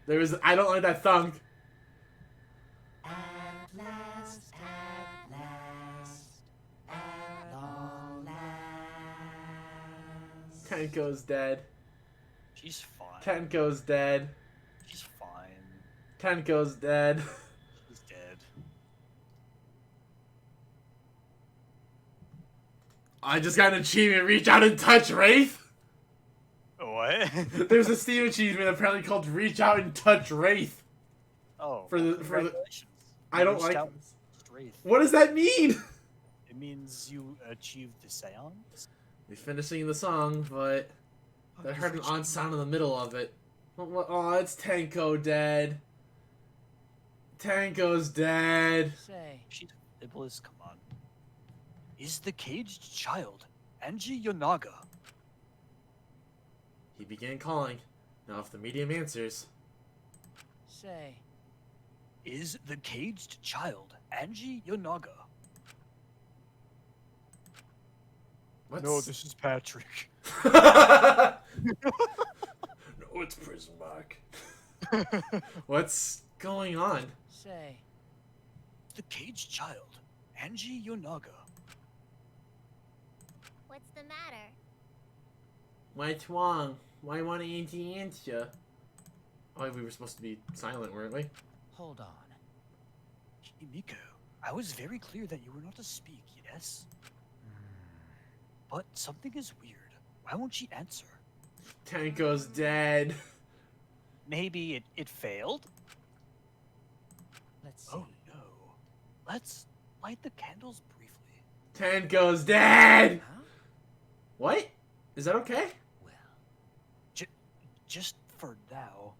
There was. I don't like that thunk. Tenko's dead. She's fine. Tenko's dead. She's fine. Tenko's dead. She's dead. I just got an achievement. Reach out and touch Wraith. What? There's a Steam achievement apparently called Reach Out and Touch Wraith. Oh. For the congratulations. I don't You like. reached out and touched Wraith. What does that mean? It means you achieved the seance. We're finishing the song, but I heard an odd sound in the middle of it. Oh, it's Tenko dead. Tenko's dead. Say, Iblis, come on. Is the caged child Anji Yonaga? He began calling. Now if the medium answers. say. Is the caged child Anji Yonaga? What's... No, this is Patrick. No, it's Prison Mark. What's going on? Say. The caged child Anji Yonaga. What's the matter? What's wrong? Why won't Auntie answer? Oh, we were supposed to be silent, weren't we? Hold on. Himiko, I was very clear that you were not to speak, yes? But something is weird. Why won't she answer? Tenko's dead. Maybe it failed? Let's see. Oh no. Let's light the candles briefly. Tenko's dead! Huh? What? Is that okay? Well, Just for now.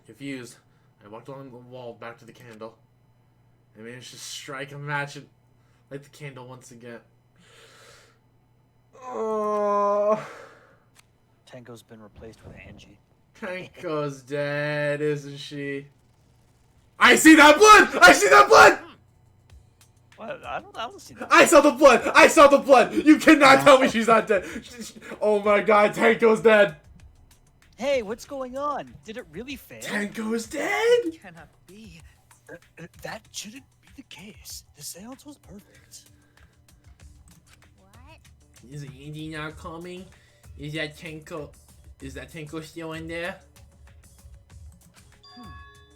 Confused, I walked along the wall back to the candle. I managed to strike a match and light the candle once again. Oh, Tenko's been replaced with Angie. Tenko's dead, isn't she? I see that blood! I see that blood! What? I don't see that. I saw the blood! I saw the blood! You cannot tell me she's not dead! Oh my god, Tenko's dead! Hey, what's going on? Did it really fail? Tenko's dead! cannot be. That shouldn't be the case. The seance was perfect. What? Is Andy not coming? Is that Tenko still in there?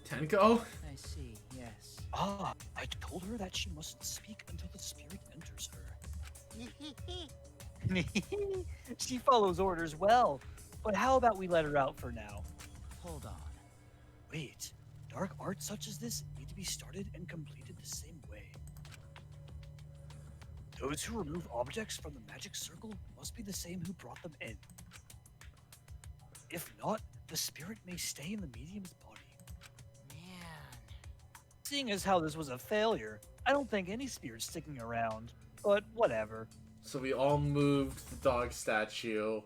Tenko? I see, yes. Ah, I told her that she mustn't speak until the spirit enters her. She follows orders well. But how about we let her out for now? Hold on. Wait, dark arts such as this need to be started and completed the same way. Those who remove objects from the magic circle must be the same who brought them in. If not, the spirit may stay in the medium's body. Man. Seeing as how this was a failure, I don't think any spirit's sticking around. But whatever. So we all moved the dog statue.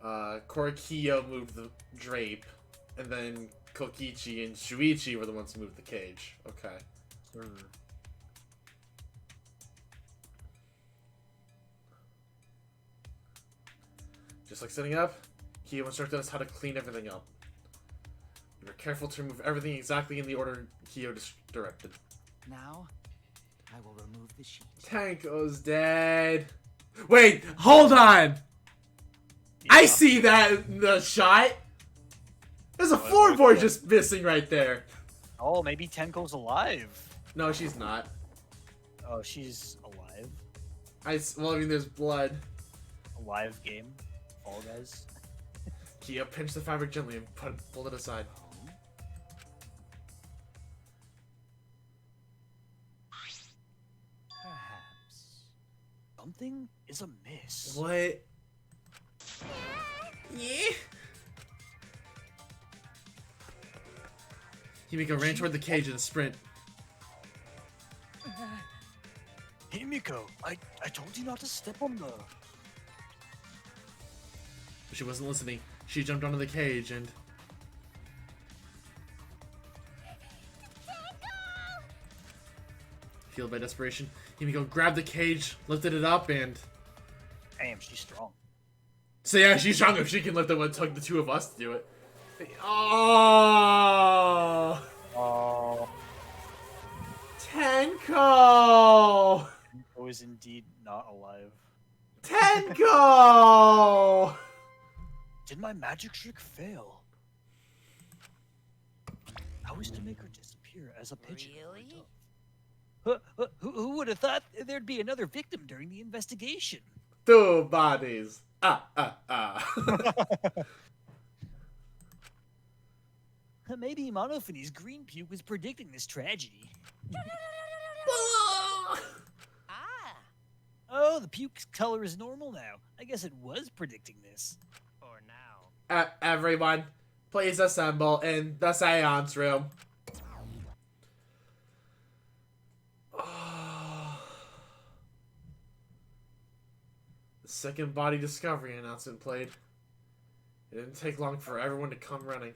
Korikiyo moved the drape. And then Kokichi and Shuichi were the ones who moved the cage. Okay. Just like setting up, Kiyo instructed us how to clean everything up. We were careful to remove everything exactly in the order Kiyo directed. Now, I will remove the sheet. Tenko's dead. Wait, hold on! I see that in the shot! There's a What- floorboard what- just missing right there. Oh, maybe Tenko's alive. No, she's not. Oh, she's alive. Well, I mean, there's blood. Alive game. Fall Guys. Kia, pinch the fabric gently and pull it aside. Perhaps. Something is amiss. What? Yeah. Himiko ran toward the cage in a sprint. Himiko, I told you not to step on the... But she wasn't listening. She jumped onto the cage and... Fueled by desperation, Himiko grabbed the cage, lifted it up, and... Damn, she's strong. So yeah, she's strong if she can lift it. It took the two of us to do it. Oh! Oh. Tenko! Tenko is indeed not alive. Tenko! Did my magic trick fail? I was to make her disappear as a pigeon. or a Really? dove. Who would have thought there'd be another victim during the investigation? 2 bodies. Maybe Monophanie's green puke was predicting this tragedy. Ah. Oh, the puke's color is normal now. I guess it was predicting this. For now. Everyone, please assemble in the seance room. The second body discovery announcement played. It didn't take long for everyone to come running.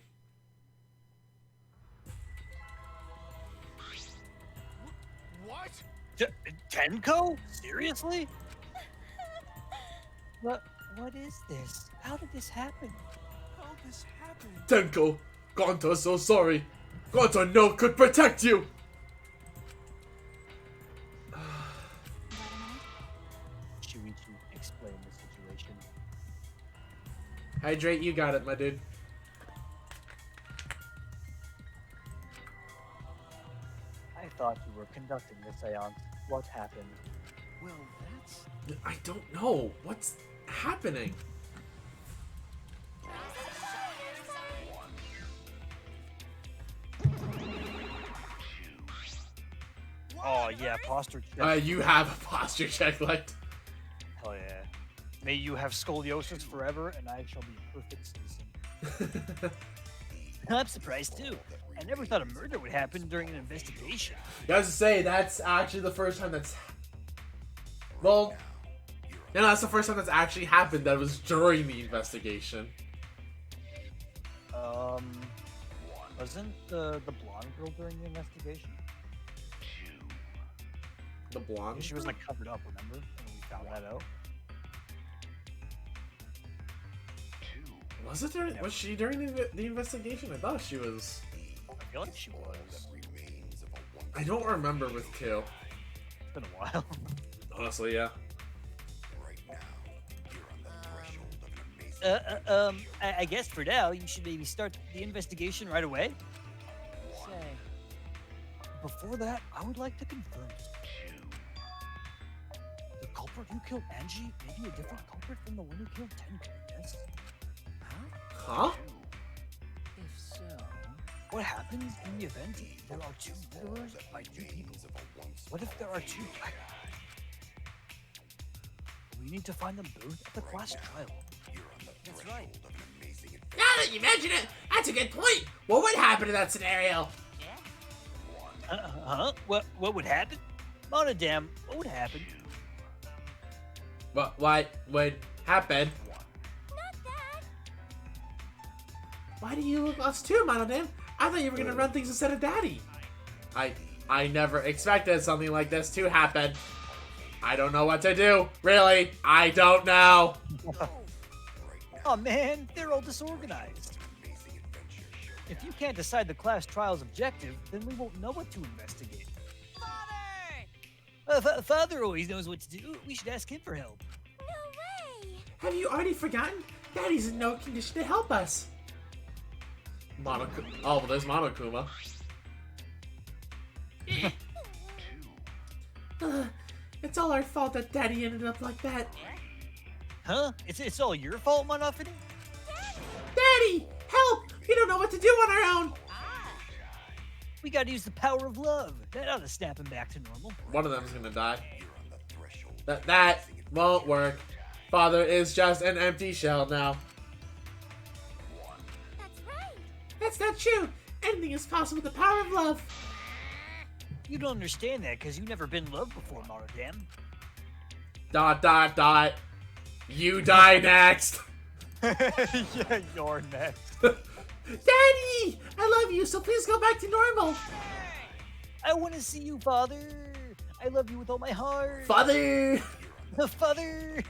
What? Tenko? Seriously? What is this? How did this happen? How this happened? Tenko, Gonta's so sorry. Gonta no could protect you. Shuichi, explain the situation. Hydrate, you got it, my dude. I thought you were conducting the seance. What happened? Well, that's... I don't know. What's happening? Oh yeah, posture check. You have a posture check left. Hell yeah. May you have scoliosis forever, and I shall be a perfect citizen. I'm surprised too. I never thought a murder would happen during an investigation. I was to say, that's actually the first time that's... Well... No, that's the first time that's actually happened that was during the investigation. Wasn't the blonde girl during the investigation? The blonde? She was like covered up, remember? And we found that out. Was it during... Was she during the investigation? I thought she was... I feel like she was. I don't remember with 2. It's been a while. Honestly, yeah. I guess for now, you should maybe start the investigation right away. Say. Before that, I would like to confirm. The culprit who killed Angie may be a different culprit from the one who killed Tenko, yes? Huh? If so. What happens in the event there are 2 murderers by 2 people? What if there are 2? We need to find them both at the class trial. That's right. Now that you mention it, that's a good point. What would happen in that scenario? Huh? What would happen? Monodam, what would happen? What would happen? Not that. Why do you look us too, Monodam? I thought you were gonna run things instead of Daddy. I never expected something like this to happen. I don't know what to do. Really, I don't know. Oh man, they're all disorganized. If you can't decide the class trial's objective, then we won't know what to investigate. Father! Father always knows what to do. We should ask him for help. No way. Have you already forgotten? Daddy's in no condition to help us. Oh, well, there's Monokuma. It's all our fault that Daddy ended up like that. Huh? It's all your fault, Monophony? Daddy, help! We don't know what to do on our own. We gotta use the power of love. That ought to snap him back to normal. One of them's gonna die. That won't work. Father is just an empty shell now. That's right. That's not true. Anything is possible with the power of love. You don't understand that because you've never been loved before, Monodam. ... You die next. Yeah, you're next. Daddy, I love you, so please go back to normal. I want to see you, Father. I love you with all my heart. Father. Father.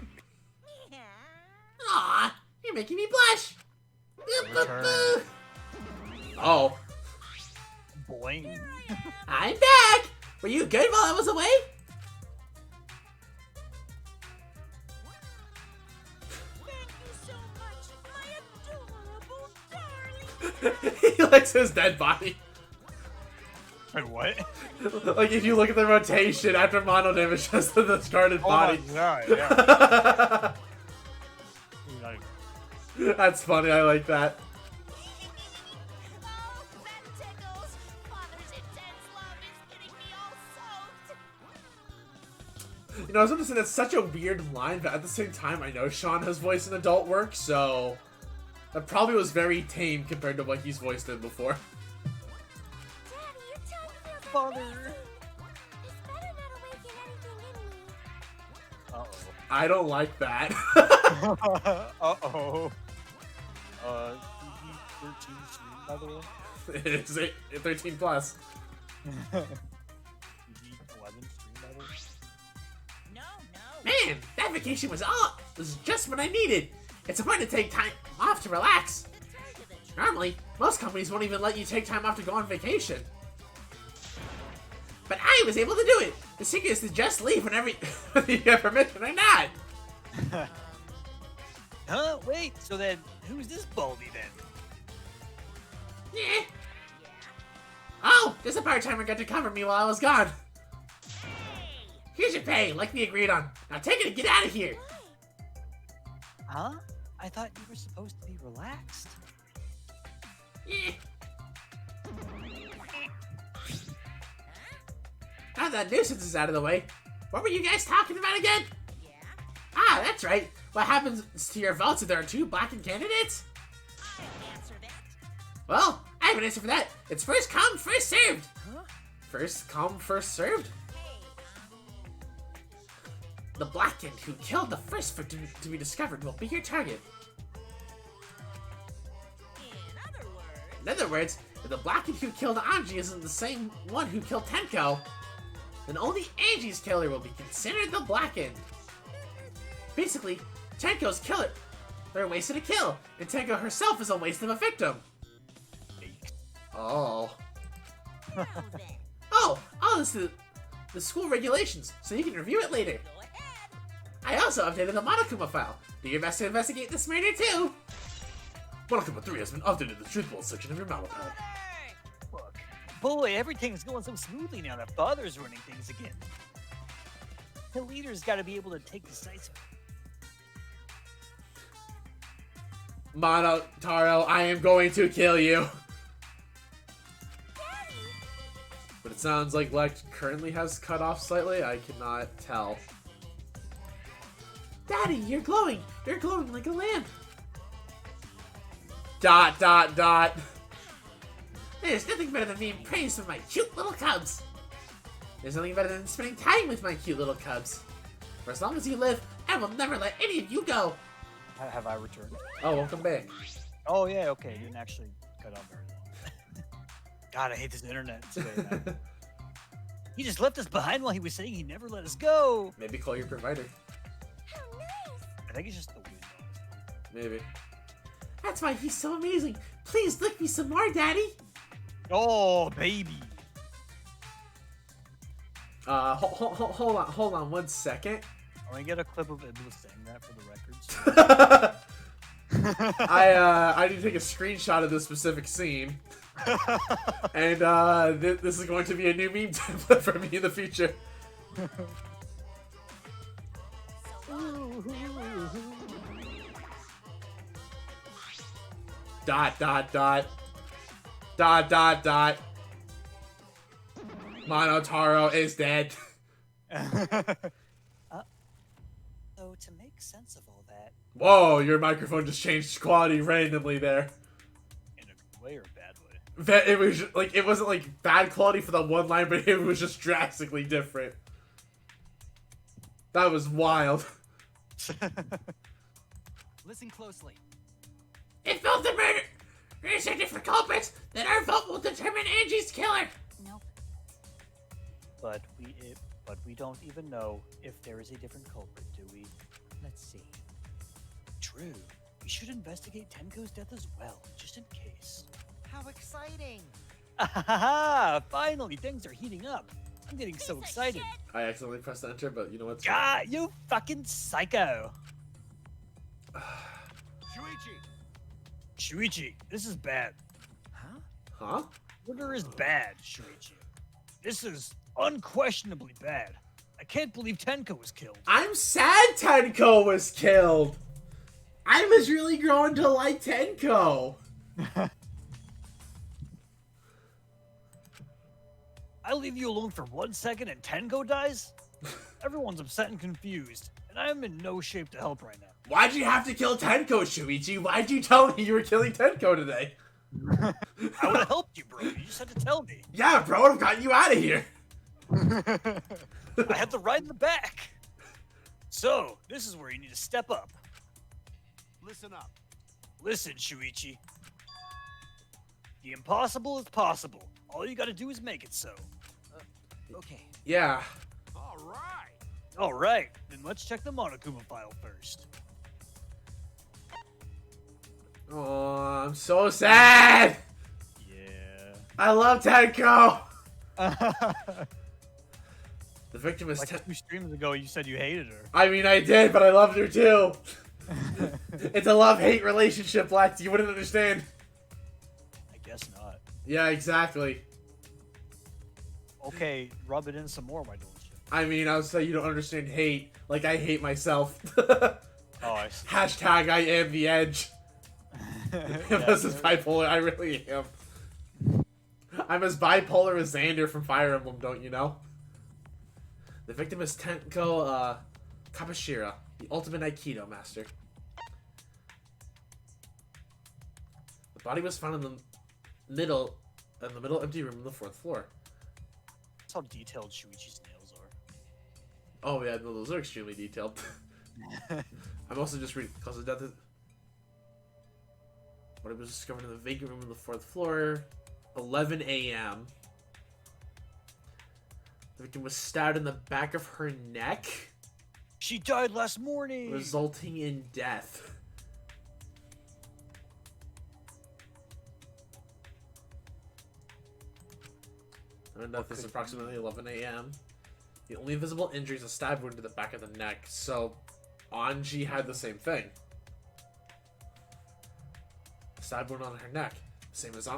Aw, you're making me blush. Return. Oh, Boing. I'm back. Were you good while I was away? He likes his dead body. Wait, what? Like, if you look at the rotation after Monodam, it's just the discarded body. Oh my God, yeah. That's funny, I like that. Oh, that tickles. Father's intense love is getting me all soaked. You know, I was gonna say that's such a weird line, but at the same time, I know Sean has voiced in adult work, so that probably was very tame compared to what he's voiced in before. Daddy, your tongue feels Father. amazing. This better not awaken anything in me. Uh-oh. I don't like that. Uh-oh. PG-13 stream, by the way. It's 13 plus. PG-11 stream, by the way. Man, that vacation was just what I needed. It's important to take time off to relax. Normally, most companies won't even let you take time off to go on vacation. But I was able to do it. The secret is to just leave whenever you get permission or not. Huh? Wait, so then, who's this Baldy then? Yeah. Oh, just a part-timer got to cover me while I was gone. Here's your pay, like we agreed on. Now take it and get out of here. Huh? I thought you were supposed to be relaxed. Yeah. Now that nuisance is out of the way, what were you guys talking about again? Ah, that's right. What happens to your votes if there are two blackened candidates? Well, I have an answer for that. It's first come, first served. Huh? First come, first served? The blackened who killed the first victim to be discovered will be your target. In other words, if the blackened who killed Anji isn't the same one who killed Tenko, then only Anji's killer will be considered the blackened. Basically, Tenko's killer, they're a waste of a kill, and Tenko herself is a waste of a victim. Oh. Oh, this is the school regulations, so you can review it later. I also updated the Monokuma file. Do your best to investigate this murder too. Monokuma 3 has been updated in the truthful section of your manual pad. Look, boy, everything's going so smoothly now that Father's running things again. The leader's got to be able to take decisive. Taro, I am going to kill you. But it sounds like Lex currently has cut off slightly. I cannot tell. Daddy, you're glowing. You're glowing like a lamp. ... There's nothing better than being praised for my cute little cubs. There's nothing better than spending time with my cute little cubs. For as long as you live, I will never let any of you go. Have I returned? Oh, welcome back. Oh, yeah, okay. Didn't actually cut off very long. God, I hate this internet today, man. He just left us behind while he was saying he never let us go. Maybe call your provider. How nice. I think it's just the wind. Maybe. That's why he's so amazing. Please lick me some more, Daddy. Oh, baby. Hold on 1 second. I want to get a clip of Iblis saying that for the records. I need to take a screenshot of this specific scene. And this is going to be a new meme template for me in the future. Dot dot dot. Dot dot dot. Monotaro is dead. So to make sense of all that, Whoa, your microphone just changed quality randomly there. in a good way or a bad way? It was like, it wasn't like bad quality for that one line, but it was just drastically different. That was wild. Listen closely. If both the murderers are different culprits, then our vote will determine Angie's killer. Nope. But we don't even know if there is a different culprit, do we? Let's see. True. We should investigate Tenko's death as well, just in case. How exciting! Finally, things are heating up. I'm getting so excited. I accidentally pressed enter, but you know what's God, you fucking psycho. Shuichi, this is bad. Huh? Murder is bad, Shuichi. This is unquestionably bad. I can't believe Tenko was killed. I'm sad Tenko was killed. I was really growing to like Tenko. I leave you alone for 1 second and Tenko dies? Everyone's upset and confused, and I am in no shape to help right now. Why'd you have to kill Tenko, Shuichi? Why'd you tell me you were killing Tenko today? I would have helped you, bro. You just had to tell me. Yeah, bro, I've gotten you out of here. I had to ride in the back. So, this is where you need to step up. Listen up. Listen, Shuichi. The impossible is possible. All you gotta do is make it so. Okay. Yeah. All right. Alright, then let's check the Monokuma file first. Oh, I'm so sad. Yeah. I love Tenko. The victim is Like 2 streams ago, you said you hated her. I mean, I did, but I loved her too. It's a love-hate relationship, Lex. You wouldn't understand. I guess not. Yeah, exactly. Okay, rub it in some more, why don't you? I mean, I would say you don't understand hate. Like, I hate myself. Oh, I see. Hashtag I am the edge. This is bipolar. I really am. I'm as bipolar as Xander from Fire Emblem, don't you know? The victim is Tenko Kabashira, the ultimate Aikido master. The body was found in the middle empty room on the 4th floor. That's how detailed Shuichi's nails are. Oh yeah, no, those are extremely detailed. I'm also just reading cause of death. Body was discovered in the vacant room on the 4th floor, 11 a.m. The victim was stabbed in the back of her neck, She died last morning! resulting in death. Her death is approximately 11 a.m. The only visible injury is a stab wound to the back of the neck, so Anji had the same thing. A stab wound on her neck, same as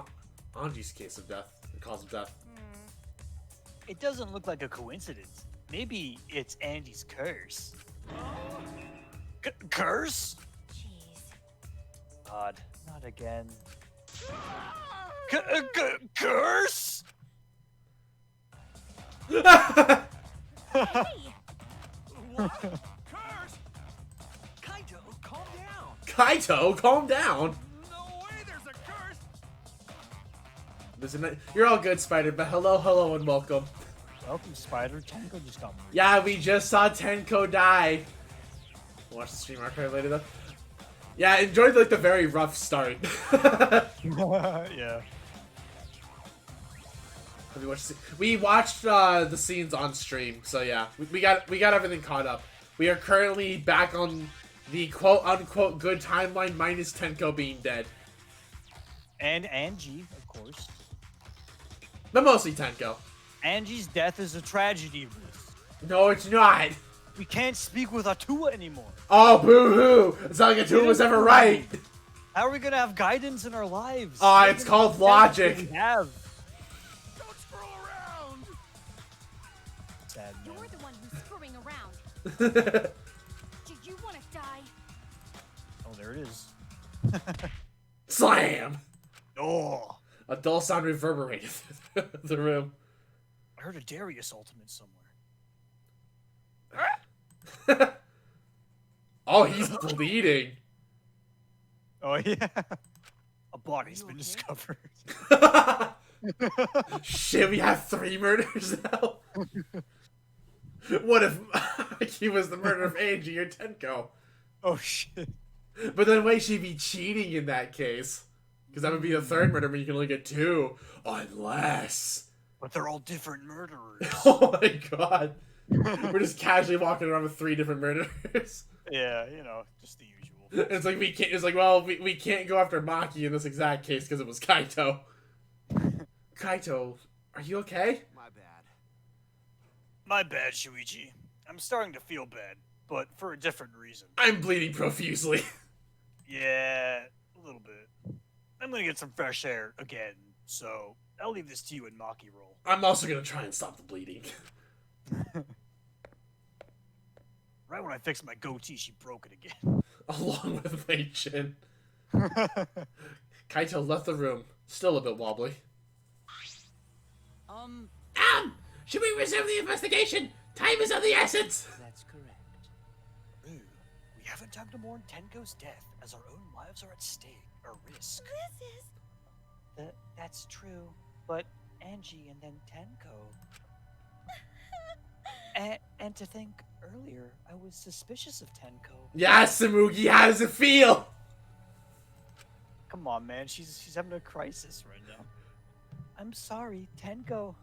Anji's case of death, the cause of death. It doesn't look like a coincidence. Maybe it's Andy's curse. Curse? Jeez. God, not again. Curse? What? Curse? Kaito, calm down. Kaito, calm down. No way there's a curse. You're all good, Spider, but hello, and welcome. Welcome, Spider. Tenko just got moved. Yeah, we just saw Tenko die. Watch the stream archive later, though. Yeah, enjoyed like the very rough start. Yeah. We watched the scenes on stream, so yeah, we got everything caught up. We are currently back on the quote-unquote good timeline minus Tenko being dead. And Angie, of course. But mostly Tenko. Angie's death is a tragedy, Bruce. No, it's not. We can't speak with Atua anymore. Oh, boo-hoo. It's not like Atua was ever right. How are we gonna have guidance in our lives? It's called logic. We have. Don't screw around. Sad man. You're the one who's screwing around. Do you want to die? Oh, there it is. Slam! Oh, A dull sound reverberated through the room. I heard a Darius ultimate somewhere. Oh, he's bleeding. oh yeah. A body's been discovered. Shit, we have 3 murders now. What if he was the murderer of Angie or Tenko? Oh shit. But then wait, she'd be cheating in that case. Because that would be the 3rd murder, but you can only get 2. Unless... But they're all different murderers. Oh my god. We're just casually walking around with 3 different murderers. Yeah, you know, just the usual. It's like we can't go after Maki in this exact case because it was Kaito. Kaito, are you okay? My bad. My bad, Shuichi. I'm starting to feel bad, but for a different reason. I'm bleeding profusely. Yeah, a little bit. I'm gonna get some fresh air again, so I'll leave this to you and Maki roll. I'm also gonna try and stop the bleeding. Right when I fixed my goatee, she broke it again. Along with Wei Chin. Kaito left the room, still a bit wobbly. Should we resume the investigation? Time is of the essence! That's correct. Ooh, we haven't time to mourn Tenko's death, as our own lives are at stake, or risk. This is... That's true, but Angie and then Tenko. And to think earlier, I was suspicious of Tenko. Yes, Samugi, how does it feel? Come on, man, she's having a crisis right now. I'm sorry, Tenko.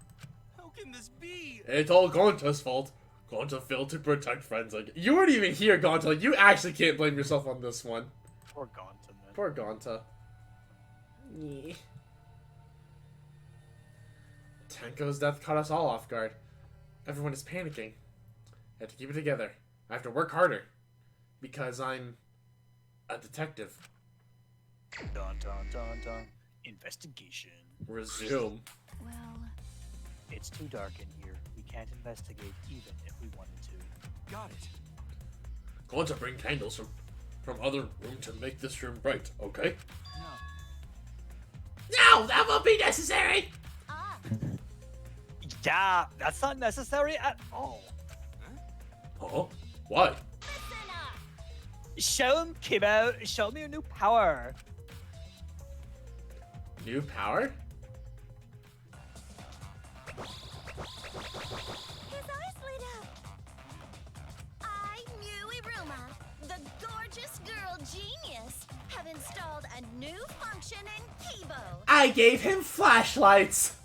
How can this be? It's all Gonta's fault. Gonta failed to protect friends like you. Weren't even here, Gonta. Like, you actually can't blame yourself on this one. Poor Gonta, man. Poor Gonta. Yeah. Tenko's death caught us all off guard. Everyone is panicking. I have to keep it together. I have to work harder. Because I'm a detective. Dun dun dun dun. Investigation. Resume. Well, It's too dark in here. We can't investigate even if we wanted to. Got it. Gonta, bring candles from other room to make this room bright, okay? No. No, that won't be necessary! Yeah, that's not necessary at all. Huh? What? Show him, Kibo. Show me your new power. New power? His eyes lit up. I, Mew Iruma, the gorgeous girl genius, have installed a new function in Kibo. I gave him flashlights!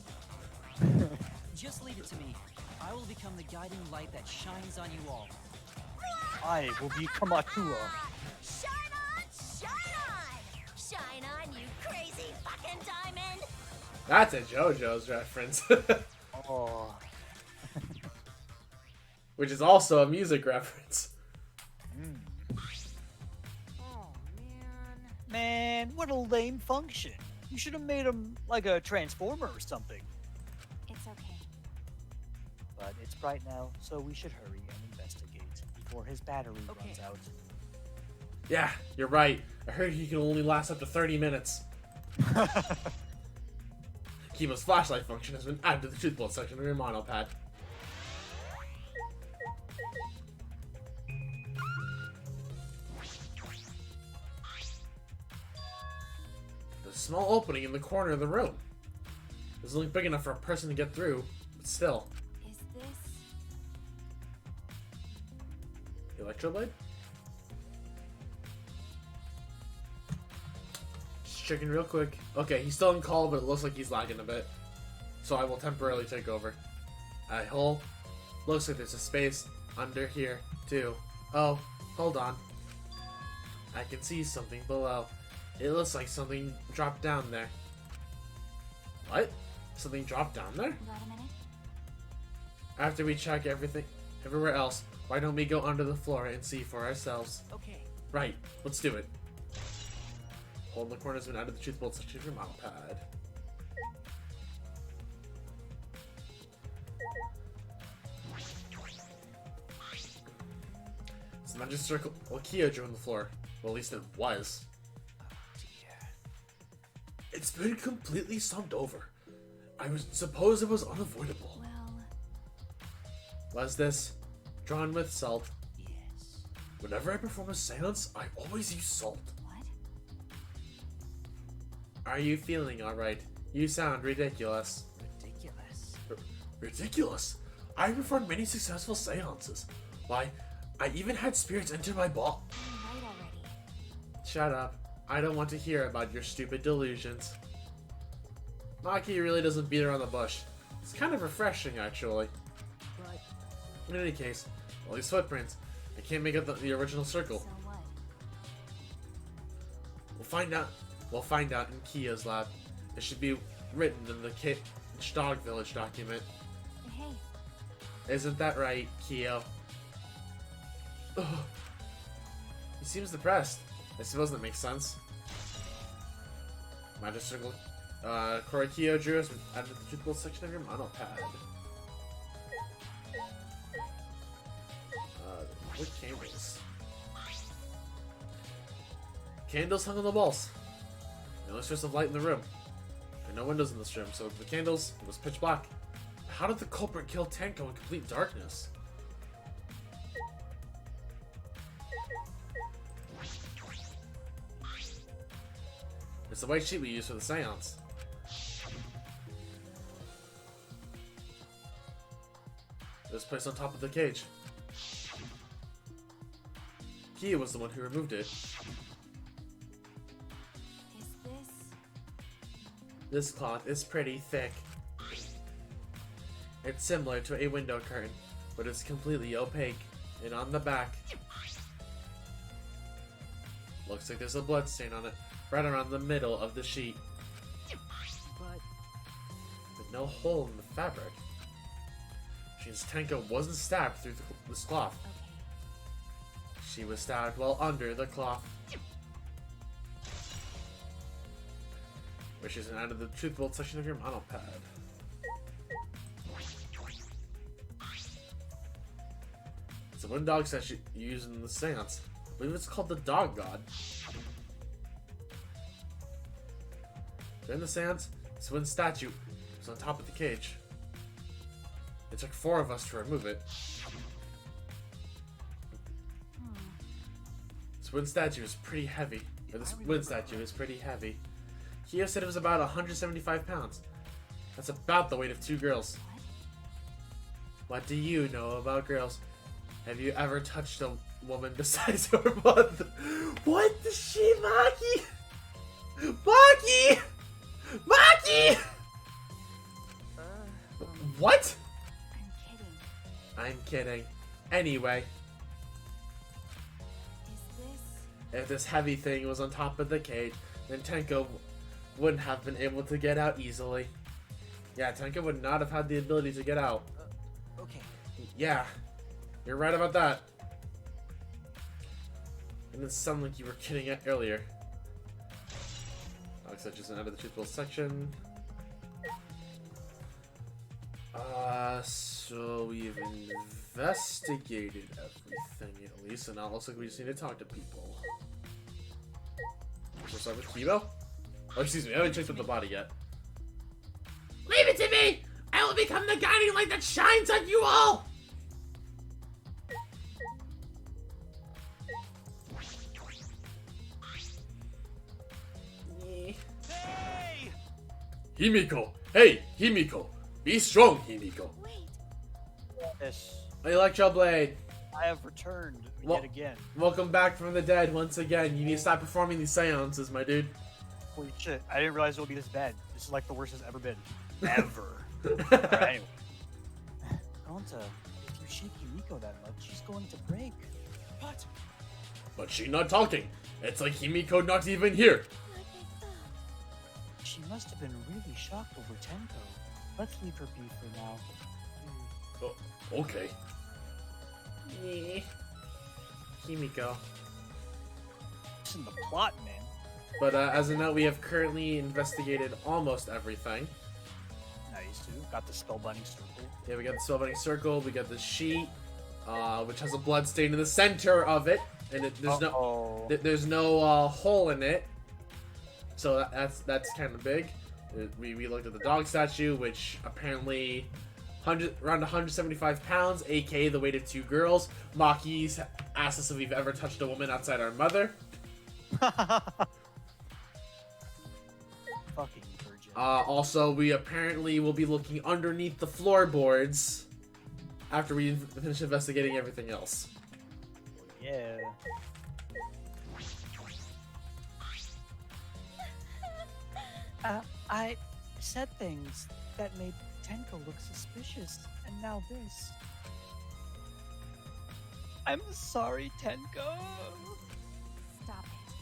Just leave it to me. I will become the guiding light that shines on you all. I will be Kamatua. Shine on, shine on! Shine on, you crazy fucking diamond! That's a JoJo's reference. Oh. Which is also a music reference. Oh, man. Man, what a lame function. You should have made him like a transformer or something. it's okay. But it's bright now, so we should hurry and investigate before his battery runs out. Yeah, you're right. I heard he can only last up to 30 minutes. Kibo's flashlight function has been added to the truth bullet section of your monopad. There's a small opening in the corner of the room. It's only big enough for a person to get through, but still. Is this... Electroblade? Just checking real quick. Okay, he's still in call, but it looks like he's lagging a bit. So I will temporarily take over. Hole. Looks like there's a space under here, too. Oh, hold on. I can see something below. It looks like something dropped down there. What? Something dropped down there? Got a minute? After we check everywhere else, why don't we go under the floor and see for ourselves? Okay. Right, let's do it. hole in the corner has been added to the truth bolt section of your model pad. It's the magic circle. Well, Kia drew on the floor. Well, at least it was. It's been completely summed over. I suppose it was unavoidable. Well, Was this drawn with salt? Yes. Whenever I perform a seance, I always use salt. what? Are you feeling alright? You sound ridiculous. Ridiculous. Ridiculous? I performed many successful seances. Why, I even had spirits enter my ball. I'm right already. Shut up. I don't want to hear about your stupid delusions. Maki really doesn't beat around the bush. It's kind of refreshing, actually. But In any case, all these footprints, I can't make out the original circle. So what? We'll find out in Kia's lab. It should be written in the Dog Village document. Hey, Isn't that right, Kyo? Ugh. He seems depressed. I suppose that makes sense. Magic circle. Korikyo drew us added the truth bolt section of your mono pad. What candles? Candles hung on the walls. The only source of light in the room. There are no windows in this room, so the candles, it was pitch black. How did the culprit kill Tenko in complete darkness? It's the white sheet we used for the seance. It was placed on top of the cage. Kia was the one who removed it. is this? This cloth is pretty thick. It's similar to a window curtain, but it's completely opaque. And on the back, looks like there's a blood stain on it, right around the middle of the sheet. but With no hole in the fabric. Which means Tenko wasn't stabbed through this cloth. Okay. She was stabbed while under the cloth. Which is out of the truth bolt section of your mono pad. It's a wooden dog statue you use in the seance. I believe it's called the Dog God. During the seance, this wooden statue was on top of the cage. It took 4 of us to remove it. This wooden statue is pretty heavy. Or this wooden statue is pretty heavy. Kyo said it was about 175 pounds. That's about the weight of 2 girls. What do you know about girls? Have you ever touched a woman besides your mother? What the shit, Maki? Maki! Maki! What? I'm kidding. I'm kidding. Anyway, Is this? if this heavy thing was on top of the cage, then Tenko wouldn't have been able to get out easily. Yeah, Tenko would not have had the ability to get out. okay. Yeah, you're right about that. And it sounded like you were kidding it earlier. Alex such as an out of the truth bolt section. So we've investigated everything at least, and now it looks like we just need to talk to people. So start with Kibo? Oh, excuse me, I haven't checked out the body yet. Leave it to me! I will become the guiding light that shines on you all! Hey! Himiko! Hey, Himiko! Be strong, Himiko! Wait. Yes, Electro Blade, I have returned Well- yet again. welcome back from the dead once again. You need to stop performing these seances, my dude. Holy shit! I didn't realize it would be this bad. This is like the worst it's ever been. Ever. Alright, anyway. Gonta, if you shake Yumiko that much, she's going to break. What? But she not talking. It's like Himiko not even here. Like I thought. She must have been really shocked over Tenko. Let's leave her be for now. Oh, okay. Himiko. It's in the plot, man. But as a note, we have currently investigated almost everything. Nice, too. Got the spellbinding circle. Yeah, we got the spellbinding circle, we got the sheet, which has a blood stain in the center of it, and there's no hole in it. So that's kind of big. We looked at the dog statue, which apparently around 175 pounds, aka the weight of 2 girls. Maki's asked us if we've ever touched a woman outside our mother. Fucking virgin. Also, we apparently will be looking underneath the floorboards after we finish investigating everything else. Yeah. I said things that made Tenko look suspicious, and now this. I'm sorry, Tenko. Stop it.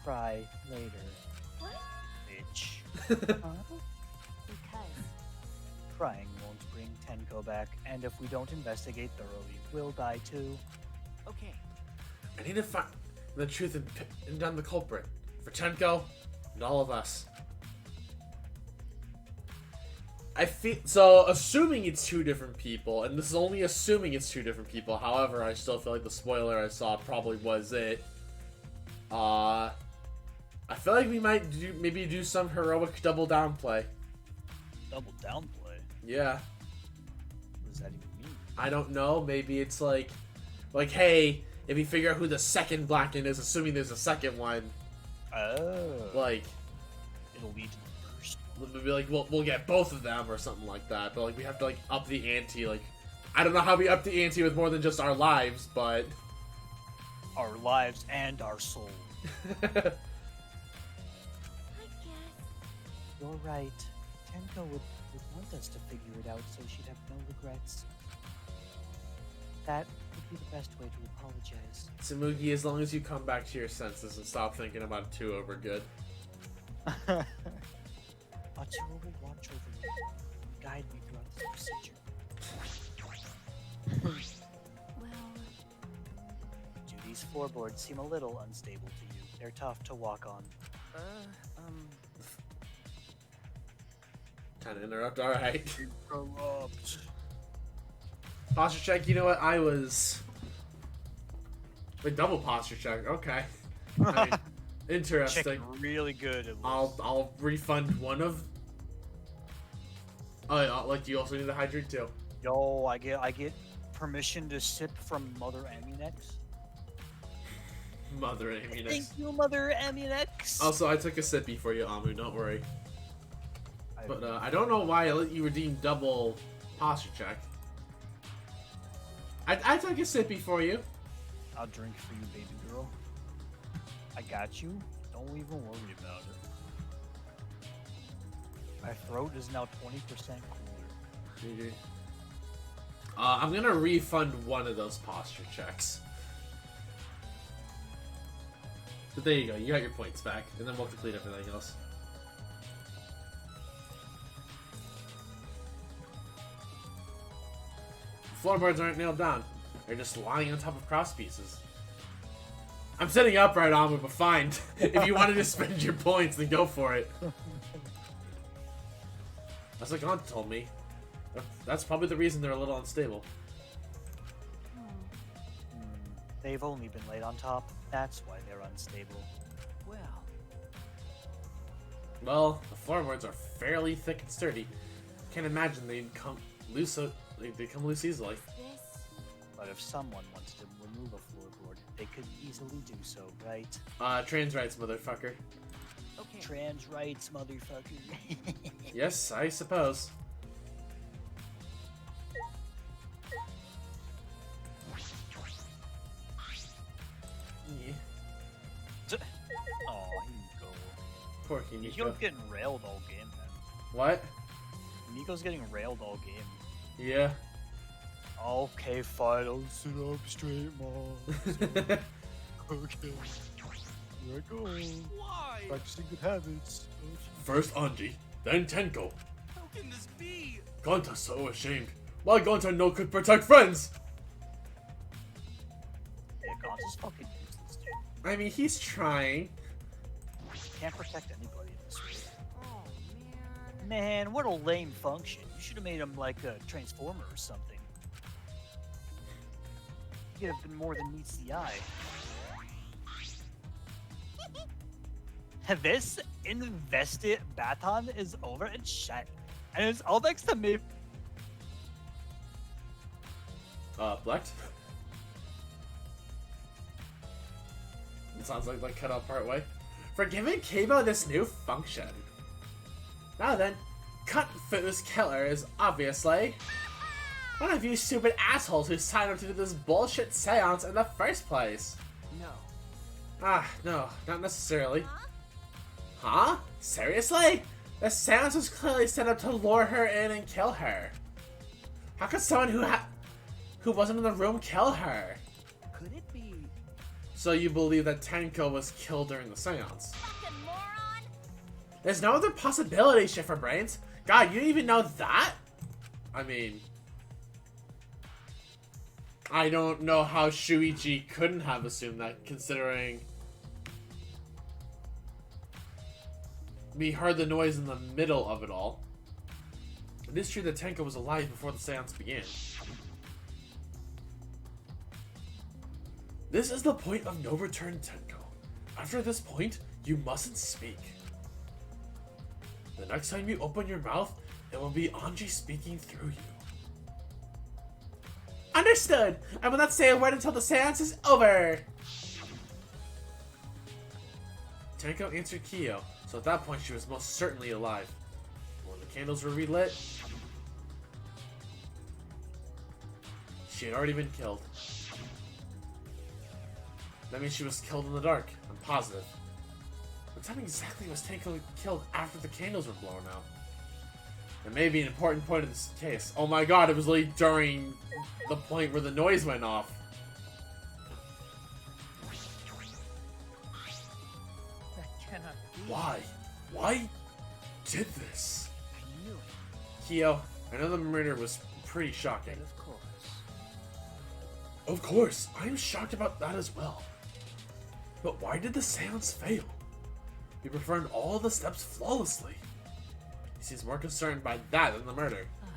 Cry later, What? bitch. Because. Crying won't bring Tenko back, and if we don't investigate thoroughly, we'll die too. Okay. I need to find the truth and pin down the culprit for Tenko and all of us. I feel so. Assuming it's 2 different people, and this is only assuming it's 2 different people. However, I still feel like the spoiler I saw probably was it. I feel like we might maybe do some heroic double down play. Double down play? Yeah. What does that even mean? I don't know. Maybe it's like, hey, if we figure out who the second Blacken is, assuming there's a second one, Oh. like, It'll lead to the first one. we'll be like, we'll get both of them or something like that. But like, we have to like up the ante. Like, I don't know how we up the ante with more than just our lives, but Our lives and our souls. I guess. You're right. Tenko would want us to figure it out so she'd have no regrets. That would be the best way to apologize. Tsumugi, as long as you come back to your senses and stop thinking about it too, we're good. Atsuo will watch over me and guide me throughout this procedure. Well, Do these floorboards seem a little unstable to you? They're tough to walk on. Kind of interrupt. All right. Corrupt. Posture check. You know what? I was. Wait, double posture check. Okay. I mean, interesting. Checking really good. I'll refund one of. Oh, yeah, like you also need to hydrate too. Yo, I get permission to sip from Mother Amunex. Mother Amy. Thank you, Mother Amunex. Also, I took a sippy for you, Amu. Don't worry. But I don't know why I let you redeem double posture check. I took a sippy for you. I'll drink for you, baby girl. I got you. Don't even worry about it. My throat is now 20% cooler. GG. I'm gonna refund one of those posture checks. But there you go. You got your points back, and then we'll complete everything else. Floorboards aren't nailed down. They're just lying on top of cross pieces. I'm sitting upright, Amu, but fine. If you wanted to spend your points, then go for it. That's what Gaunt told me. That's probably the reason they're a little unstable. They've only been laid on top. That's why they're unstable. Well, Well, the floorboards are fairly thick and sturdy. Can't imagine they'd come loose. They come loose easily. this. But if someone wanted to remove a floorboard, they could easily do so, right? Trans rights, motherfucker. okay. Trans rights, motherfucker. Yes, I suppose. Yeah. Aw, Nico. Poor Nico. Nico's getting railed all game, man. What? Nico's getting railed all game. Yeah. Okay, fine. I'll sit up straight, Mom. Okay. Here I go. Why? Practicing good habits. First Anji, then Tenko. How can this be? Gonta's so ashamed. Why Gonta no could protect friends? Yeah, Gaunt is fucking useless, dude. I mean, he's trying. Can't protect anybody in this raid. Oh, man. Man, what a lame function. You should have made him like a transformer or something. He'd have been more than meets the eye. This invested baton is over and shut. And it's all thanks to me. Blecht? It sounds like cut out part way. For giving Kibo this new function. Now then, Kung-Fu's killer is obviously one of you stupid assholes who signed up to do this bullshit seance in the first place. No. Ah, no, not necessarily. Huh? Seriously? The seance was clearly set up to lure her in and kill her. How could someone who wasn't in the room kill her? Could it be? So you believe that Tenko was killed during the seance? Fucking moron! There's no other possibility, Shifterbrains. God, you didn't even know that? I mean, I don't know how Shuichi couldn't have assumed that, considering we heard the noise in the middle of it all. It is true that Tenko was alive before the seance began. This is the point of no return, Tenko. After this point, you mustn't speak. The next time you open your mouth, it will be Anji speaking through you. Understood! I will not say a word until the seance is over! Tenko answered Kyo, so at that point she was most certainly alive. When the candles were relit, she had already been killed. That means she was killed in the dark, I'm positive. What time exactly was Tenko killed after the candles were blown out? It may be an important point in this case. Oh my god, it was literally during the point where the noise went off. That cannot be. Why? Why did this? I knew it. Kyo, I know the murder was pretty shocking. But of course. Of course, I'm shocked about that as well. But why did the seance fail? We performed all the steps flawlessly. He seems more concerned by that than the murder. Ah,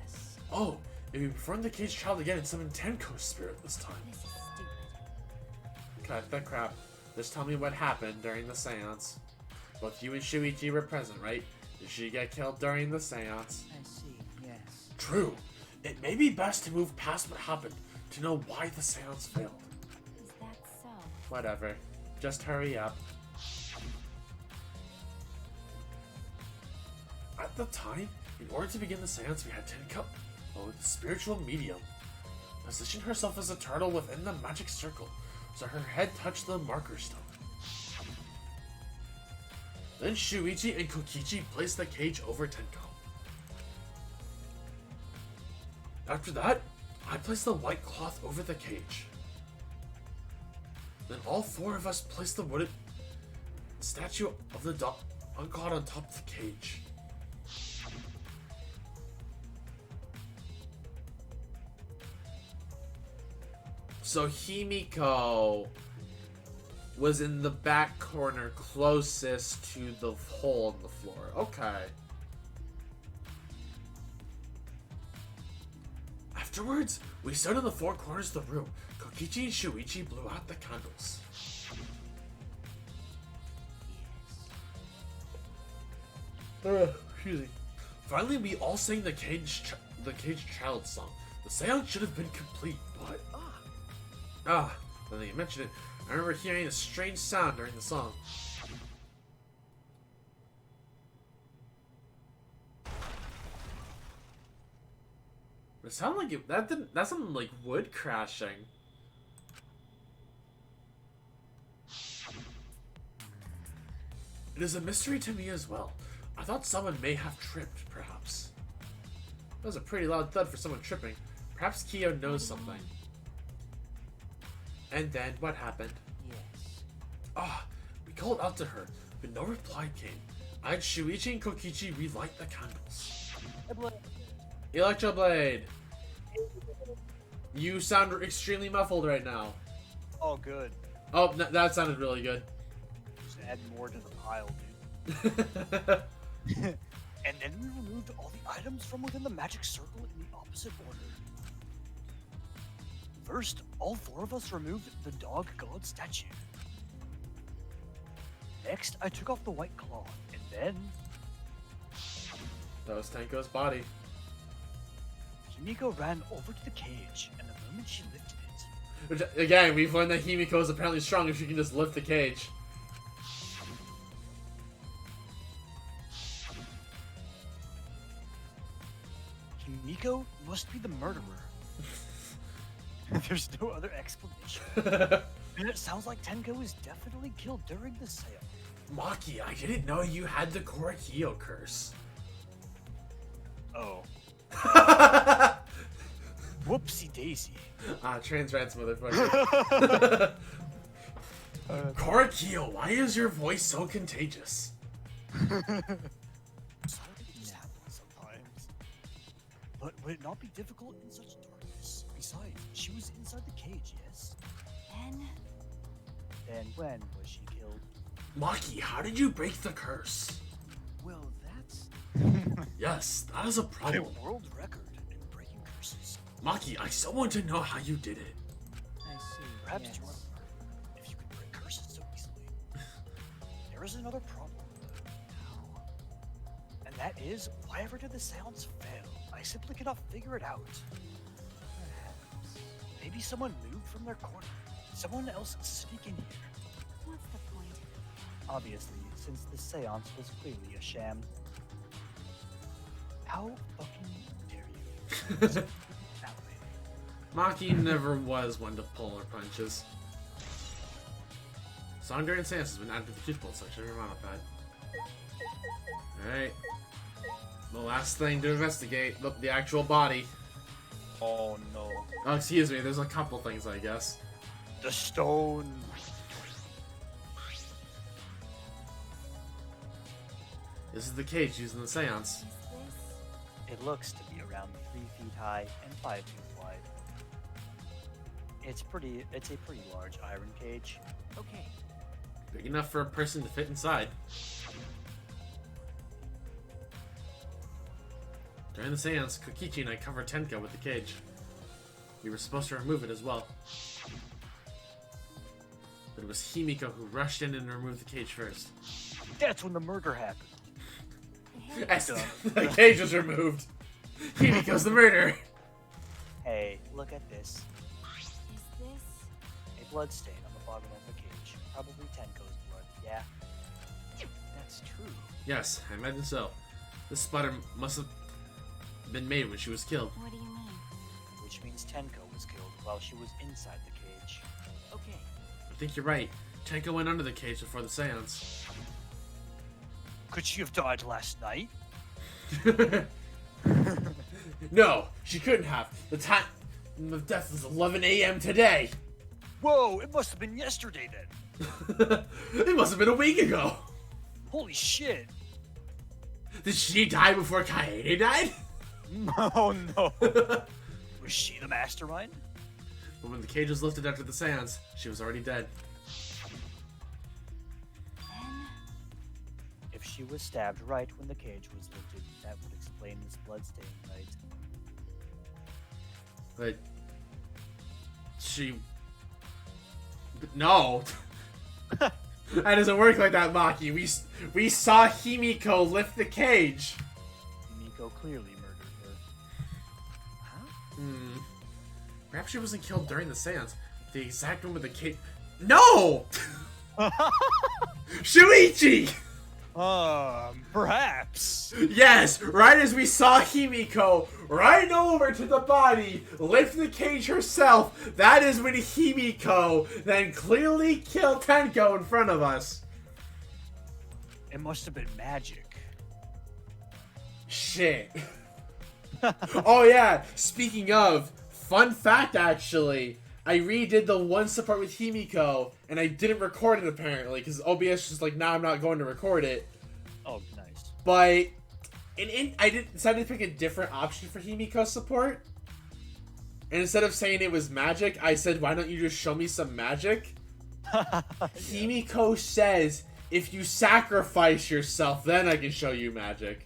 yes. Oh, if we perform the cage trial again and summon Tenko's spirit this time. This is stupid. Cut the crap. Just tell me what happened during the seance. Both you and Shuichi were present, right? Did she get killed during the seance? I see, yes. True. It may be best to move past what happened to know why the seance failed. Is that so? Whatever. Just hurry up. At the time, in order to begin the seance, we had Tenko, the spiritual medium, position herself as a turtle within the magic circle, so her head touched the marker stone. Then Shuichi and Kokichi placed the cage over Tenko. After that, I placed the white cloth over the cage. Then all four of us placed the wooden statue of the god on top of the cage. So Himiko was in the back corner closest to the hole in the floor. Okay. Afterwards, we stood in the four corners of the room. Kokichi and Shuichi blew out the candles. Excuse me. Finally, we all sang the cage child song. The seance should have been complete, but now that you mention it, I remember hearing a strange sound during the song. It sounded like it, that sounded like wood crashing. It is a mystery to me as well. I thought someone may have tripped, perhaps. That was a pretty loud thud for someone tripping. Perhaps Kyo knows something. And then, what happened? Yes. We called out to her, but no reply came. I had Shuichi and Kokichi relight the candles. Electroblade! You sound extremely muffled right now. Oh, good. Oh, that sounded really good. Just add more to the pile, dude. And then we removed all the items from within the magic circle in the opposite order. First, all 4 of us removed the dog god statue. Next, I took off the white cloth, and then That was Tenko's body. Himiko ran over to the cage, and the moment she lifted it, Which, again, we've learned that Himiko is apparently strong if she can just lift the cage. Himiko must be the murderer. There's no other explanation. And it sounds like Tenko was definitely killed during the sale. Maki, I didn't know you had the Korakio curse. Oh. Whoopsie daisy. Trans rats, motherfucker. Korakio, why is your voice so contagious? Sorry this happens sometimes. But would it not be difficult in such darkness? Besides, she was inside the cage, yes? Then when was she killed? Maki, how did you break the curse? Well, that's... Yes, that is a A problem. world record in breaking curses. Maki, I still want to know how you did it. I see. Perhaps yes. to learn if you can break curses so easily. There is another problem, though. And that is, why ever did the seance fail? I simply cannot figure it out. Perhaps. Maybe someone moved from their corner. Someone else sneak in here. What's the point? Obviously, since the seance was clearly a sham. How fucking dare you? That way. Maki never was one to pull her punches. Song during Seance has been added to the Cute Pull section. Never mind about that. Alright. The last thing to investigate, the actual body. Oh no. Oh, excuse me, there's a couple things, I guess. The stone. This is the cage used in the seance. Is this? It looks to be around 3 feet high and 5 feet wide. It's a pretty large iron cage. Okay. Big enough for a person to fit inside. During the seance, Kokichi and I covered Tenko with the cage. We were supposed to remove it as well. But it was Himiko who rushed in and removed the cage first. That's when the murder happened. Yes, the cage was removed. Himiko's the murderer. Hey, look at this. Is this? A blood stain on the bottom of the cage. Probably Tenko's blood, yeah? That's true. Yes, I imagine so. This splatter must have been made when she was killed. What do you mean? Which means Tenko was killed while she was inside the cage. Okay. I think you're right. Tenko went under the cage before the seance. Could she have died last night? No, she couldn't have. The time of death was 11 a.m. today. Whoa, it must have been yesterday then. It must have been a week ago. Holy shit. Did she die before Kaede died? Oh no. Was she the mastermind? But when the cage was lifted after the seance, she was already dead. Then? If she was stabbed right when the cage was lifted, that would explain this bloodstain, right? But she... No. That doesn't work like that, Maki. We saw Himiko lift the cage. Miko clearly murdered her. Huh? Perhaps she wasn't killed during the seance. The exact moment the cage... No! Shuichi! Perhaps. Yes, right as we saw Himiko run over to the body, lift the cage herself, that is when Himiko then clearly killed Tenko in front of us. It must have been magic. Shit. Oh yeah, speaking of, fun fact actually, I redid the one support with Himiko, and I didn't record it apparently, because OBS was like, nah, I'm not going to record it. Oh, nice. But I decided to pick a different option for Himiko support. And instead of saying it was magic, I said, why don't you just show me some magic? Himiko says if you sacrifice yourself, then I can show you magic.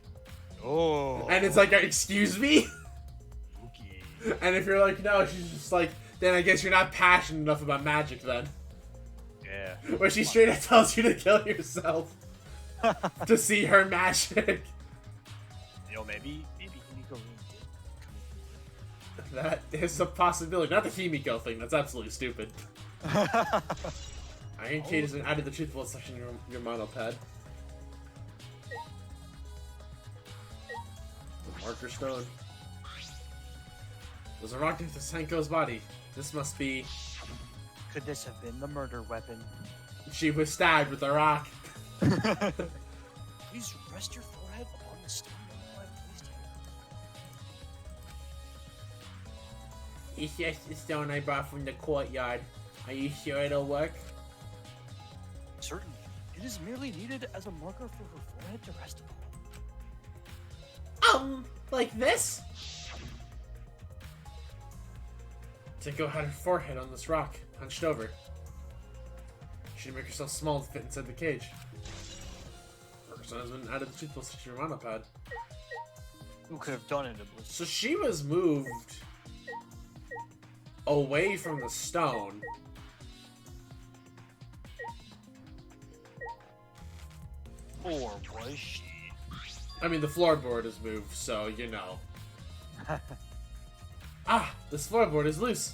Oh. And it's like, excuse me? Okay. And if you're like, no, she's just like, then I guess you're not passionate enough about magic then. Yeah. Where she straight up tells you to kill yourself to see her magic. You know, maybe Himiko really did come in. That is a possibility. Not the Himiko thing, that's absolutely stupid. Iron Cage has been added to the truthful section in your monopad. The marker stone. There's a rock near the Senko's body. This must be... Could this have been the murder weapon? She was stabbed with a rock. Please rest your forehead upon the stone I placed here. It's just the stone I brought from the courtyard. Are you sure it'll work? Certainly. It is merely needed as a marker for her forehead to rest upon. Like this? Tinko had her forehead on this rock, hunched over. She'd make herself small to fit inside the cage. Her son has been added to the truthful section of your monopad. Who could have done it? So she was moved away from the stone. Or was she? I mean, the floorboard is moved, so you know. Ah, this floorboard is loose.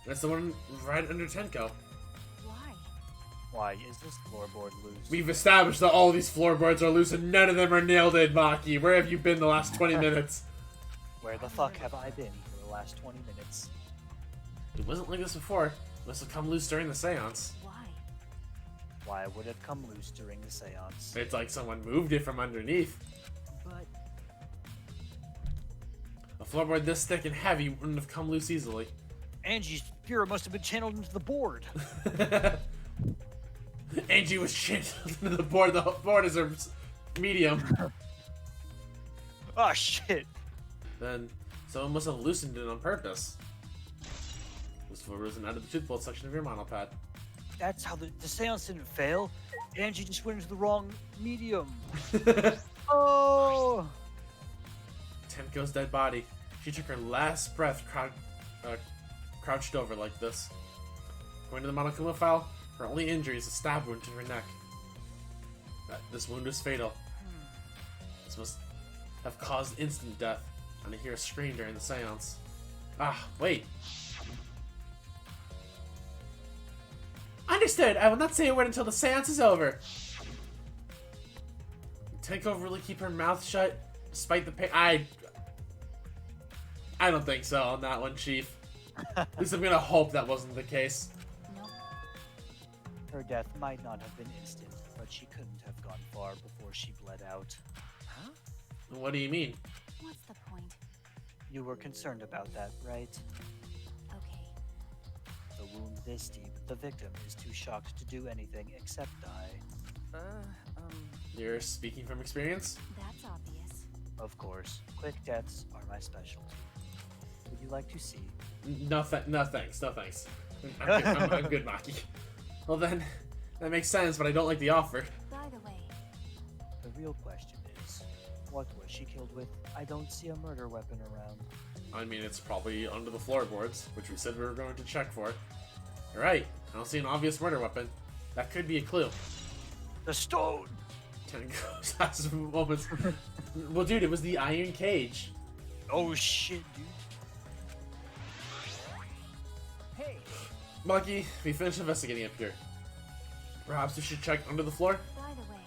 That's the one right under Tenko. Why? Why is this floorboard loose? We've established that all these floorboards are loose and none of them are nailed in, Maki. Where have you been the last 20 minutes? Where the fuck have I been for the last 20 minutes? It wasn't like this before. It must have come loose during the seance. Why? Why would it come loose during the seance? It's like someone moved it from underneath. But A floorboard this thick and heavy wouldn't have come loose easily. Angie's spirit must have been channeled into the board. Angie was channeled into the board. The board is her medium. Oh shit. Then someone must have loosened it on purpose. This floorboard isn't out of the truthful section of your monopad. That's how the seance didn't fail. Angie just went into the wrong medium. Oh! Tenko's dead body. She took her last breath crouched over like this. Going to the Monokuma file, her only injury is a stab wound to her neck. This wound is fatal. This must have caused instant death, and I hear a scream during the seance. Ah, wait. Understood. I will not say a word until the seance is over. Tenko really keep her mouth shut despite the pain? I don't think so on that one, Chief. At least I'm gonna hope that wasn't the case. nope. Her death might not have been instant, but she couldn't have gone far before she bled out. Huh? What do you mean? What's the point? You were concerned about that, right? Okay. The wound this deep, the victim is too shocked to do anything except die. You're speaking from experience? That's obvious. Of course, quick deaths are my specialty. Would you like to see? No thanks. I'm good, Maki. Well then, that makes sense, but I don't like the offer. By the way, The real question is, what was she killed with? I don't see a murder weapon around. I mean, it's probably under the floorboards, which we said we were going to check for. Alright, I don't see an obvious murder weapon. That could be a clue. The stone! Tenko has some moments. Well, dude, it was the iron cage. Oh shit, dude. Hey, Maki, we finished investigating up here. Perhaps we should check under the floor? by the way,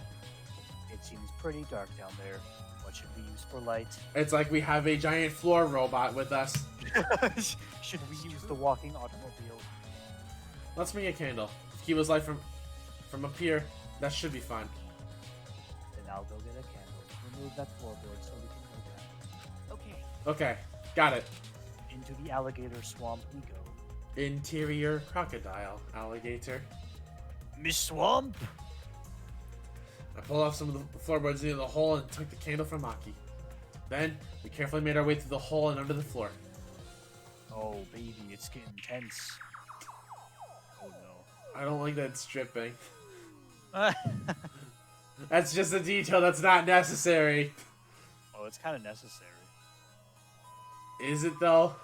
It seems pretty dark down there. What should we use for light? It's like we have a giant floor robot with us. Should we use the walking automobile? Let's bring a candle. To keep his light from up here, that should be fine. Then I'll go get a candle. Remove that floorboard so we can go down. okay. Okay, got it. Into the alligator swamp we go. Interior crocodile alligator. Miss Swamp? I pulled off some of the floorboards near the hole and took the candle from Maki. Then, we carefully made our way through the hole and under the floor. Oh, baby, it's getting tense. Oh no. I don't like that stripping. That's just a detail that's not necessary. Oh, it's kind of necessary. Is it though?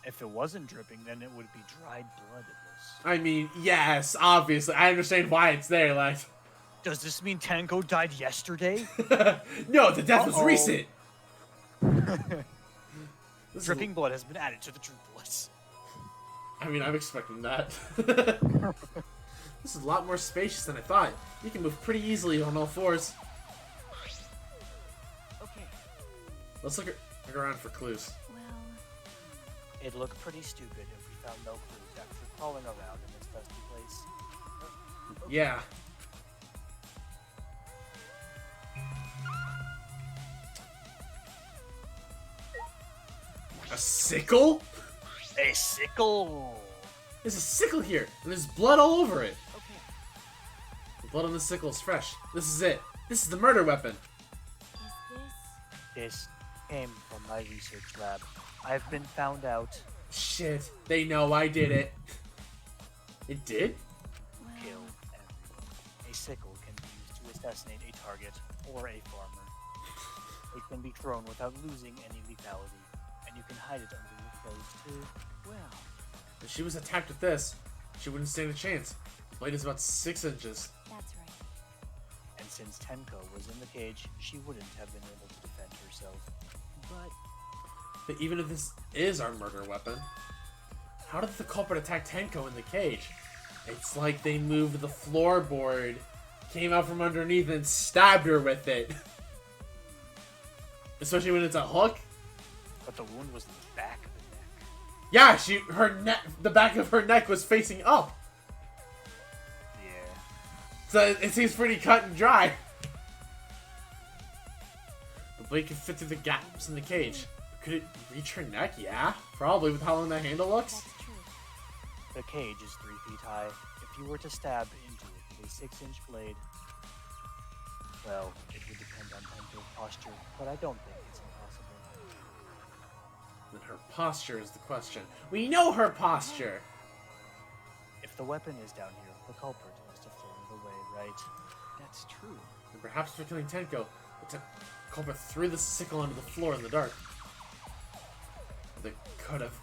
If it wasn't dripping, then it would be dried blood, Iblis. I mean, yes, obviously. I understand why it's there, like. Does this mean Tenko died yesterday? No, the death was recent. This Dripping blood has been added to the truth list. I mean, I'm expecting that. This is a lot more spacious than I thought. You can move pretty easily on all fours. Okay. Let's look around for clues. Well, It'd look pretty stupid if we found no clues after crawling around in this dusty place. Yeah. A sickle? A sickle! There's a sickle here, and there's blood all over it. Okay. The blood on the sickle is fresh. This is it. This is the murder weapon. is this? This came from my research lab. I've been found out. Shit. They know I did it. It did? Kill everyone. A sickle can be used to assassinate a target or a farmer. It can be thrown without losing any lethality, and you can hide it under your clothes too. Well, If she was attacked with this, she wouldn't stand a chance. The blade is about 6 inches. That's right. And since Tenko was in the cage, she wouldn't have been able to defend herself. but But even if this is our murder weapon, how did the culprit attack Tenko in the cage? It's like they moved the floorboard, came out from underneath, and stabbed her with it. Especially when it's a hook. But the wound was in the back of the neck. Yeah, her neck, the back of her neck was facing up. Yeah. So it seems pretty cut and dry. The blade could fit through the gaps in the cage. Could it reach her neck? Yeah, probably with how long that handle looks. That's true. The cage is 3 feet high. If you were to stab into it with a 6-inch blade, well, it would depend on Tenko's posture, but I don't think it's impossible. Then her posture is the question. We know her posture! If the weapon is down here, the culprit must have thrown it away, right? that's true. And perhaps for killing Tenko, the culprit threw the sickle onto the floor in the dark. They could have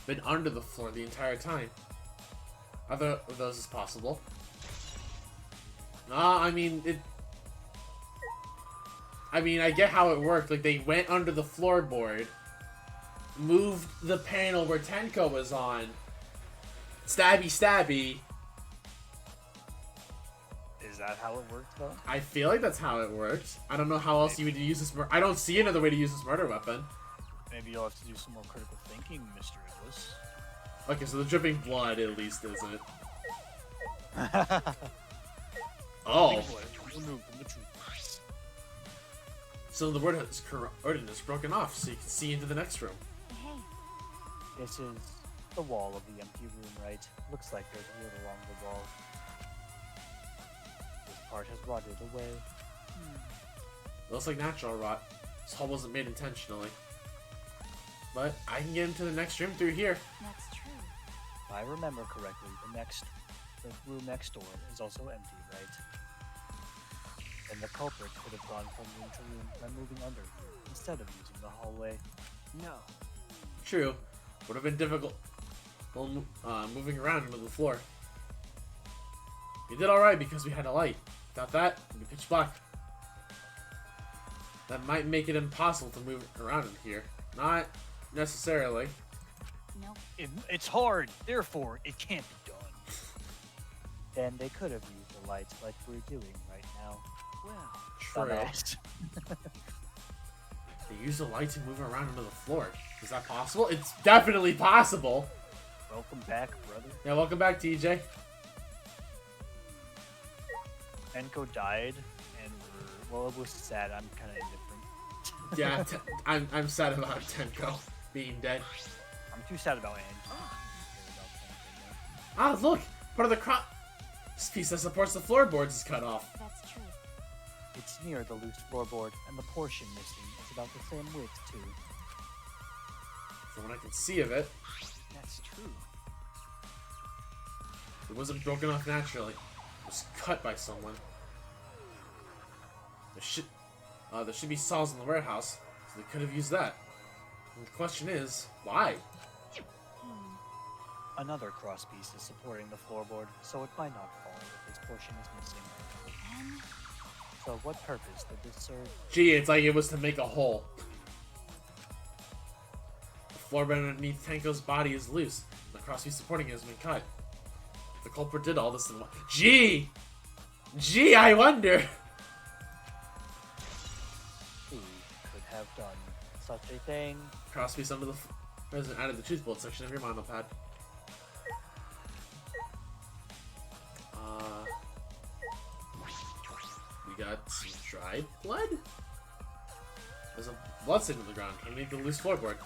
been under the floor the entire time. Either of those is possible. I mean, I get how it worked. Like, they went under the floorboard, moved the panel where Tenko was on, stabby stabby. Is that how it worked, though? I feel like that's how it works. I don't know how else you would use this. I don't see another way to use this murder weapon. Maybe you'll have to do some more critical thinking, Mr. Iblis. Okay, so the dripping blood at least isn't. Oh, Removed from the truth box. so the word is broken off, so you can see into the next room. Hey, This is the wall of the empty room, right? Looks like there's wood along the wall. This part has rotted away. It looks like natural rot. This hole wasn't made intentionally. But I can get into the next room through here. that's true. If I remember correctly, the room next door is also empty, right? And the culprit could have gone from room to room by moving under here instead of using the hallway. No. True. Would have been difficult moving around under the floor. We did alright because we had a light. Without that, it would be pitch black. That might make it impossible to move around in here. Not necessarily. Nope. It's hard, therefore it can't be done. Then they could have used the lights like we're doing right now. Well, True. Dumbass. They use the light to move around under the floor. Is that possible? It's definitely possible. Welcome back, brother. Yeah, welcome back, TJ. Enko died, and well, it was sad. I'm kind of indifferent. Yeah, I'm sad about Tenko being dead. I'm too sad about Angie. Ah, look! Part of the this piece that supports the floorboards is cut off. That's true. It's near the loose floorboard, and the portion missing is about the same width too. From what I can see of it, that's true. it wasn't broken off naturally. It was cut by someone. There should be saws in the warehouse, so they could have used that. And the question is, why? Another crosspiece is supporting the floorboard, so it might not fall if its portion is missing. And So what purpose did this serve? Gee, it's like it was to make a hole. The floorboard underneath Tenko's body is loose, and the crosspiece supporting it has been cut. The culprit did all this in one. Gee! Gee, I wonder! Who could have done such a thing? Crosspiece under the president added the truth bullet section of your monopad. We got some dried blood? There's a blood stain on the ground underneath the loose floorboard.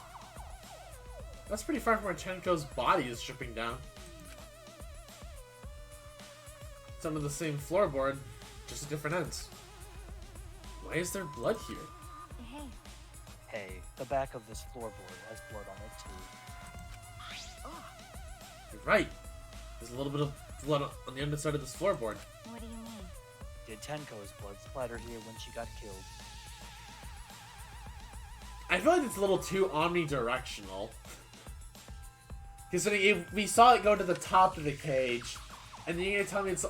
That's pretty far from where Tenko's body is dripping down. It's under the same floorboard, just at different ends. Why is there blood here? hey, Hey, the back of this floorboard has blood on it too. You're right. There's a little bit of blood on the underside of this floorboard. what do you mean? Did Tenko's blood splatter here when she got killed? I feel like it's a little too omnidirectional. Considering we saw it go to the top of the cage, and then you're gonna tell me it's...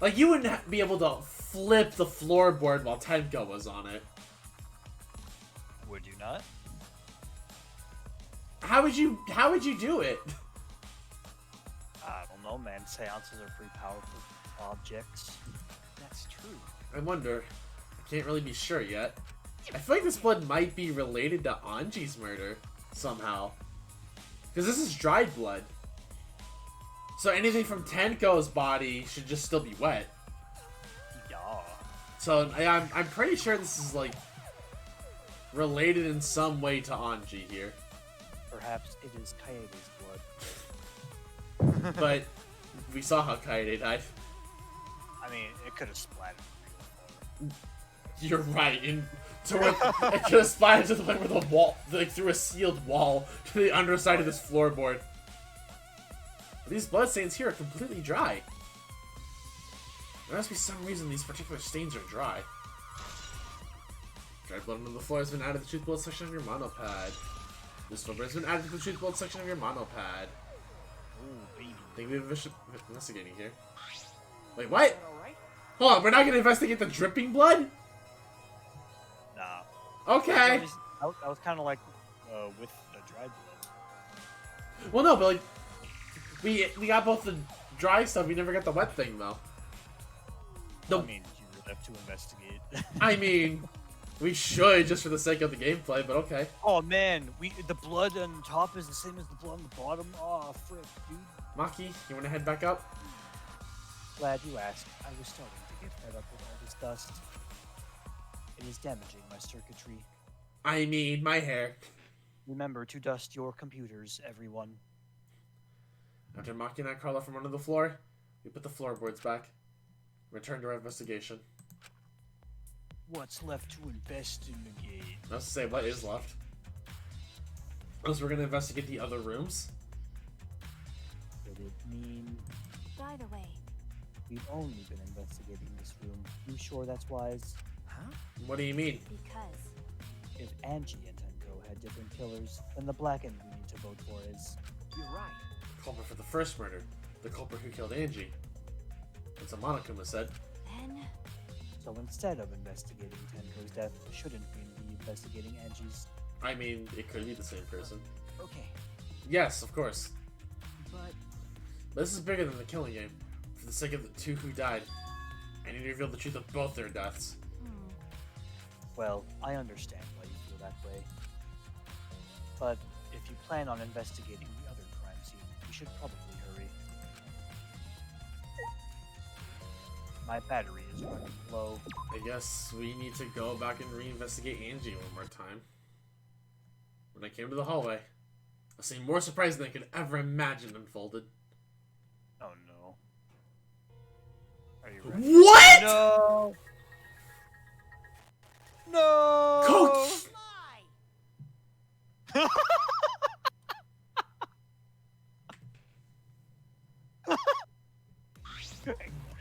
Like, you wouldn't be able to flip the floorboard while Tenko was on it. Would you not? How would you do it? I don't know, man. Seances are pretty powerful objects. That's true. I wonder. I can't really be sure yet. I feel like this blood might be related to Anji's murder, somehow. Because this is dried blood. So anything from Tenko's body should just still be wet. Yeah. So I'm pretty sure this is, like, related in some way to Anji here. Perhaps it is Kaede's blood. But we saw how Kaede died. I mean, it could have splattered real far. You're right. It could have splattered to the point where the wall, like through a sealed wall, to the underside of this floorboard. These bloodstains here are completely dry. There must be some reason these particular stains are dry. Dried blood on the floor has been added to the truth bullet section of your monopad. This filter has been added to the truth bullet section of your monopad. Ooh, baby. Think we're investigating here. Wait, what? Hold on, we're not gonna investigate the dripping blood? Nah. Okay. I was kind of like, with the dried blood. Well, no, but like, we got both the dry stuff. We never got the wet thing though. I mean, you would have to investigate. I mean, we should just for the sake of the gameplay, but okay. Oh man, the blood on top is the same as the blood on the bottom. Oh, frick, dude. Maki, you wanna head back up? Glad you asked. I was starting to get fed up with all this dust. It is damaging my circuitry. I mean, my hair. Remember to dust your computers, everyone. After Maki and I crawl up from under the floor, we put the floorboards back. Return to our investigation. What's left to investigate? I was to say, what is left? Unless we're gonna investigate the other rooms. Did it mean By the way, we've only been investigating this room? You sure that's wise? huh? What do you mean? Because If Angie and Tenko had different killers, then the black end we need to vote for is... you're right. The culprit for the first murder. The culprit who killed Angie. That's what Monokuma said. Then So instead of investigating Tenko's death, shouldn't we be investigating Angie's? I mean, it could be the same person. okay, Yes, of course. but But this is bigger than the killing game. For the sake of the two who died, I need to reveal the truth of both their deaths. Well, I understand why you feel that way. But if you plan on investigating the other crime scene, you should probably hurry. My battery is running low. I guess we need to go back and reinvestigate Angie one more time. When I came to the hallway, a scene more surprising than I could ever imagine unfolded. Oh no. Are you ready? What?! No! No! Coach!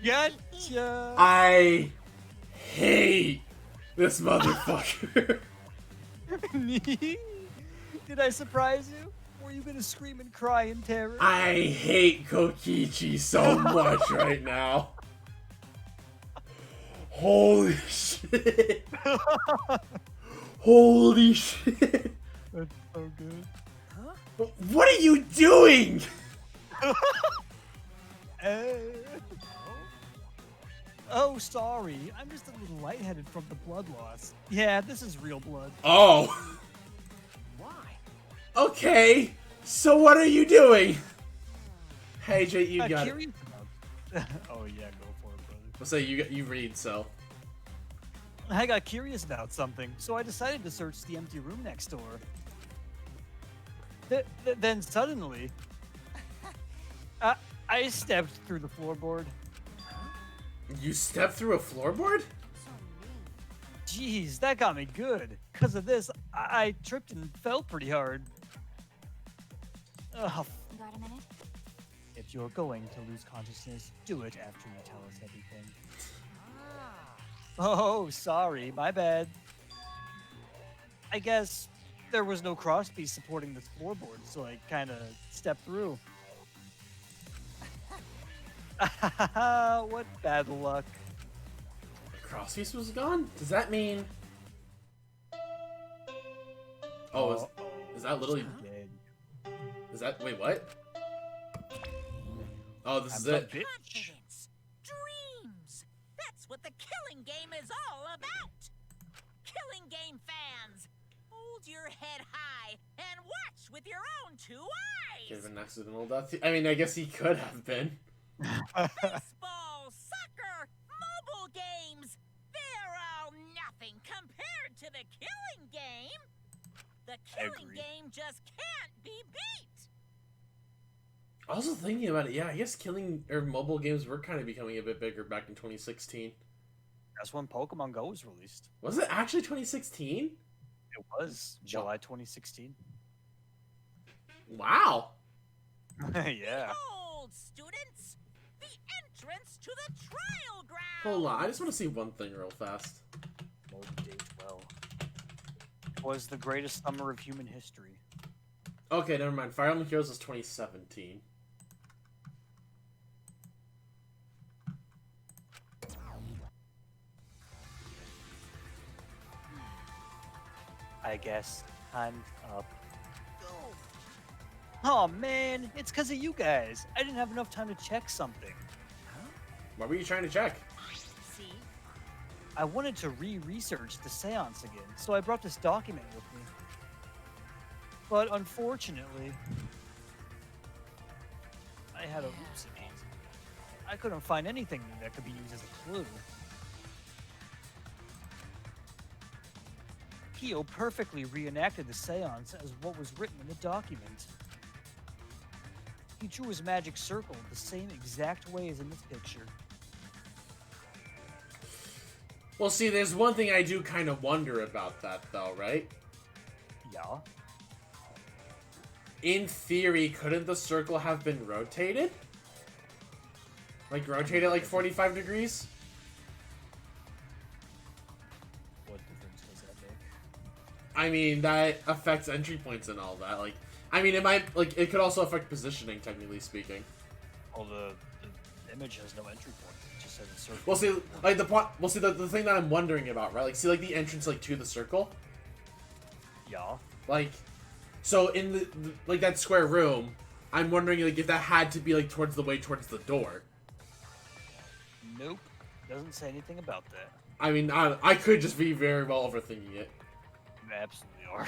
Gotcha! I hate this motherfucker. Did I surprise you? Were you gonna scream and cry in terror? I hate Kokichi so much right now. Holy shit. Holy shit. That's so good. What are you doing? Oh, sorry. I'm just a little lightheaded from the blood loss. Yeah, this is real blood. Oh. Why? Okay. So what are you doing? Hey, Jay, you got it. Curious about... Oh, yeah, go for it, brother. Let's say you read, so. I got curious about something, so I decided to search the empty room next door. Then suddenly, I stepped through the floorboard. You stepped through a floorboard? Jeez, that got me good. Because of this, I tripped and fell pretty hard. Ugh. Got a minute? If you're going to lose consciousness, do it after you tell us everything. Oh, sorry, my bad. I guess there was no crosspiece supporting this floorboard, so I kind of stepped through. What bad luck. The crosspiece was gone? Does that mean... Oh, is that literally... Is that... Wait, what? Oh, this is it. Confidence, dreams. That's what the Killing Game is all about. Killing Game fans, hold your head high and watch with your own 2 eyes. Could have been accidental death. I mean, I guess he could have been. Baseball, soccer, mobile games. They're all nothing compared to the Killing Game. The Killing Game just can't be beat. Also thinking about it, yeah, I guess mobile games were kind of becoming a bit bigger back in 2016. That's when Pokemon Go was released. Was it actually 2016? It was July 2016. Wow. Yeah. Behold, students, the entrance to the trial ground. Hold on, I just want to see one thing real fast. Molded Days well. It was the greatest summer of human history. Okay, never mind. Fire Emblem Heroes was 2017. I guess time's up. Oh man, it's because of you guys. I didn't have enough time to check something. What were you trying to check? See? I wanted to re-research the seance again, so I brought this document with me. But unfortunately, I had a oopsie. I couldn't find anything that could be used as a clue. Kyo perfectly reenacted the seance as what was written in the document. He drew his magic circle the same exact way as in this picture. Well, see, there's one thing I do kind of wonder about that, though, right? Yeah. In theory, couldn't the circle have been rotated? Like, rotated like 45 degrees? What difference does that make? I mean, that affects entry points and all that. Like, I mean, it might, like, it could also affect positioning, technically speaking. Well, the image has no entry point. It just says a circle. Well, see, like, the thing that I'm wondering about, right? Like, see, like, the entrance, like, to the circle? Yeah. Like, so in the like, that square room, I'm wondering, like, if that had to be, like, towards the door. Nope. Doesn't say anything about that. I mean, I could just be very well overthinking it. You absolutely are.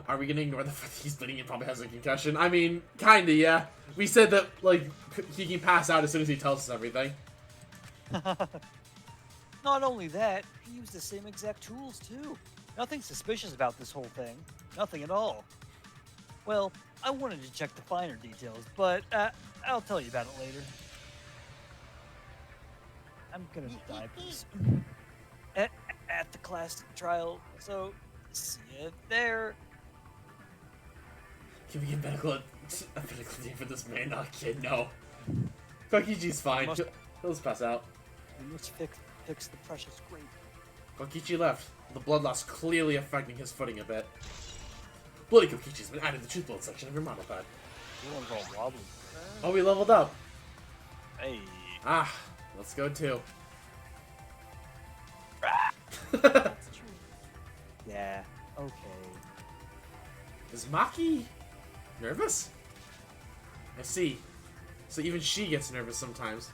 Are we gonna ignore the fact that he's bleeding and probably has a concussion? I mean, kinda, yeah. We said that, like, he can pass out as soon as he tells us everything. Not only that, he used the same exact tools, too. Nothing suspicious about this whole thing. Nothing at all. Well, I wanted to check the finer details, but I'll tell you about it later. I'm gonna die pretty soon. At the class trial, so see you there. Can we get a medical name for this man? Not kid, no. Kokichi's fine. He'll just pass out. We must fix the precious grape. Kokichi left. The blood loss clearly affecting his footing a bit. Bloody Kokichi's been added to the truth bullet section of your model pad. You want to go wobbly? Oh, we leveled up. Hey. Ah, let's go too. That's true. Yeah. Okay. Is Maki nervous? I see. So even she gets nervous sometimes.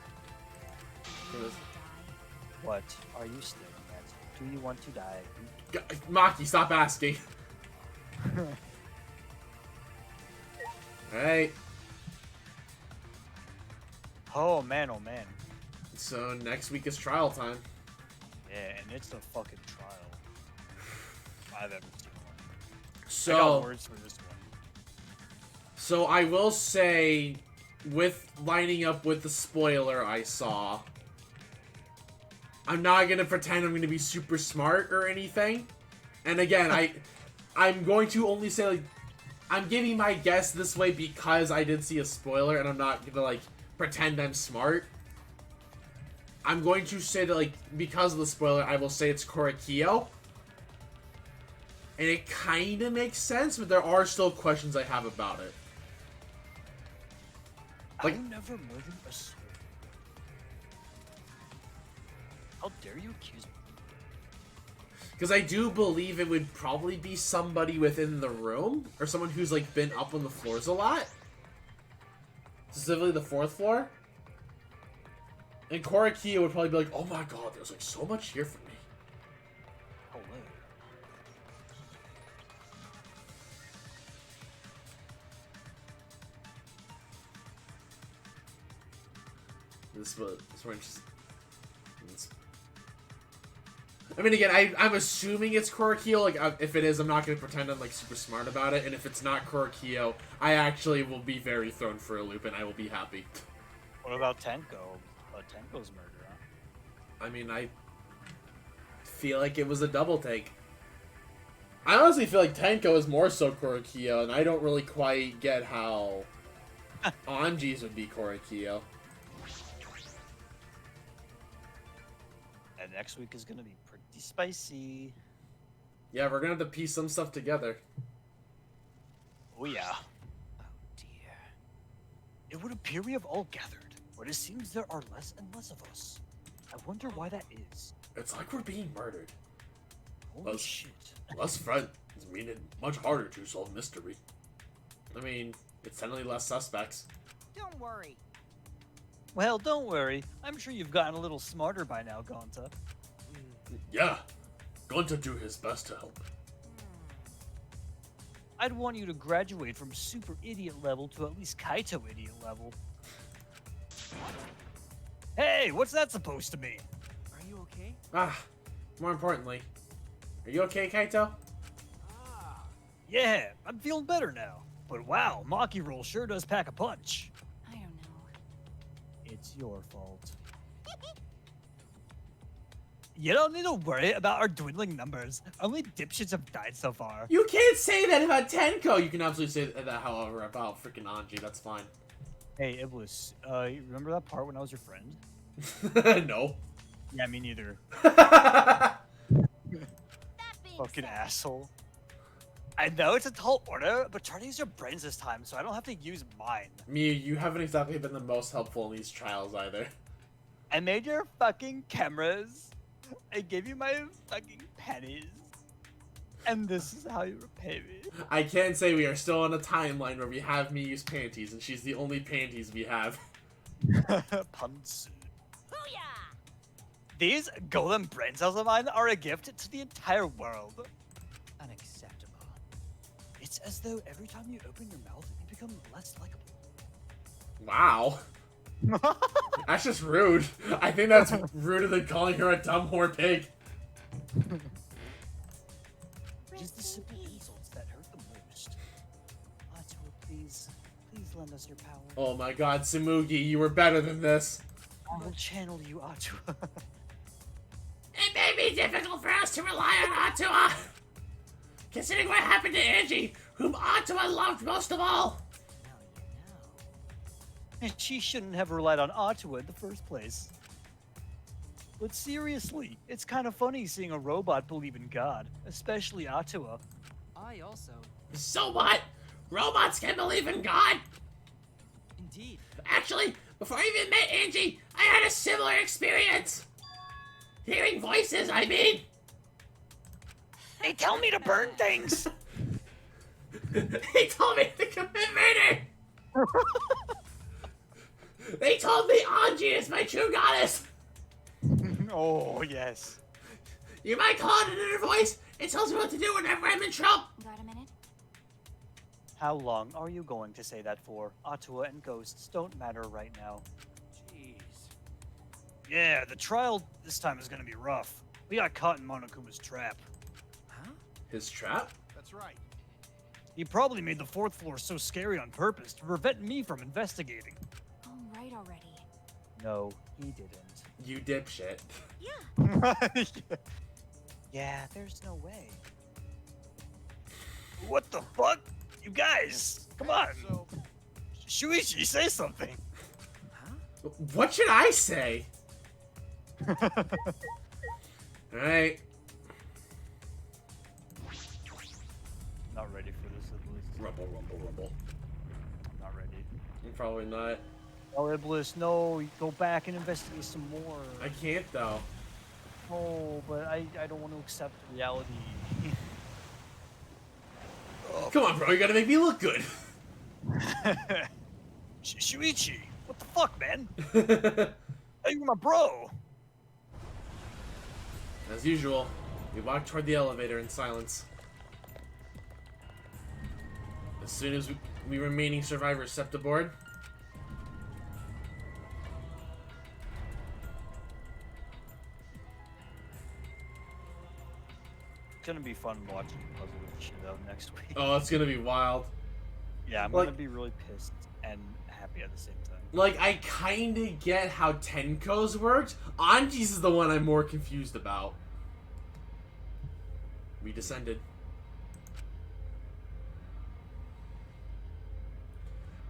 What are you staring at? Do you want to die? Maki, stop asking. Alright. Oh man, oh man. So next week is trial time. Yeah, and it's a fucking trial. I've ever seen one. I got So, words for this one. so I will say, with lining up with the spoiler I saw, I'm not gonna pretend I'm gonna be super smart or anything. And again, I'm going to only say, like, I'm giving my guess this way because I did see a spoiler, and I'm not gonna, like, pretend I'm smart. I'm going to say that, like, because of the spoiler, I will say it's Korekiyo. And it kind of makes sense, but there are still questions I have about it. Like, I never murdered a soul. How dare you accuse me? because I do believe it would probably be somebody within the room, or someone who's, like, been up on the floors a lot. Specifically the 4th floor. And Korekiyo would probably be like, oh my god, there's, like, so much here for me. Hello. This is more interesting. I mean, again, I'm assuming it's Korekiyo. Like, if it is, I'm not going to pretend I'm, like, super smart about it. And if it's not Korekiyo, I actually will be very thrown for a loop, and I will be happy. What about Tenko? Tenko's murder, huh? I mean, I feel like it was a double take. I honestly feel like Tenko is more so Korekiyo, and I don't really quite get how Anji's would be Korekiyo. And next week is gonna be pretty spicy. Yeah, we're going to have to piece some stuff together. Oh yeah. Oh dear. It would appear we have all gathered, but it seems there are less and less of us. I wonder why that is. It's like we're being murdered. Holy Less- shit. Less friends mean it much harder to solve mystery. I mean, it's technically less suspects. Don't worry. Well, don't worry. I'm sure you've gotten a little smarter by now, Gonta. Yeah, going to do his best to help. I'd want you to graduate from super idiot level to at least Kaito idiot level. Hey, what's that supposed to mean? Are you okay? Ah, more importantly, are you okay, Kaito? Yeah, I'm feeling better now. But wow, Maki Roll sure does pack a punch. I don't know. It's your fault. You don't need to worry about our dwindling numbers. Only dipshits have died so far. You can't say that about Tenko! You can absolutely say that, however, about freaking Anji, that's fine. Hey, Iblis, you remember that part when I was your friend? No. Yeah, me neither. That being Fucking said, asshole. I know it's a tall order, but try to use your brains this time so I don't have to use mine. Miu, you haven't exactly been the most helpful in these trials either. I made your fucking cameras. I gave you my fucking pennies. And this is how you repay me. I can say we are still on a timeline where we have me use panties, and she's the only panties we have. Pantsu. booyah! These golden brain cells of mine are a gift to the entire world. Unacceptable. It's as though every time you open your mouth, you become less likable. Wow. That's just rude. I think that's ruder than calling her a dumb whore pig. It is the simple insults that hurt the most. Atua, please lend us your power. Oh my god, Tsumugi, you were better than this. I will channel you, Atua. It may be difficult for us to rely on Atua, considering what happened to Angie, whom Atua loved most of all. And she shouldn't have relied on Atua in the first place. But seriously, it's kind of funny seeing a robot believe in God, especially Atua. I also. So what? Robots can believe in God? Indeed. Actually, before I even met Angie, I had a similar experience. Hearing voices, I mean. They tell me to burn things! They told me to commit murder! They told me Angie is my true goddess! Oh, yes. You might call it an inner voice. It tells me what to do whenever I'm in trouble. Got a minute? How long are you going to say that for? Atua and ghosts don't matter right now. Jeez. Yeah, the trial this time is gonna be rough. We got caught in Monokuma's trap. Huh? His trap? That's right. He probably made the 4th floor so scary on purpose to prevent me from investigating. Oh, right already. No, he didn't. You dipshit. Yeah. Yeah, there's no way. What the fuck? You guys, come on. So, Shuichi, say something. Huh? What should I say? Alright. Not ready for this, at least. Rumble, rumble, rumble. Not ready. Probably not. Oh, Iblis, no, you go back and investigate some more. I can't, though. Oh, but I don't want to accept reality. Come on, bro. You gotta make me look good. Shuichi, what the fuck, man? Hey, you're my bro. As usual, we walk toward the elevator in silence. As soon as we remaining survivors stepped aboard, It's gonna be fun watching Puzzle Show next week. oh, it's gonna be wild. Yeah, I'm Like- gonna be really pissed and happy at the same time. Like, I kinda get how Tenko's worked. Anji's is the one I'm more confused about. We descended.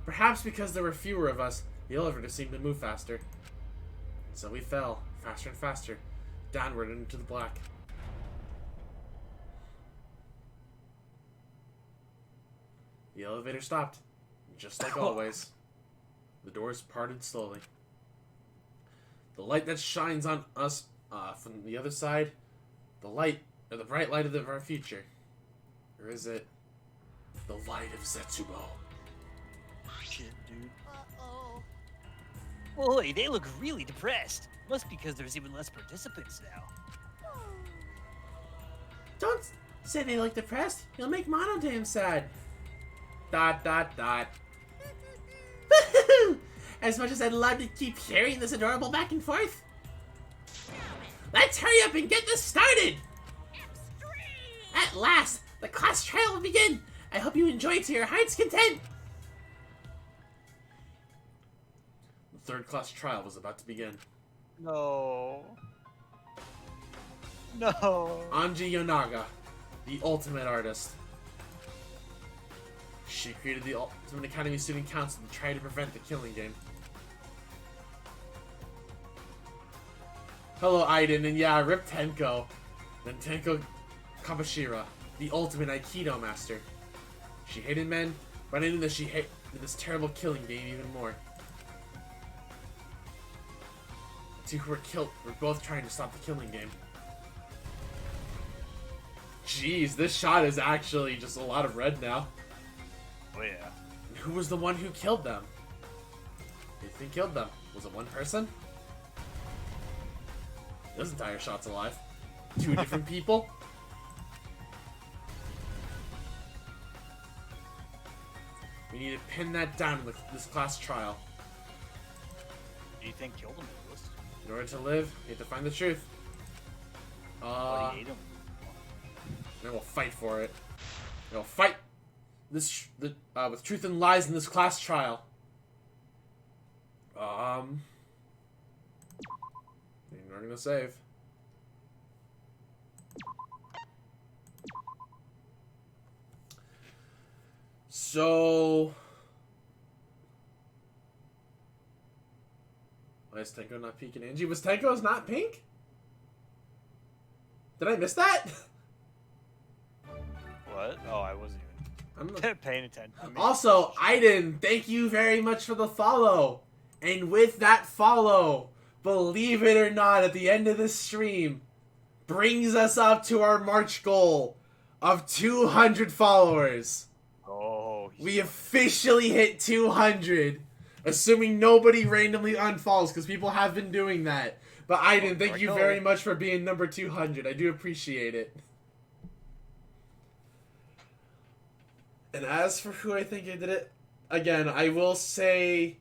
Perhaps because there were fewer of us, the elevator seemed to move faster. So we fell, faster and faster, downward into the black. The elevator stopped, just like always. The doors parted slowly. The light that shines on us from the other side, the bright light of our future. Or is it the light of Zetsubo? Shit, dude. Uh-oh. Boy, they look really depressed. Must be because there's even less participants now. Don't say they look depressed. You'll make Monodam sad. ... As much as I'd love to keep hearing this adorable back and forth. Let's hurry up and get this started! At last, the class trial will begin! I hope you enjoy it to your heart's content! The third class trial was about to begin. No. No. Anji Yonaga, the ultimate artist. She created the Ultimate Academy Student Council to try to prevent the killing game. Hello, Aiden, and yeah, rip Tenko. Then Tenko Kabashira, the ultimate Aikido master. She hated men, but I knew that she hated this terrible killing game even more. The two who were killed were both trying to stop the killing game. Jeez, this shot is actually just a lot of red now. Oh yeah. Who was the one who killed them? Who do you think killed them? Was it one person? This entire shot's alive. Two different people? We need to pin that down in this class trial. Do you think killed him, Iblis? In order to live, you have to find the truth. But he ate him. And we'll fight for it. We'll fight this with truth and lies in this class trial. We're gonna save. So, why is Tenko not pink and Angie? Was Tenko's not pink? Did I miss that? What? Oh, I wasn't I'm even paying attention. Also, Aiden, thank you very much for the follow. And with that follow, believe it or not, at the end of this stream, brings us up to our March goal of 200 followers. Oh, We officially hit 200. Assuming nobody randomly unfollows, because people have been doing that. But Aiden, thank you very much for being number 200. I do appreciate it. And as for who I think I did it, again, I will say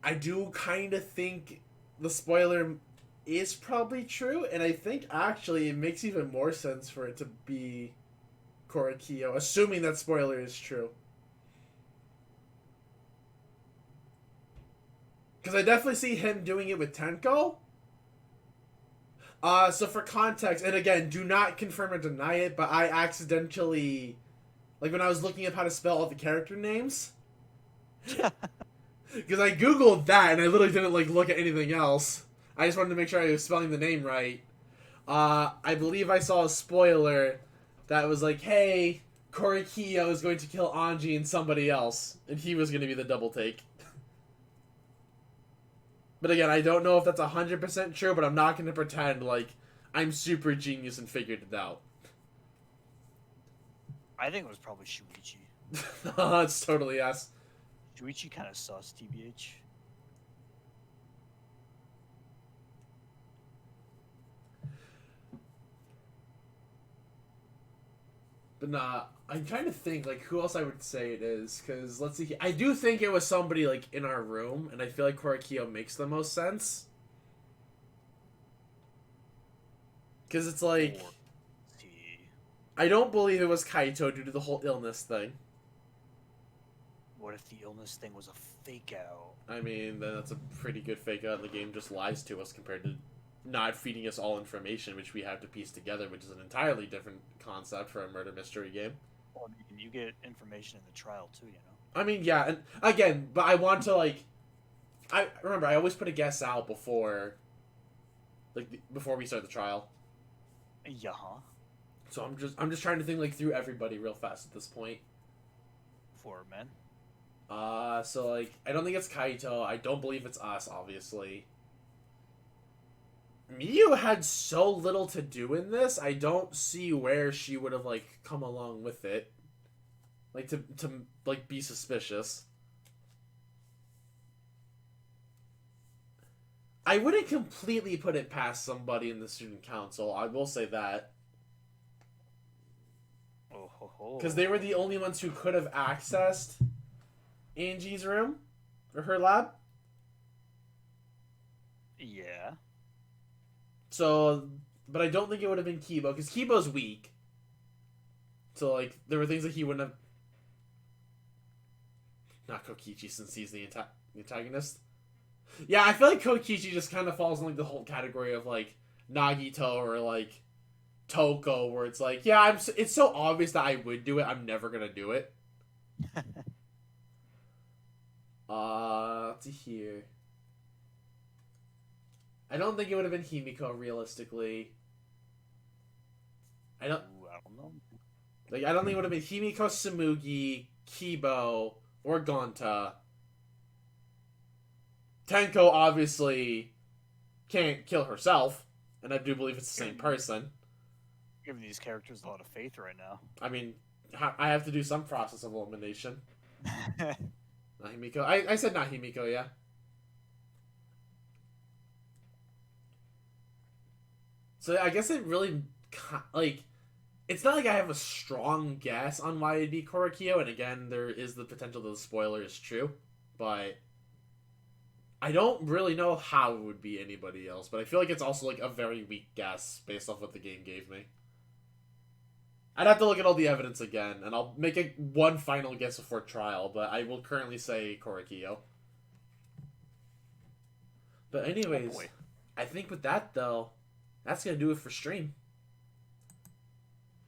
I do kind of think the spoiler is probably true, and I think actually it makes even more sense for it to be Korekiyo, assuming that spoiler is true. Because I definitely see him doing it with Tenko. So for context, and again, do not confirm or deny it, but I accidentally, like when I was looking up how to spell all the character names, because I googled that and I literally didn't like look at anything else. I just wanted to make sure I was spelling the name right. I believe I saw a spoiler that was like, hey, Korekiyo is going to kill Anji and somebody else, and he was going to be the double take. But again, I don't know if that's 100% true, but I'm not going to pretend like I'm super genius and figured it out. I think it was probably Shuichi. That's totally yes. Shuichi kind of sus, TBH. But nah, I'm trying to think, like, who else I would say it is, because, let's see, I do think it was somebody, like, in our room, and I feel like Korekiyo makes the most sense. Because it's like, I don't believe it was Kaito due to the whole illness thing. What if the illness thing was a fake out? I mean, then that's a pretty good fake out, and the game just lies to us compared to not feeding us all information, which we have to piece together, which is an entirely different concept for a murder mystery game. Well, you get information in the trial too, you know? I mean, yeah, and again, but I want to, like, I remember, I always put a guess out before, like, before we start the trial. Yeah. So I'm just trying to think, like, through everybody real fast at this point. For men? So, like, I don't think it's Kaito. I don't believe it's us, obviously. Miyu had so little to do in this, I don't see where she would have, like, come along with it. Like, to like, be suspicious. I wouldn't completely put it past somebody in the student council, I will say that. Because they were the only ones who could have accessed Angie's room, or her lab. Yeah. So, but I don't think it would have been Kibo, because Kibo's weak. So, like, there were things that he wouldn't have... Not Kokichi, since he's the antagonist. Yeah, I feel like Kokichi just kind of falls in, like, the whole category of, like, Nagito or, like, Toko, where it's like, yeah, it's so obvious that I would do it, I'm never gonna do it. Let's see here. I don't think it would have been Himiko, realistically. I don't know. Like, I don't think it would have been Himiko, Samugi, Kibo, or Gonta. Tenko obviously can't kill herself, and I do believe it's the same person. Giving these characters a lot of faith right now. I mean, I have to do some process of elimination. Not Himiko. I said not Himiko, yeah. So I guess it really, like, it's not like I have a strong guess on why it'd be Korekiyo, and again, there is the potential that the spoiler is true, but I don't really know how it would be anybody else, but I feel like it's also, like, a very weak guess based off what the game gave me. I'd have to look at all the evidence again, and I'll make one final guess before trial, but I will currently say Korekiyo. But anyways, I think with that, though, that's going to do it for stream.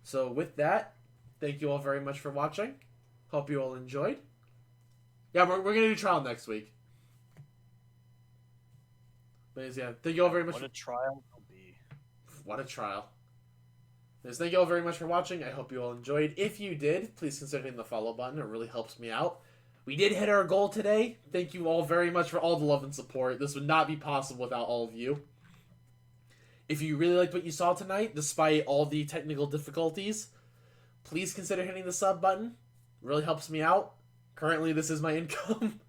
So with that, thank you all very much for watching. Hope you all enjoyed. Yeah, we're going to do trial next week. But yeah, thank you all very much. What a trial will be. What a trial. Anyways, thank you all very much for watching. I hope you all enjoyed. If you did, please consider hitting the follow button. It really helps me out. We did hit our goal today. Thank you all very much for all the love and support. This would not be possible without all of you. If you really liked what you saw tonight, despite all the technical difficulties, please consider hitting the sub button. It really helps me out. Currently, this is my income.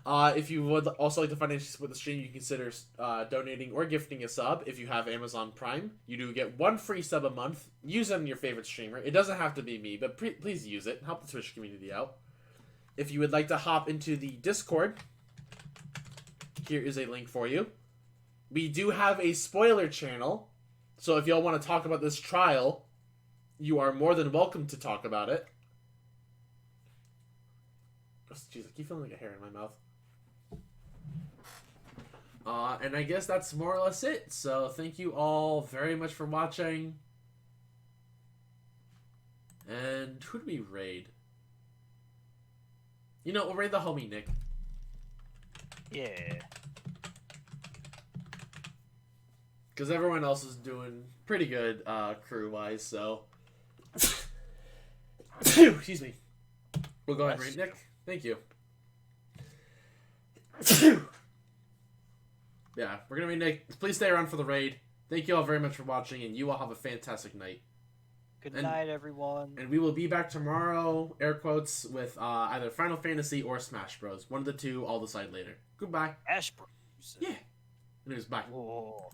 If you would also like to financially support the stream, you can consider donating or gifting a sub. If you have Amazon Prime, you do get 1 free sub a month. Use it on your favorite streamer. It doesn't have to be me, but please use it. Help the Twitch community out. If you would like to hop into the Discord, here is a link for you. We do have a spoiler channel, so if y'all want to talk about this trial, you are more than welcome to talk about it. Jeez, I keep feeling like a hair in my mouth. And I guess that's more or less it. So thank you all very much for watching. And who do we raid? You know, we'll raid the homie Nick. Yeah. Because everyone else is doing pretty good crew-wise, so... Excuse me. We'll go ahead and raid Nick. Thank you. Yeah, we're gonna raid Nick. Please stay around for the raid. Thank you all very much for watching, and you all have a fantastic night. Good night, everyone. And we will be back tomorrow, air quotes, with either Final Fantasy or Smash Bros. One of the two, I'll decide later. Goodbye. Ash Bros. Yeah. Anyways, bye. Whoa.